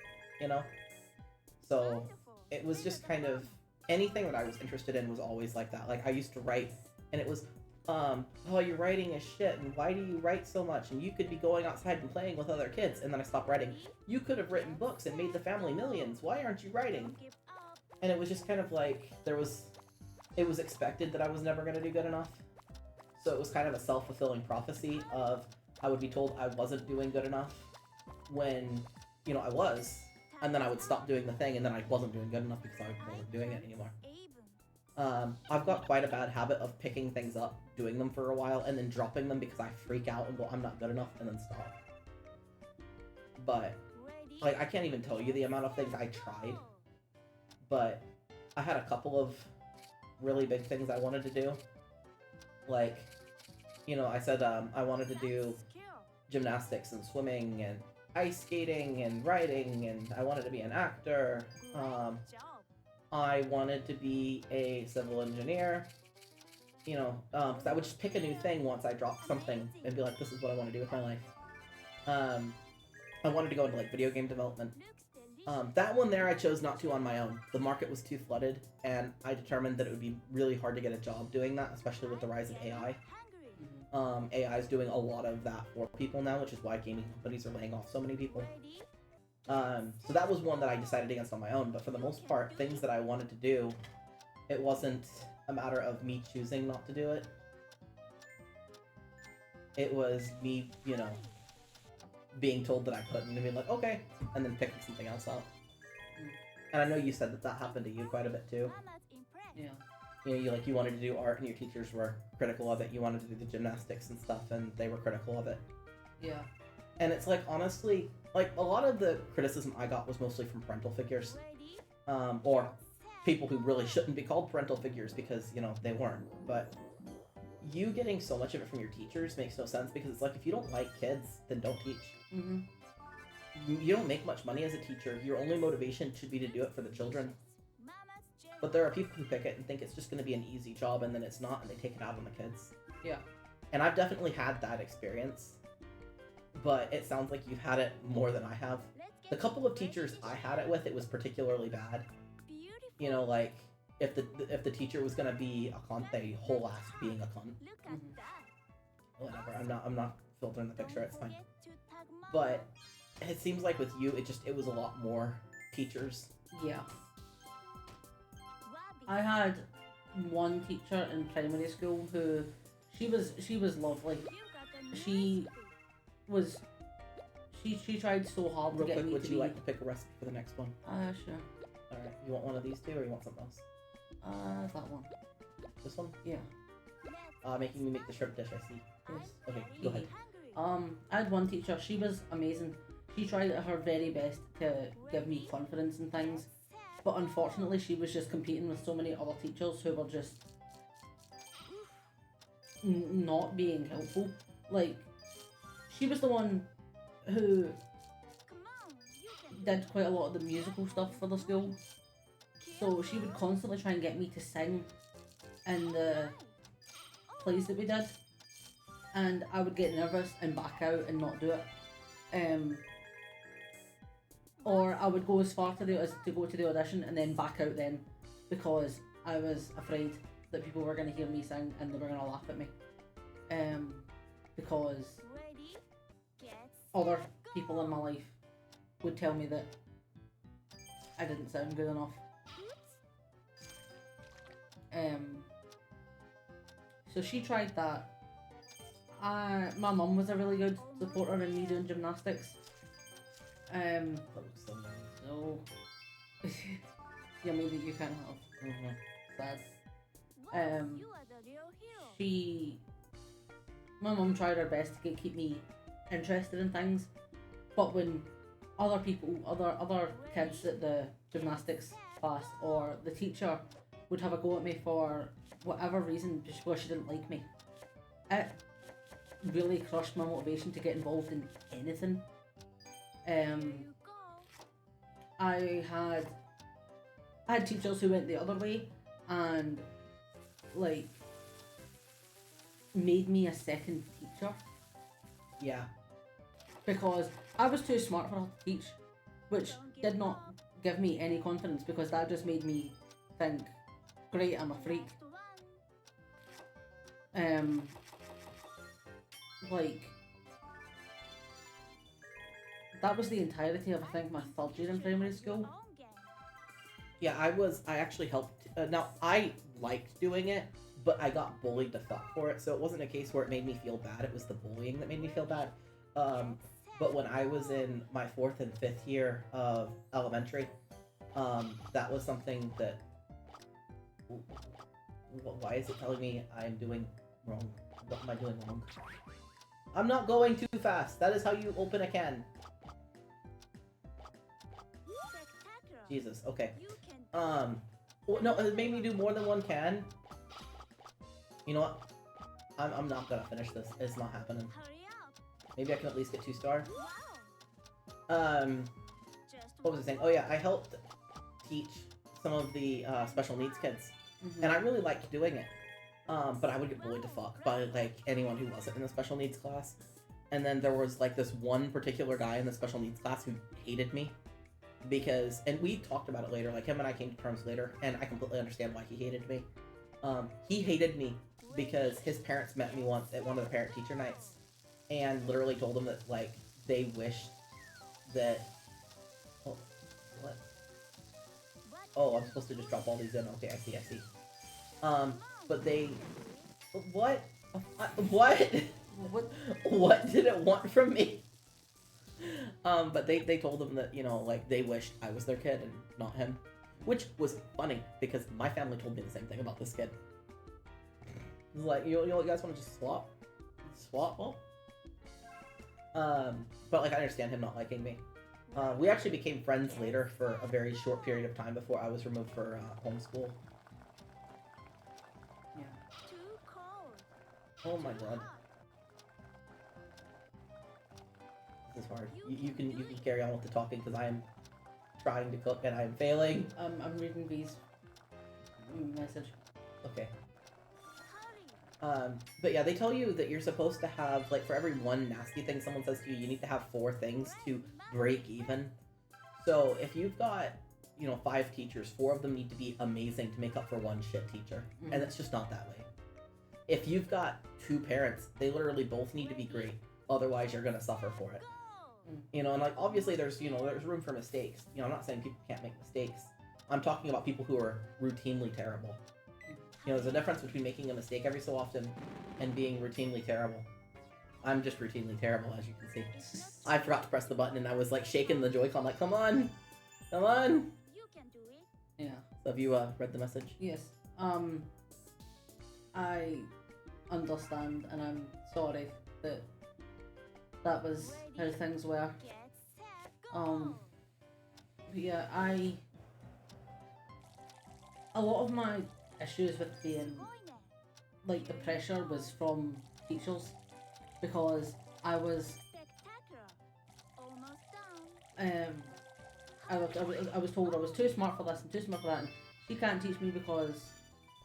So Wonderful. it was just kind of, anything that I was interested in was always like that. Like, I used to write, and it was, oh, your writing is shit, and why do you write so much? And you could be going outside and playing with other kids. And then I stopped writing. You could have written books and made the family millions. Why aren't you writing? Don't give up. And it was just kind of like, it was expected that I was never going to do good enough. So it was kind of a self-fulfilling prophecy of, I would be told I wasn't doing good enough when, I was. And then I would stop doing the thing, and then I wasn't doing good enough because I wasn't doing it anymore. I've got quite a bad habit of picking things up, doing them for a while, and then dropping them because I freak out and go, I'm not good enough, and then stop. But, Ready? like, I can't even tell you the amount of things I tried, but I had a couple of really big things I wanted to do. Like, I said I wanted to do Skill. gymnastics and swimming and ice skating and writing, and I wanted to be an actor. Great job. I wanted to be a civil engineer, because I would just pick a new thing once I dropped something and be like, this is what I want to do with my life. I wanted to go into, like, video game development. Looks delicious. That one there I chose not to on my own. The market was too flooded, and I determined that it would be really hard to get a job doing that, especially with the rise of AI. Hungry. AI is doing a lot of that for people now, which is why gaming companies are laying off so many people. Ready? So that was one that I decided against on my own, but for the most part, things that I wanted to do, it wasn't a matter of me choosing not to do it. It was me, you know, being told that I couldn't and being like, okay, and then picking something else up. And I know you said that that happened to you quite a bit too. Mama's impressed. Yeah. You know, you wanted to do art and your teachers were critical of it. You wanted to do the gymnastics and stuff and they were critical of it. Yeah. And it's like, honestly, like a lot of the criticism I got was mostly from parental figures. Ready? Or people who really shouldn't be called parental figures because, you know, they weren't. But you getting so much of it from your teachers makes no sense because it's like, if you don't like kids, then don't teach. Mm-hmm. You don't make much money as a teacher. Your only motivation should be to do it for the children. Mama's jelly. But there are people who pick it and think it's just going to be an easy job and then it's not and they take it out on the kids. Yeah. And I've definitely had that experience. But it sounds like you've had it more than I have. Let's get The couple of ready teachers to I had it with, it was particularly bad. Beautiful. You know, like, if the teacher was gonna be a cunt, they whole ass being a cunt. Look at Mhm. that. Whatever. I'm not filtering the picture. It's fine. Don't forget to tag Mama. But it seems like with you, it was a lot more teachers. Yeah. Wabi. I had one teacher in primary school who she was lovely. You got a She nice she tried so hard to Real get quick, me would to you be like to pick a recipe for the next one? sure. All right. You want one of these two, or you want something else? That one. This one? Yeah. Let's Making me make the shrimp dish. I see. Yes. Okay, very go ahead. hungry. I had one teacher, she was amazing. She tried her very best to give me confidence in things, but unfortunately she was just competing with so many other teachers who were just not being helpful. Like, she was the one who Come on, you can did quite a lot of the musical stuff for the school, so she would constantly try and get me to sing in the plays that we did, and I would get nervous and back out and not do it. Or I would go as far as to go to the audition and then back out then, because I was afraid that people were going to hear me sing and they were going to laugh at me. Because Ready? Get other set, people go. in my life would tell me that I didn't sound good enough. So she tried that. My mum was a really good supporter in me doing gymnastics. That looks so nice. So yeah, maybe you can have. Mhm. Sad. Wow, you are the real hero. My mum tried her best to keep me interested in things, but when other people, other kids at the gymnastics class or the teacher would have a go at me for whatever reason just because she didn't like me, it really crushed my motivation to get involved in anything. Here you go. I had teachers who went the other way and like made me a second teacher Yeah. because I was too smart for her to teach, which did not give me any confidence because that just made me think, great, I'm a freak. Last one. Like that was the entirety of I think my third year in primary school. Own game. Yeah, I actually helped. Now, I liked doing it, but I got bullied to fuck for it, so it wasn't a case where it made me feel bad, it was the bullying that made me feel bad. But when I was in my 4th and 5th year of elementary, that was something that... Why is it telling me I'm doing wrong? What am I doing wrong? I'm not going too fast! That is how you open a can. Spectacular. Jesus, okay. You can Well, no, it made me do more than one can. You know what? I'm not gonna finish this. It's not happening. hurry up. Maybe I can at least get 2 star. Wow. Just What was I saying? Oh yeah, I helped teach some of the special needs kids, Mhm. and I really liked doing it. But I would get bullied to fuck by like anyone who wasn't in the special needs class. And then there was like this one particular guy in the special needs class who hated me because, and we talked about it later. Like him and I came to terms later, and I completely understand why he hated me. He hated me because his parents met me once at one of the parent-teacher nights, and literally told him that like they wished that. Oh, what? What? Oh, I'm supposed to just drop all these in. Okay, I see. But they, what? What? Well, what? What did it want from me? But they told them that, you know, like, they wished I was their kid and not him. Which was funny, because my family told me the same thing about this kid. It was like, you guys want to just swap? Swap? Well? But, like, I understand him not liking me. We actually became friends later for a very short period of time before I was removed for homeschool. Yeah. Too cold. Oh my god. This is hard. You can carry on with the talking, because I am trying to cook and I am failing. I'm reading V's message. Okay. Hurry. But yeah, they tell you that you're supposed to have, like, for every one nasty thing someone says to you, you need to have 4 things to break even. So if you've got, you know, 5 teachers, 4 of them need to be amazing to make up for 1 shit teacher. Mhm. And it's just not that way. If you've got 2 parents, they literally both need to be great. Otherwise, you're gonna suffer for it. Go. You know, and, like, obviously there's room for mistakes. You know, I'm not saying people can't make mistakes. I'm talking about people who are routinely terrible. You know, there's a difference between making a mistake every so often and being routinely terrible. I'm just routinely terrible, as you can see. I forgot to press the button and I was, like, shaking the Joy-Con, like, come on! Come on! You can do it. Yeah. So have you, read the message? Yes. I understand, and I'm sorry that that was how things were. Get set. Go. Yeah, a lot of my issues with being, like, the pressure was from teachers, because I was, Spectacular. Almost done. I was told I was too smart for this and too smart for that, and she can't teach me because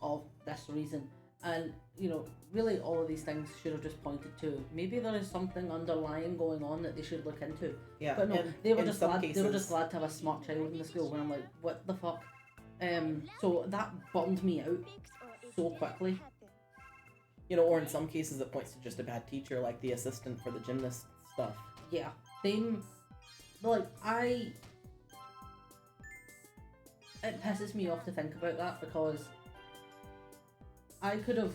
of this reason. And, you know, really all of these things should have just pointed to, maybe there is something underlying going on that they should look into. Yeah, But no, and they were in just some glad. cases, They were just glad to have a smart child in the school. When I'm like, what the fuck? So that bummed me out Fix or it so never quickly. happened. you know, or in some cases it points to just a bad teacher, like the assistant for the gymnast stuff. Yeah, like, it pisses me off to think about that, because I could have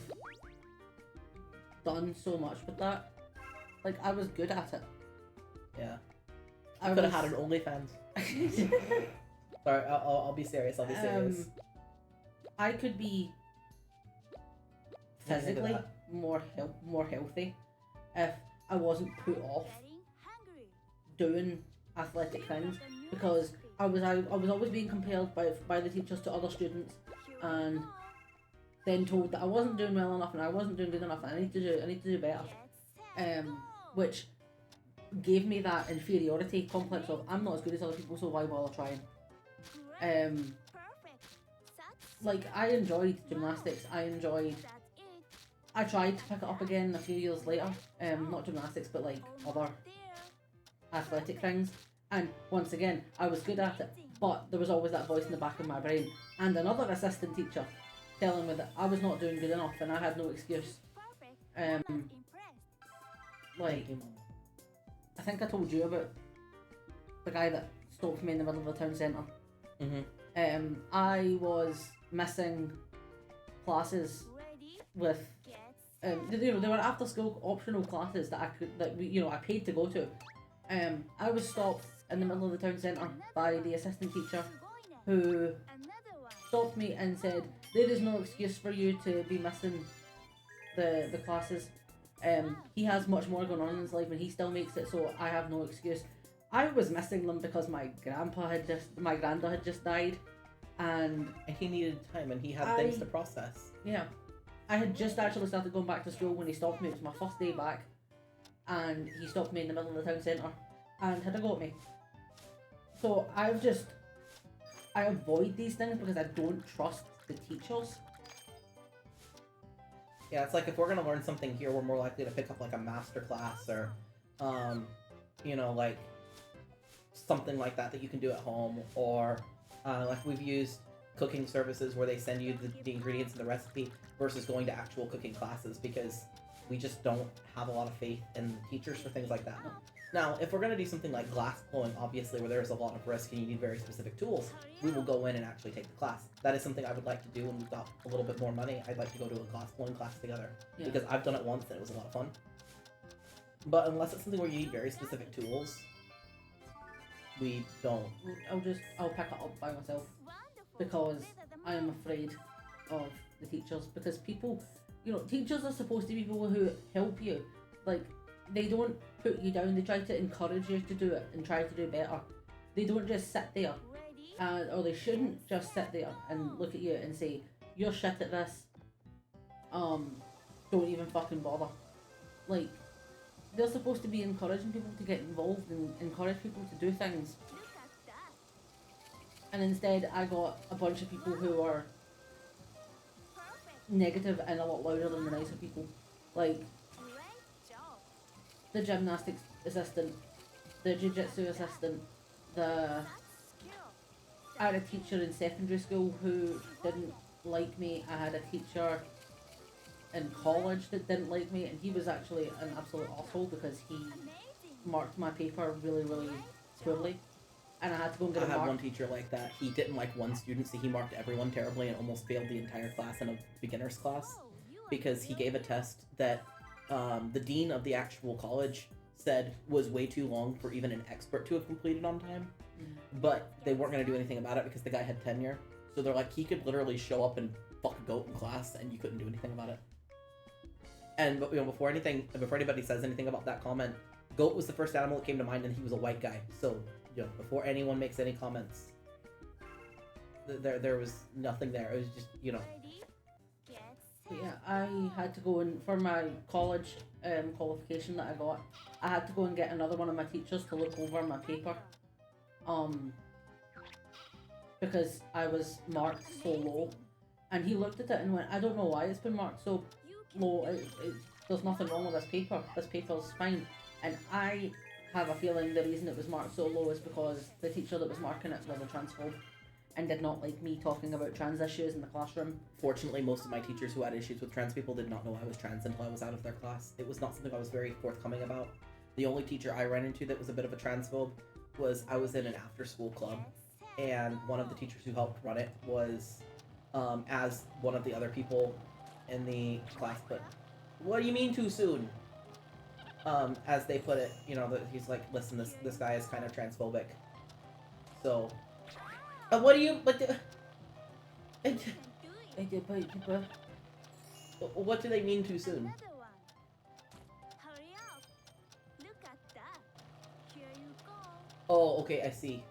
done so much with that. Like, I was good at it. Yeah. I I could have had an OnlyFans. Sorry, I'll be serious. I'll be serious. I could be Get into physically that. more healthy if I wasn't put off Getting hungry. doing athletic things, because I was always being compared by the teachers to other students, and then told that I wasn't doing well enough and I wasn't doing good enough and I need to do better, which gave me that inferiority complex of, I'm not as good as other people, so why bother trying? Perfect. Like, I enjoyed gymnastics. I tried to pick it up again a few years later. Not gymnastics, but like other athletic things. And once again, I was good at it, but there was always that voice in the back of my brain and another assistant teacher telling me that I was not doing good enough and I had no excuse. Like, I think I told you about the guy that stopped me in the middle of the town centre. Mm-hmm. I was missing classes with, they were after school optional classes that I paid to go to. I was stopped in the middle of the town centre by the assistant teacher, who stopped me and said, there is no excuse for you to be missing the classes. He has much more going on in his life and he still makes it, so I have no excuse. I was missing them because my granda had just died, and he needed time and he had things to process. Yeah. I had just actually started going back to school when he stopped me. It was my first day back, and he stopped me in the middle of the town centre and had a go at me. So I avoid these things because I don't trust the teachers. Yeah, it's like if we're gonna learn something here, we're more likely to pick up like a master class or, like something like that you can do at home, or like we've used cooking services where they send you the ingredients and the recipe versus going to actual cooking classes, because We just don't have a lot of faith in the teachers for things like that. Now, if we're going to do something like glass blowing, obviously, where there's a lot of risk and you need very specific tools, we will go in and actually take the class. That is something I would like to do when we've got a little bit more money. I'd like to go to a glass blowing class together. Yeah. Because I've done it once and it was a lot of fun. But unless it's something where you need very specific tools, we don't. I'll pick it up by myself because I am afraid of the teachers. Because people, teachers are supposed to be people who help you. Like, they don't put you down. They try to encourage you to do it and try to do better. They don't just sit there, or they shouldn't just sit there and look at you and say, "You're shit at this. Don't even fucking bother." Like, they're supposed to be encouraging people to get involved and encourage people to do things. And instead, I got a bunch of people who are negative and a lot louder than the nicer people. Like, the gymnastics assistant, the jiu-jitsu assistant, I had a teacher in secondary school who didn't like me. I had a teacher in college that didn't like me, and he was actually an absolute asshole because he marked my paper really, really poorly, and I had to go and get a mark. I had one teacher like that. He didn't like one student, so he marked everyone terribly and almost failed the entire class in a beginner's class because he gave a test that the dean of the actual college said was way too long for even an expert to have completed on time, but they weren't going to do anything about it because the guy had tenure. So they're like, he could literally show up and fuck a goat in class and you couldn't do anything about it. And before anybody says anything about that comment, goat was the first animal that came to mind, and he was a white guy. So before anyone makes any comments, there was nothing there. It was just Yeah, I had to go in for my college qualification that I got. I had to go and get another one of my teachers to look over my paper, because I was marked so low, and he looked at it and went, "I don't know why it's been marked so low. There's nothing wrong with this paper. This paper's fine." And I have a feeling the reason it was marked so low is because the teacher that was marking it was a transphobe and did not like me talking about trans issues in the classroom. Fortunately, most of my teachers who had issues with trans people did not know I was trans until I was out of their class. It was not something I was very forthcoming about. The only teacher I ran into that was a bit of a transphobe was I was in an after-school club, and one of the teachers who helped run it was, as one of the other people in the class put, "What do you mean too soon?" As they put it, he's like, "Listen, this guy is kind of transphobic." So, what do you, what do they mean too soon? Oh, okay, I see,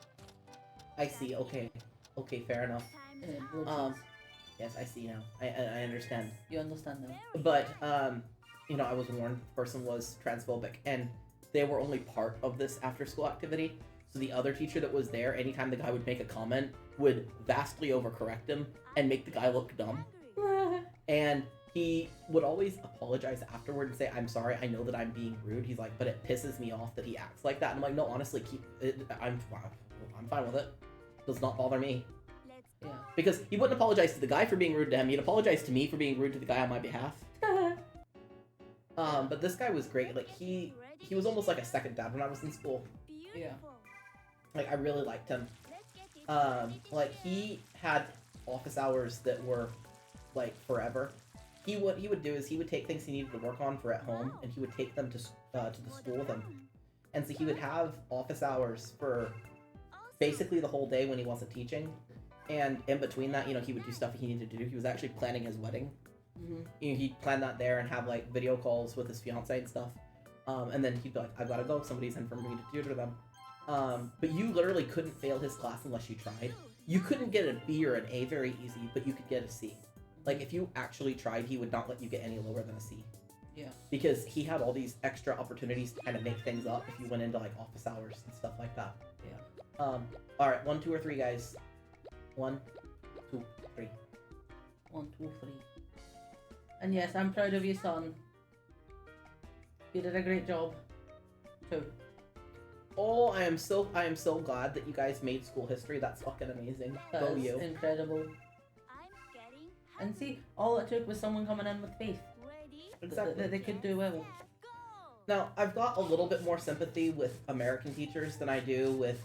okay, fair enough. Yes, I see now. I understand. You understand now? But, I was warned the person was transphobic, and they were only part of this after-school activity. So the other teacher that was there, anytime the guy would make a comment, would vastly overcorrect him and make the guy look dumb. And he would always apologize afterward and say, "I'm sorry, I know that I'm being rude." He's like, "But it pisses me off that he acts like that." And I'm like, "No, honestly, keep it. I'm fine with it. Does not bother me." Yeah. Because he wouldn't apologize to the guy for being rude to him. He'd apologize to me for being rude to the guy on my behalf. But this guy was great. Like, he was almost like a second dad when I was in school. Yeah. Like, I really liked him. Like, he had office hours that were, like, forever. What he would do is he would take things he needed to work on for at home, and he would take them to the school with him. And so he would have office hours for basically the whole day when he wasn't teaching. And in between that, he would do stuff he needed to do. He was actually planning his wedding. Mm-hmm. He'd plan that there and have, like, video calls with his fiancée and stuff. And then he'd be like, "I've got to go. Somebody's in for me to tutor them." But you literally couldn't fail his class unless you tried. You couldn't get a B or an A very easy, but you could get a C. Like, if you actually tried, he would not let you get any lower than a C. Yeah. Because he had all these extra opportunities to kind of make things up if you went into, like, office hours and stuff like that. Yeah. Alright, 1, 2, or 3, guys. 1, 2, 3. 1, 2, 3. And yes, I'm proud of you, son. You did a great job. 2. Oh, I am so glad that you guys made school history. That's fucking amazing. That Go is you. incredible. And see, all it took was someone coming in with faith. Exactly. that they could do well. Now, I've got a little bit more sympathy with American teachers than I do with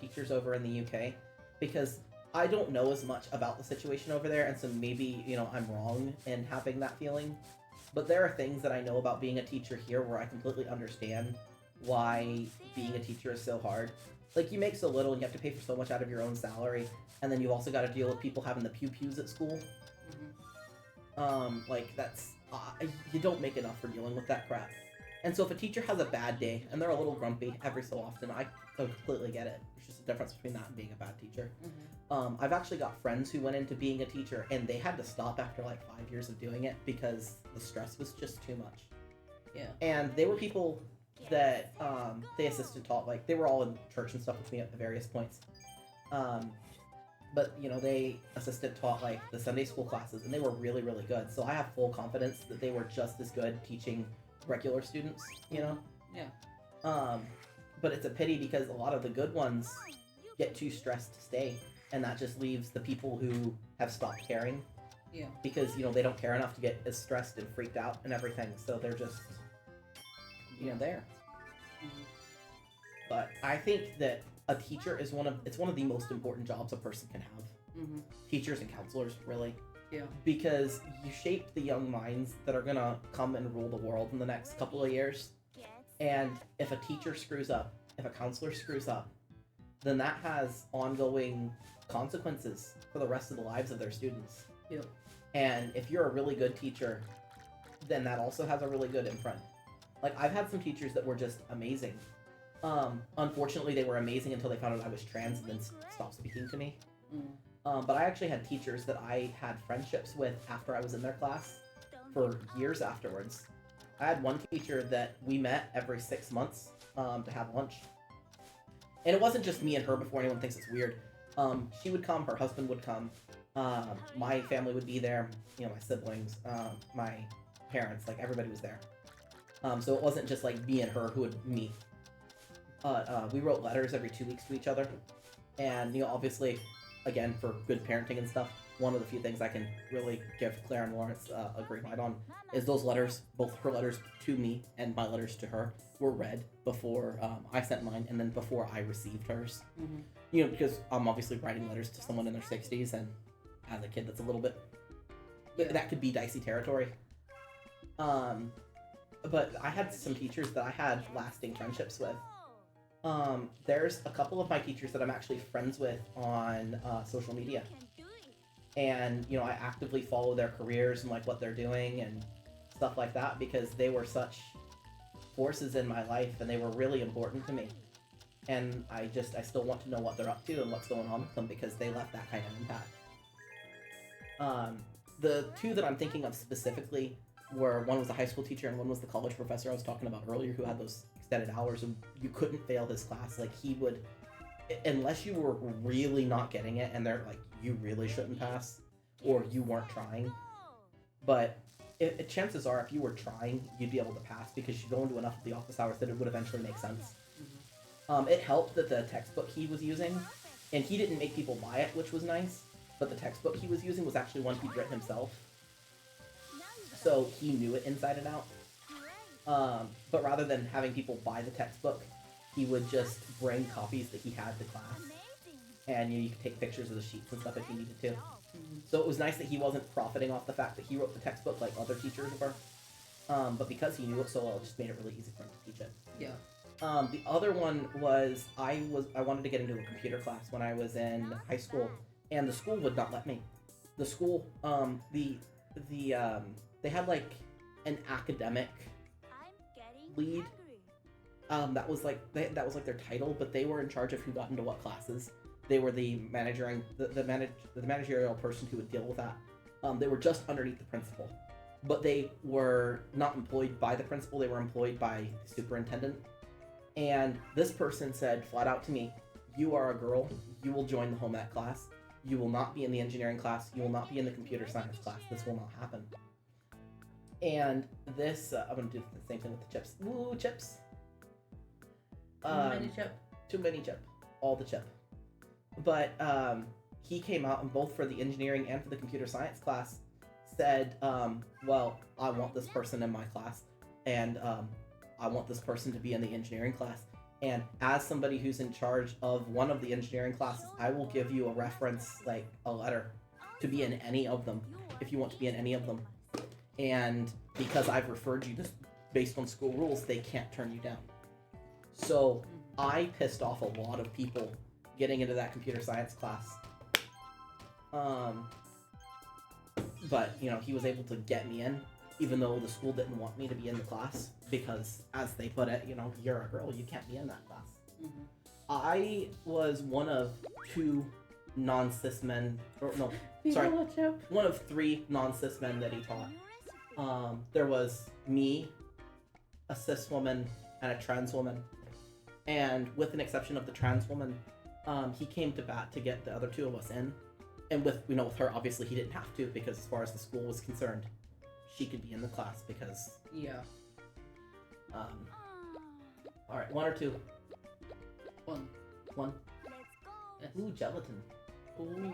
teachers over in the UK, because I don't know as much about the situation over there, and so maybe, I'm wrong in having that feeling. But there are things that I know about being a teacher here where I completely understand why being a teacher is so hard. Like, you make so little and you have to pay for so much out of your own salary, and then you also got to deal with people having the pew-pews at school. That's... you don't make enough for dealing with that crap. And so if a teacher has a bad day, and they're a little grumpy every so often, I completely get it. There's just a difference between that and being a bad teacher. I've actually got friends who went into being a teacher, and they had to stop after like 5 years of doing it because the stress was just too much. Yeah. And they were people that they assistant taught, like they were all in church and stuff with me at the various points. But they assistant taught like the Sunday school classes, and they were really, really good. So I have full confidence that they were just as good teaching regular students, Yeah. But it's a pity because a lot of the good ones get too stressed to stay, and that just leaves the people who have stopped caring. Yeah. Because they don't care enough to get as stressed and freaked out and everything, so they're just there. But I think that a teacher is one of the most important jobs a person can have. Teachers and counselors, really. Yeah. Because you shape the young minds that are gonna come and rule the world in the next couple of years. And if a teacher screws up, if a counselor screws up, then that has ongoing consequences for the rest of the lives of their students. Yep. And if you're a really good teacher, then that also has a really good imprint. Like, I've had some teachers that were just amazing. Unfortunately, they were amazing until they found out I was trans and then stopped speaking to me. But I actually had teachers that I had friendships with after I was in their class for years afterwards. I had one teacher that we met every 6 months to have lunch. And it wasn't just me and her, before anyone thinks it's weird. She would come, her husband would come, my family would be there, my siblings, my parents, like everybody was there. So it wasn't just like me and her who would meet. We wrote letters every 2 weeks to each other. And, obviously, again, for good parenting and stuff, one of the few things I can really give Claire and Lawrence a green light on is those letters, both her letters to me and my letters to her, were read before I sent mine and then before I received hers. Because I'm obviously writing letters to someone in their 60s, and as a kid, that's a little bit... that could be dicey territory. But I had some teachers that I had lasting friendships with. There's a couple of my teachers that I'm actually friends with on social media. And, I actively follow their careers and, like, what they're doing and stuff like that because they were such forces in my life and they were really important to me. And I still want to know what they're up to and what's going on with them because they left that kind of impact. The two that I'm thinking of specifically were, one was a high school teacher and one was the college professor I was talking about earlier who had those extended hours and you couldn't fail his class. Like, he would, unless you were really not getting it and they're like, you really shouldn't pass or you weren't trying. But chances are if you were trying, you'd be able to pass because you go into enough of the office hours that it would eventually make sense. It helped that the textbook he was using, and he didn't make people buy it, which was nice, but the textbook he was using was actually one he'd written himself. So he knew it inside and out. But rather than having people buy the textbook, he would just bring copies that he had to class. And you could take pictures of the sheets and stuff if you needed to. So it was nice that he wasn't profiting off the fact that he wrote the textbook like other teachers were. But because he knew it so well, it just made it really easy for him to teach it. Yeah. The other one was I wanted to get into a computer class when I was in high school, and the school would not let me. The school, they had like an academic lead. That was like their title, but they were in charge of who got into what classes. They were the managerial person who would deal with that. They were just underneath the principal, but they were not employed by the principal. They were employed by the superintendent. And this person said flat out to me, "You are a girl. You will join the home ec class. You will not be in the engineering class. You will not be in the computer science class. This will not happen." And this, I'm gonna do the same thing with the chips. Woo, chips. Too many chip. All the chip. But he came out and both for the engineering and for the computer science class said, well, I want this person in my class, and I want this person to be in the engineering class. And as somebody who's in charge of one of the engineering classes, I will give you a reference, like a letter, to be in any of them, if you want to be in any of them. And because I've referred you to, based on school rules, they can't turn you down. So I pissed off a lot of people getting into that computer science class. But, you know, he was able to get me in, even though the school didn't want me to be in the class, because, as they put it, you know, you're a girl, you can't be in that class. Mm-hmm. I was one of two non-cis men, or no, sorry, one of three non-cis men that he taught. There was me, a cis woman, and a trans woman. And with an exception of the trans woman, he came to bat to get the other two of us in. And with, you know, with her, obviously he didn't have to, because as far as the school was concerned, she could be in the class because... Yeah. Alright, one or two? One. One? Yes. Ooh, gelatin. Ooh.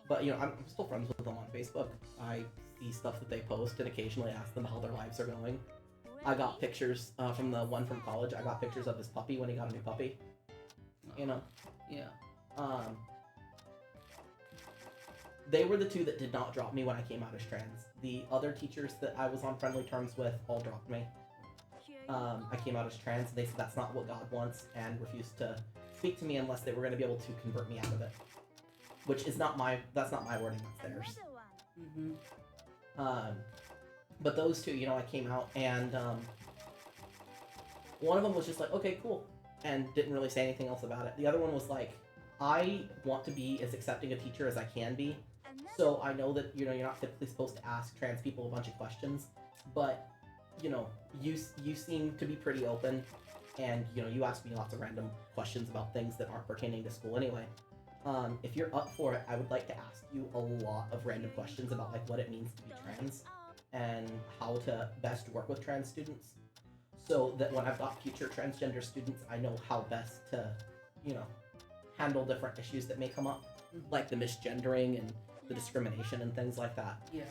But, you know, I'm still friends with them on Facebook. I see stuff that they post and occasionally ask them how their lives are going. I got pictures from the one from college. I got pictures of his puppy when he got a new puppy. You know? Yeah. They were the two that did not drop me when I came out as trans. The other teachers that I was on friendly terms with all dropped me. I came out as trans, and they said that's not what God wants, and refused to speak to me unless they were going to be able to convert me out of it. Which is not my, that's not my wording, that's theirs. Mm-hmm. But those two, you know, I came out, and one of them was just like, okay, cool, and didn't really say anything else about it. The other one was like, I want to be as accepting a teacher as I can be, so I know that, you know, you're not typically supposed to ask trans people a bunch of questions, but, you know, you seem to be pretty open, and, you know, you ask me lots of random questions about things that aren't pertaining to school anyway. If you're up for it, I would like to ask you a lot of random questions about, like, what it means to be trans, and how to best work with trans students, so that when I've got future transgender students, I know how best to, you know, handle different issues that may come up, like the misgendering and the discrimination and things like that. Yeah.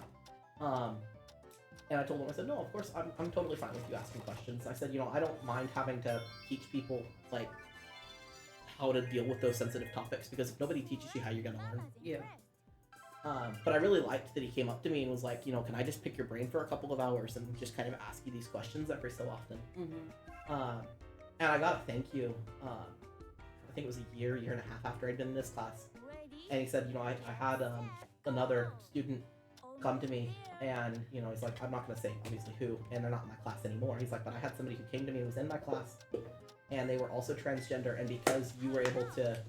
And I told them, I said, no, of course, I'm totally fine with you asking questions. I said, you know, I don't mind having to teach people, like, how to deal with those sensitive topics, because if nobody teaches you how you're gonna learn. Yeah. But I really liked that he came up to me and was like, you know, can I just pick your brain for a couple of hours and just kind of ask you these questions every so often? Mm-hmm. And I got a thank you. I think it was a year and a half after I'd been in this class. And he said, you know, I had another student come to me, and, you know, he's like, I'm not going to say obviously who, and they're not in my class anymore. He's like, but I had somebody who came to me and was in my class, and they were also transgender, and because you were able to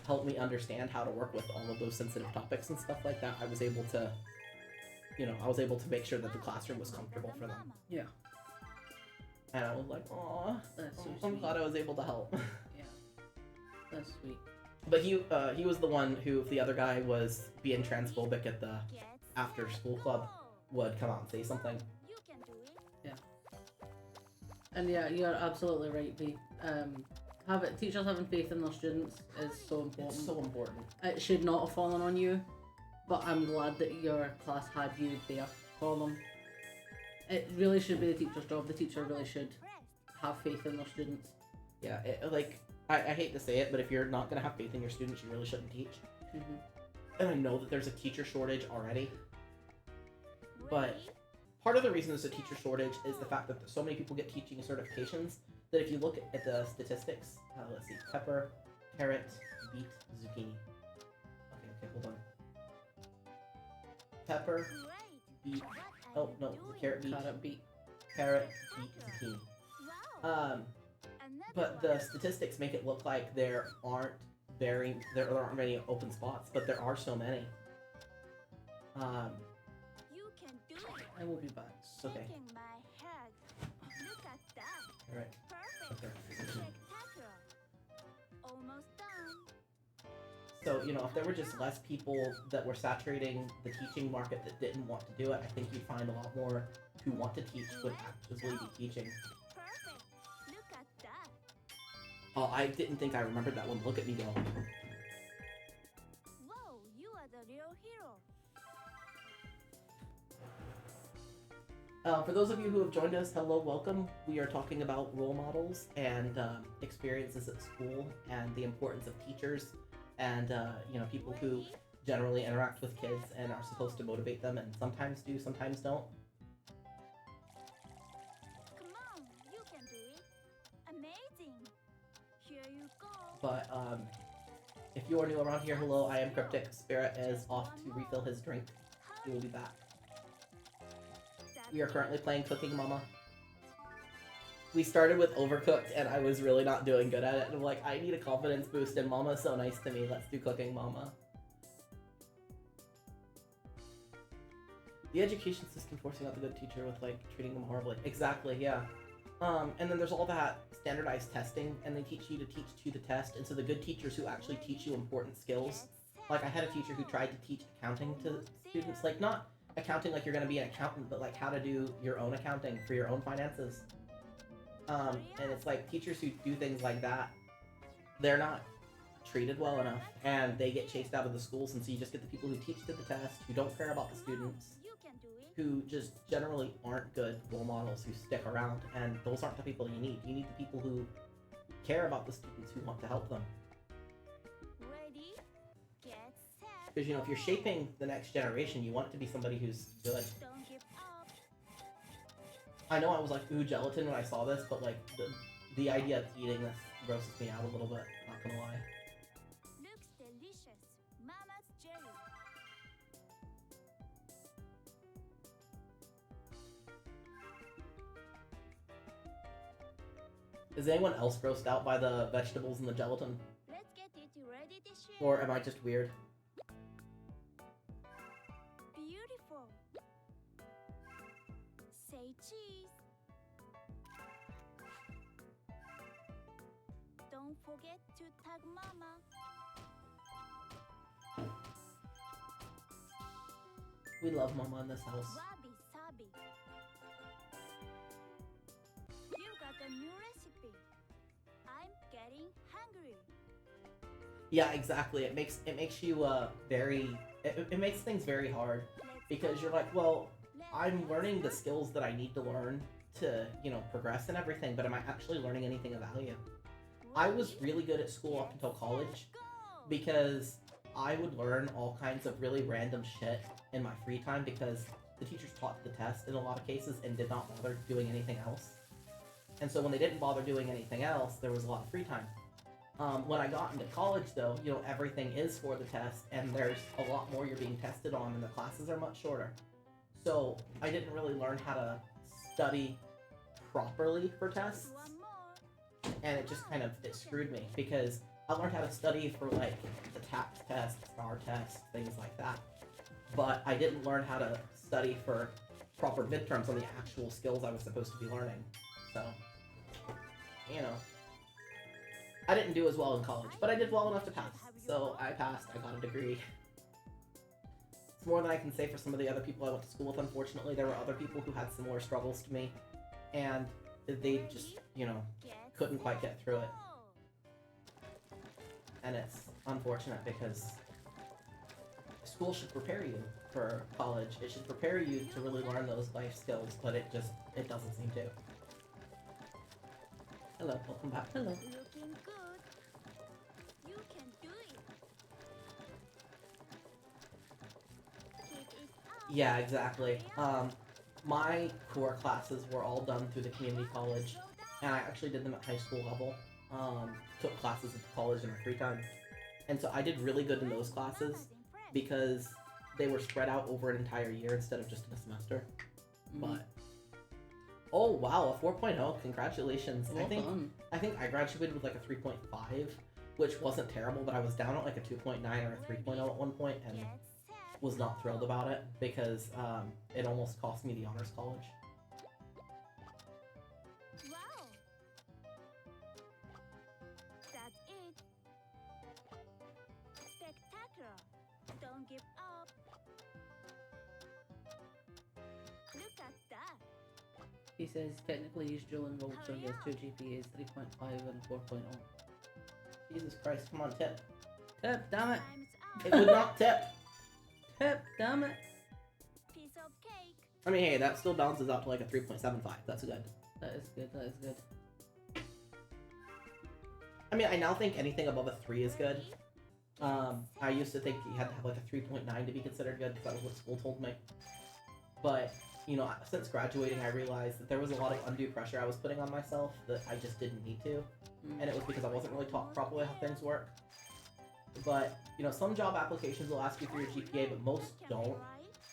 help me understand how to work with all of those sensitive topics and stuff like that, I was able to, you know, I was able to make sure that the classroom was comfortable for them. Yeah. And I was like, aw, That's so I'm sweet. glad I was able to help. Yeah. That's sweet. But he was the one who, if the other guy was being transphobic at the after school club, would come out and say something. And yeah, you're absolutely right, B. Teachers having faith in their students is so important. It's so important. It should not have fallen on you, but I'm glad that your class had you there for them. It really should be the teacher's job. The teacher really should have faith in their students. Yeah, I hate to say it, but if you're not going to have faith in your students, you really shouldn't teach. Mm-hmm. And I know that there's a teacher shortage already, but part of the reason there's a teacher shortage is the fact that so many people get teaching certifications that if you look at the statistics, let's see, pepper, carrot, beet, zucchini. Okay, hold on. Pepper, beet, oh no, carrot, beet, carrot, beet, zucchini. But the statistics make it look like there aren't many open spots, but there are so many. You can do it. I will be back. Okay. Shaking my head. Look at that. All right. Perfect. Okay. Spectacular. Almost done. So, you know, if there were just less people that were saturating the teaching market that didn't want to do it, I think you'd find a lot more who want to teach would actively be teaching. Perfect. Look at that. Oh, I didn't think I remembered that one. Look at me go. Whoa, you are the real hero. For those of you who have joined us, hello, welcome. We are talking about role models and experiences at school and the importance of teachers and people who generally interact with kids and are supposed to motivate them and sometimes do, sometimes don't. Come on, you can do it. Amazing. Here you go. But if you are new around here, hello, I am KrypticSpirit is off to refill his drink. He will be back. We are currently playing Cooking Mama. We started with Overcooked and I was really not doing good at it. And I'm like, I need a confidence boost and Mama's so nice to me. Let's do Cooking Mama. The education system forcing out the good teacher with like treating them horribly. Exactly, yeah. And then there's all that standardized testing and they teach you to teach to the test. And so the good teachers who actually teach you important skills. Like I had a teacher who tried to teach accounting to students, like not accounting like you're going to be an accountant, but like how to do your own accounting for your own finances. And it's like teachers who do things like that, they're not treated well enough and they get chased out of the schools, and so you just get the people who teach to the test, who don't care about the students, who just generally aren't good role models who stick around, and those aren't the people you need. You need the people who care about the students, who want to help them. Ready, get set. Because, if you're shaping the next generation, you want it to be somebody who's good. Don't give up. I know I was like, ooh, gelatin when I saw this, but like, the idea of eating this grosses me out a little bit, not gonna lie. Looks delicious. Mama's jelly. Is anyone else grossed out by the vegetables and the gelatin? Let's get it ready to share. Or am I just weird? Beautiful. Say cheese. Don't forget to tag Mama. We love Mama in this house. Wabi sabi. You got a new recipe. I'm getting hungry. Yeah, exactly. It makes you it makes things very hard because you're like, well, I'm learning the skills that I need to learn to, progress and everything, but am I actually learning anything of value? I was really good at school up until college because I would learn all kinds of really random shit in my free time because the teachers taught the test in a lot of cases and did not bother doing anything else. And so when they didn't bother doing anything else, there was a lot of free time. When I got into college, though, everything is for the test, and there's a lot more you're being tested on, and the classes are much shorter. So I didn't really learn how to study properly for tests, One more. and it just it screwed me, because I learned how to study for, like, the TAPS test, STAR test, things like that. But I didn't learn how to study for proper midterms on the actual skills I was supposed to be learning. So, I didn't do as well in college, but I did well enough to pass. So I passed, I got a degree. It's more than I can say for some of the other people I went to school with, unfortunately. There were other people who had similar struggles to me, and they just, couldn't quite get through it. And it's unfortunate because school should prepare you for college. It should prepare you to really learn those life skills, but it doesn't seem to. Hello, welcome back. Hello. Looking good. You can do it. Keep it up. Yeah, exactly. My core classes were all done through the community college, and I actually did them at high school level. Took classes at the college in my free time. And so I did really good in those classes because they were spread out over an entire year instead of just in a semester. But oh wow, a 4.0, congratulations. Well done. I think I graduated with like a 3.5, which wasn't terrible, but I was down at like a 2.9 or a 3.0 at one point and Get set. was not thrilled about it because it almost cost me the honors college. Wow. That's it. Spectacular. Don't give up. Look at that. He says technically he's dual enrolled, so he has two GPAs, 3.5 and 4.0. Jesus Christ, come on, tip. Tip, damn it! Time's up. It would not tip. Tip, damn it! Piece of cake. I mean, hey, that still balances out to like a 3.75. That's good. That is good. That is good. I mean, I now think anything above a 3 is good. I used to think you had to have like a 3.9 to be considered good, because that was what school told me. But, you know, since graduating, I realized that there was a lot of undue pressure I was putting on myself that I just didn't need to. And it was because I wasn't really taught properly how things work. But, you know, some job applications will ask you for your GPA, but most don't.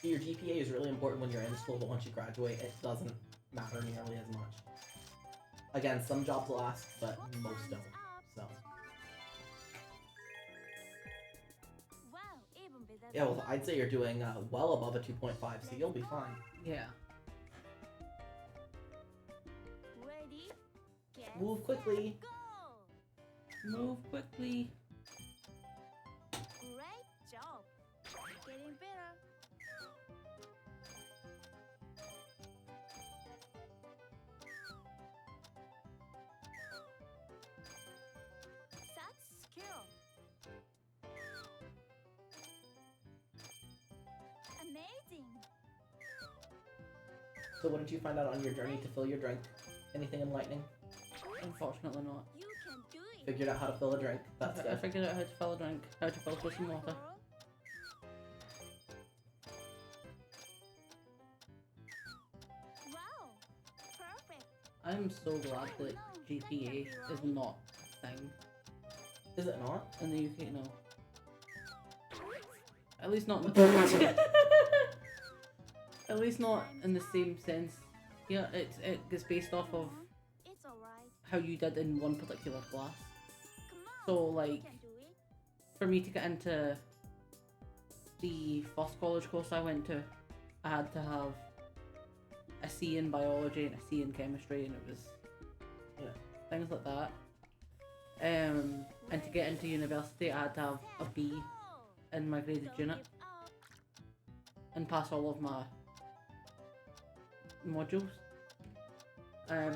Your GPA is really important when you're in school, but once you graduate, it doesn't matter nearly as much. Again, some jobs will ask, but most don't. So. Yeah, well, I'd say you're doing well above a 2.5, so you'll be fine. Yeah. Ready? Get Move quickly. go! Move quickly. Great job. Getting better. Such skill. Amazing. So what did you find out on your journey to fill your drink? Anything enlightening? Unfortunately not. You can do it. Figured out how to fill a drink. That's I good. figured out how to fill a drink, how to filter some water. Girl. Wow. Perfect. I'm so glad that GPA is not a thing Is it not? in the UK now. At least not in the At least not in the same sense. Yeah, it gets based off of It's alright. how you did in one particular class. Come on. So, You like, can do it. for me to get into the first college course I went to, I had to have a C in biology and a C in chemistry, and it was things like that. And to get into university, I had to have a B Go. in my graded Don't unit give up. and pass all of my modules. Hurry.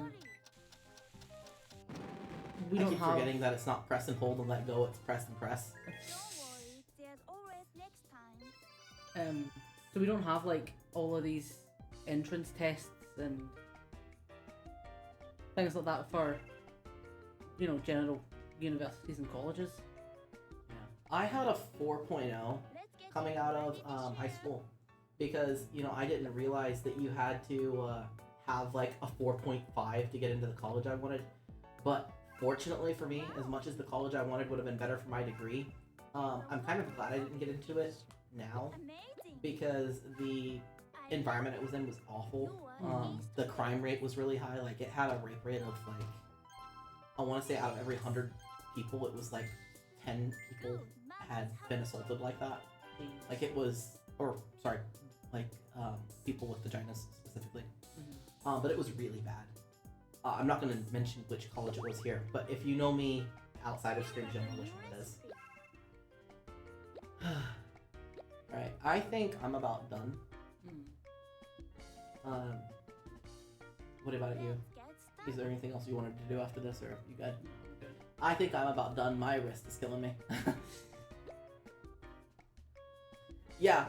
We I don't keep have forgetting that it's not press and hold and let go, it's press and press. Don't worry. There's always next time. so we don't have like all of these entrance tests and things like that for, you know, general universities and colleges. Yeah. I had a 4.0 Let's get coming you out ready of to high share. school because, you know, I didn't realize that you had to have like a 4.5 to get into the college I wanted. But fortunately for me, as much as the college I wanted would have been better for my degree, I'm kind of glad I didn't get into it now Amazing. because the I environment it was in was awful. You are The crime rate was really high. Like, it had a rape rate of like, I want to say out of every 100 people, it was like 10 people good. had been assaulted like that. Like, it was, or sorry, like people with vaginas specifically. But it was really bad. I'm not going to mention which college it was here, but if you know me outside of Screams, you'll know which one it is. Alright, I think I'm about done. What about you? Is there anything else you wanted to do after this, or you good? I think I'm about done. My wrist is killing me. Yeah,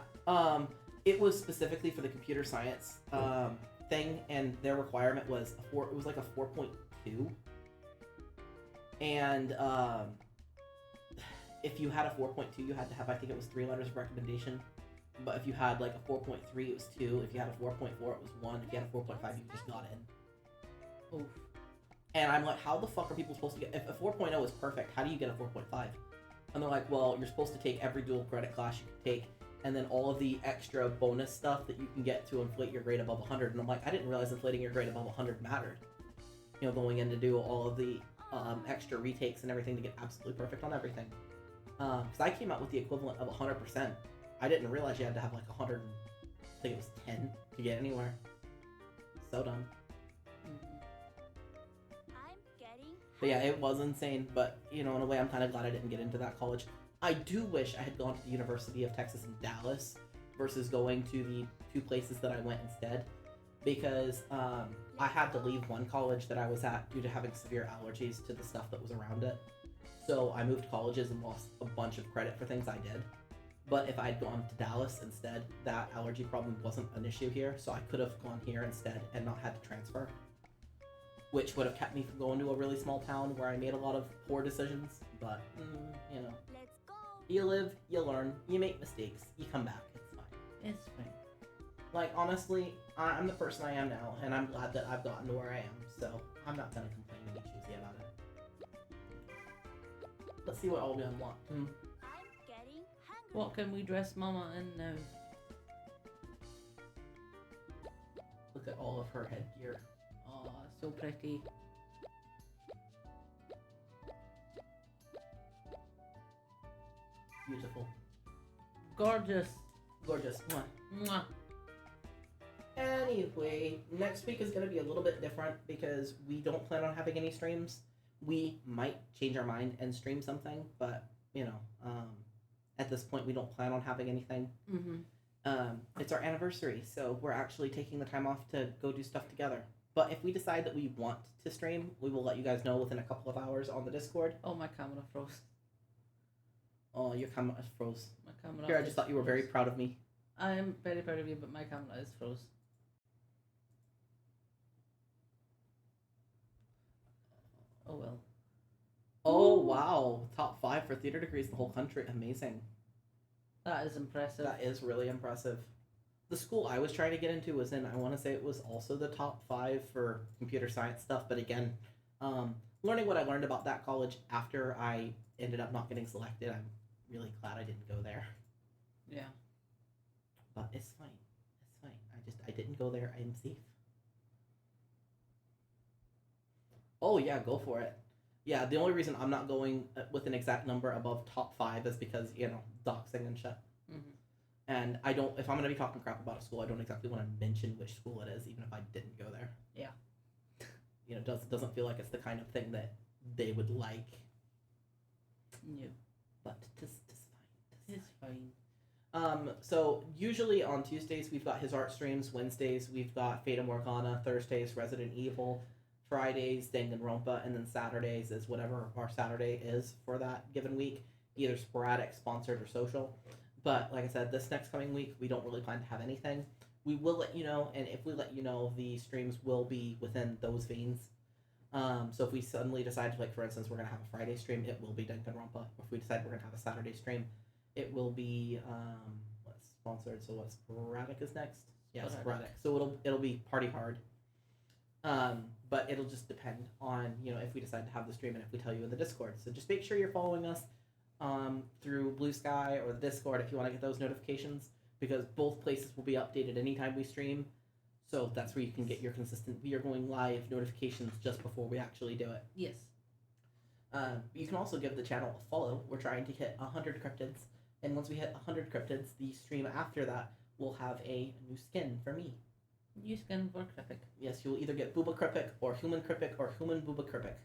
it was specifically for the computer science thing, and their requirement was it was like a 4.2. And if you had a 4.2, you had to have, I think it was 3 letters of recommendation. But if you had like a 4.3, it was 2. If you had a 4.4, it was 1. If you had a 4.5, you just got in. Oof. And I'm like, how the fuck are people supposed to get... If a 4.0 is perfect, how do you get a 4.5? And they're like, well, you're supposed to take every dual credit class you can take, and then all of the extra bonus stuff that you can get to inflate your grade above 100. And I'm like, I didn't realize inflating your grade above 100 mattered. You know, going in to do all of the extra retakes and everything to get absolutely perfect on everything. Because I came out with the equivalent of 100%. I didn't realize you had to have like 100, I think it was 10 to get anywhere. So dumb. I'm getting But yeah, it was insane, but, you know, in a way, I'm kind of glad I didn't get into that college. I do wish I had gone to the University of Texas in Dallas versus going to the 2 places that I went instead, because I had to leave one college that I was at due to having severe allergies to the stuff that was around it. So I moved colleges and lost a bunch of credit for things I did. But if I'd gone to Dallas instead, that allergy problem wasn't an issue here, so I could have gone here instead and not had to transfer. Which would have kept me from going to a really small town where I made a lot of poor decisions. But, you know, Let's go. you live, you learn, you make mistakes, you come back, it's fine. It's fine. Like, honestly, I'm the person I am now, and I'm glad that I've gotten to where I am, so I'm not gonna complain and be choosy about it. Let's see what all we unlock. I'm getting hungry. What can we dress Mama in now? Look at all of her headgear. Oh, so pretty. Beautiful. Gorgeous. Gorgeous. Mwah. Mwah. Anyway, next week is going to be a little bit different because we don't plan on having any streams. We might change our mind and stream something, but, you know, at this point we don't plan on having anything. It's our anniversary, so we're actually taking the time off to go do stuff together. But if we decide that we want to stream, we will let you guys know within a couple of hours on the Discord. Oh, my camera froze. Oh, your camera froze. My camera. Here, I just thought you were very proud of me. I am very proud of you, but my camera is froze. Oh well. Oh, wow. Top 5 for theater degrees in the whole country. Amazing. That is impressive. That is really impressive. The school I was trying to get into was in, I want to say it was also the top 5 for computer science stuff, but again, learning what I learned about that college after I ended up not getting selected, I'm really glad I didn't go there. Yeah. But it's fine. It's fine. I didn't go there. I am safe. Oh yeah, go for it. Yeah, the only reason I'm not going with an exact number above top 5 is because, you know, doxing and shit. And I don't, if I'm going to be talking crap about a school, I don't exactly want to mention which school it is, even if I didn't go there. Yeah. You know, it doesn't feel like it's the kind of thing that they would like. No. But it's fine. It's fine. So usually on Tuesdays we've got his art streams, Wednesdays we've got Fata Morgana, Thursdays Resident Evil, Fridays Danganronpa, and then Saturdays is whatever our Saturday is for that given week, either sporadic, sponsored, or social. But like I said, this next coming week we don't really plan to have anything. We will let you know, and if we let you know, the streams will be within those veins. So if we suddenly decide, like for instance, we're gonna have a Friday stream, it will be Danganronpa. Or if we decide we're gonna have a Saturday stream, it will be what's sponsored. So what, sporadic is next? Yeah, sporadic. So it'll be Party Hard. But it'll just depend on, you know, if we decide to have the stream and if we tell you in the Discord. So just make sure you're following us through BlueSky or the Discord if you want to get those notifications, because both places will be updated anytime we stream. So that's where you can get your consistent "we are going live" notifications just before we actually do it. Yes. You can also give the channel a follow. We're trying to hit 100 cryptids, and once we hit 100 cryptids, the stream after that will have a new skin for me. New skin for Cryptic. Yes, you will either get Booba Cryptic or Human Cryptic or Human Booba Cryptic.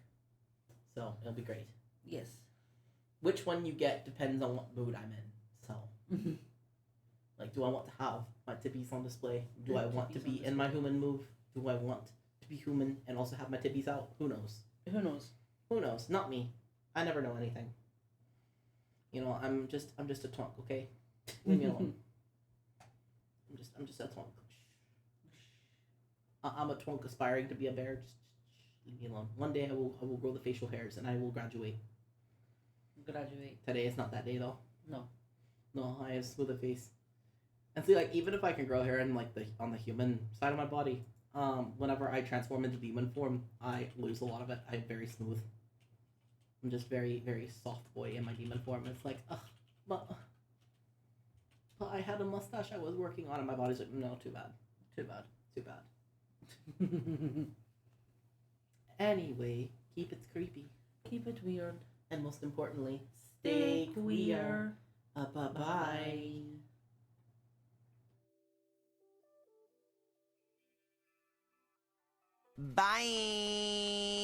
So it'll be great. Yes. Which one you get depends on what mood I'm in. So, like, do I want to have my tibbies on display? Do I want to be in my human move? Do I want to be human and also have my tibbies out? Who knows? Who knows? Who knows? Not me. I never know anything. You know, I'm just a twunk, okay? Leave me alone. I'm just a twunk. I'm a twunk aspiring to be a bear. Just leave me alone. One day I will grow the facial hairs and I will graduate. Graduate. Today is not that day though. No. No, I have smoother face. And see, like, even if I can grow hair in, like, on the human side of my body, whenever I transform into demon form, I lose a lot of it. I'm very smooth. I'm just very, very soft boy in my demon form. It's like, ugh, but I had a mustache I was working on, and my body's like, no, too bad. Too bad. Too bad. Anyway, keep it creepy. Keep it weird. And most importantly, stay queer. Bye-bye. Bye.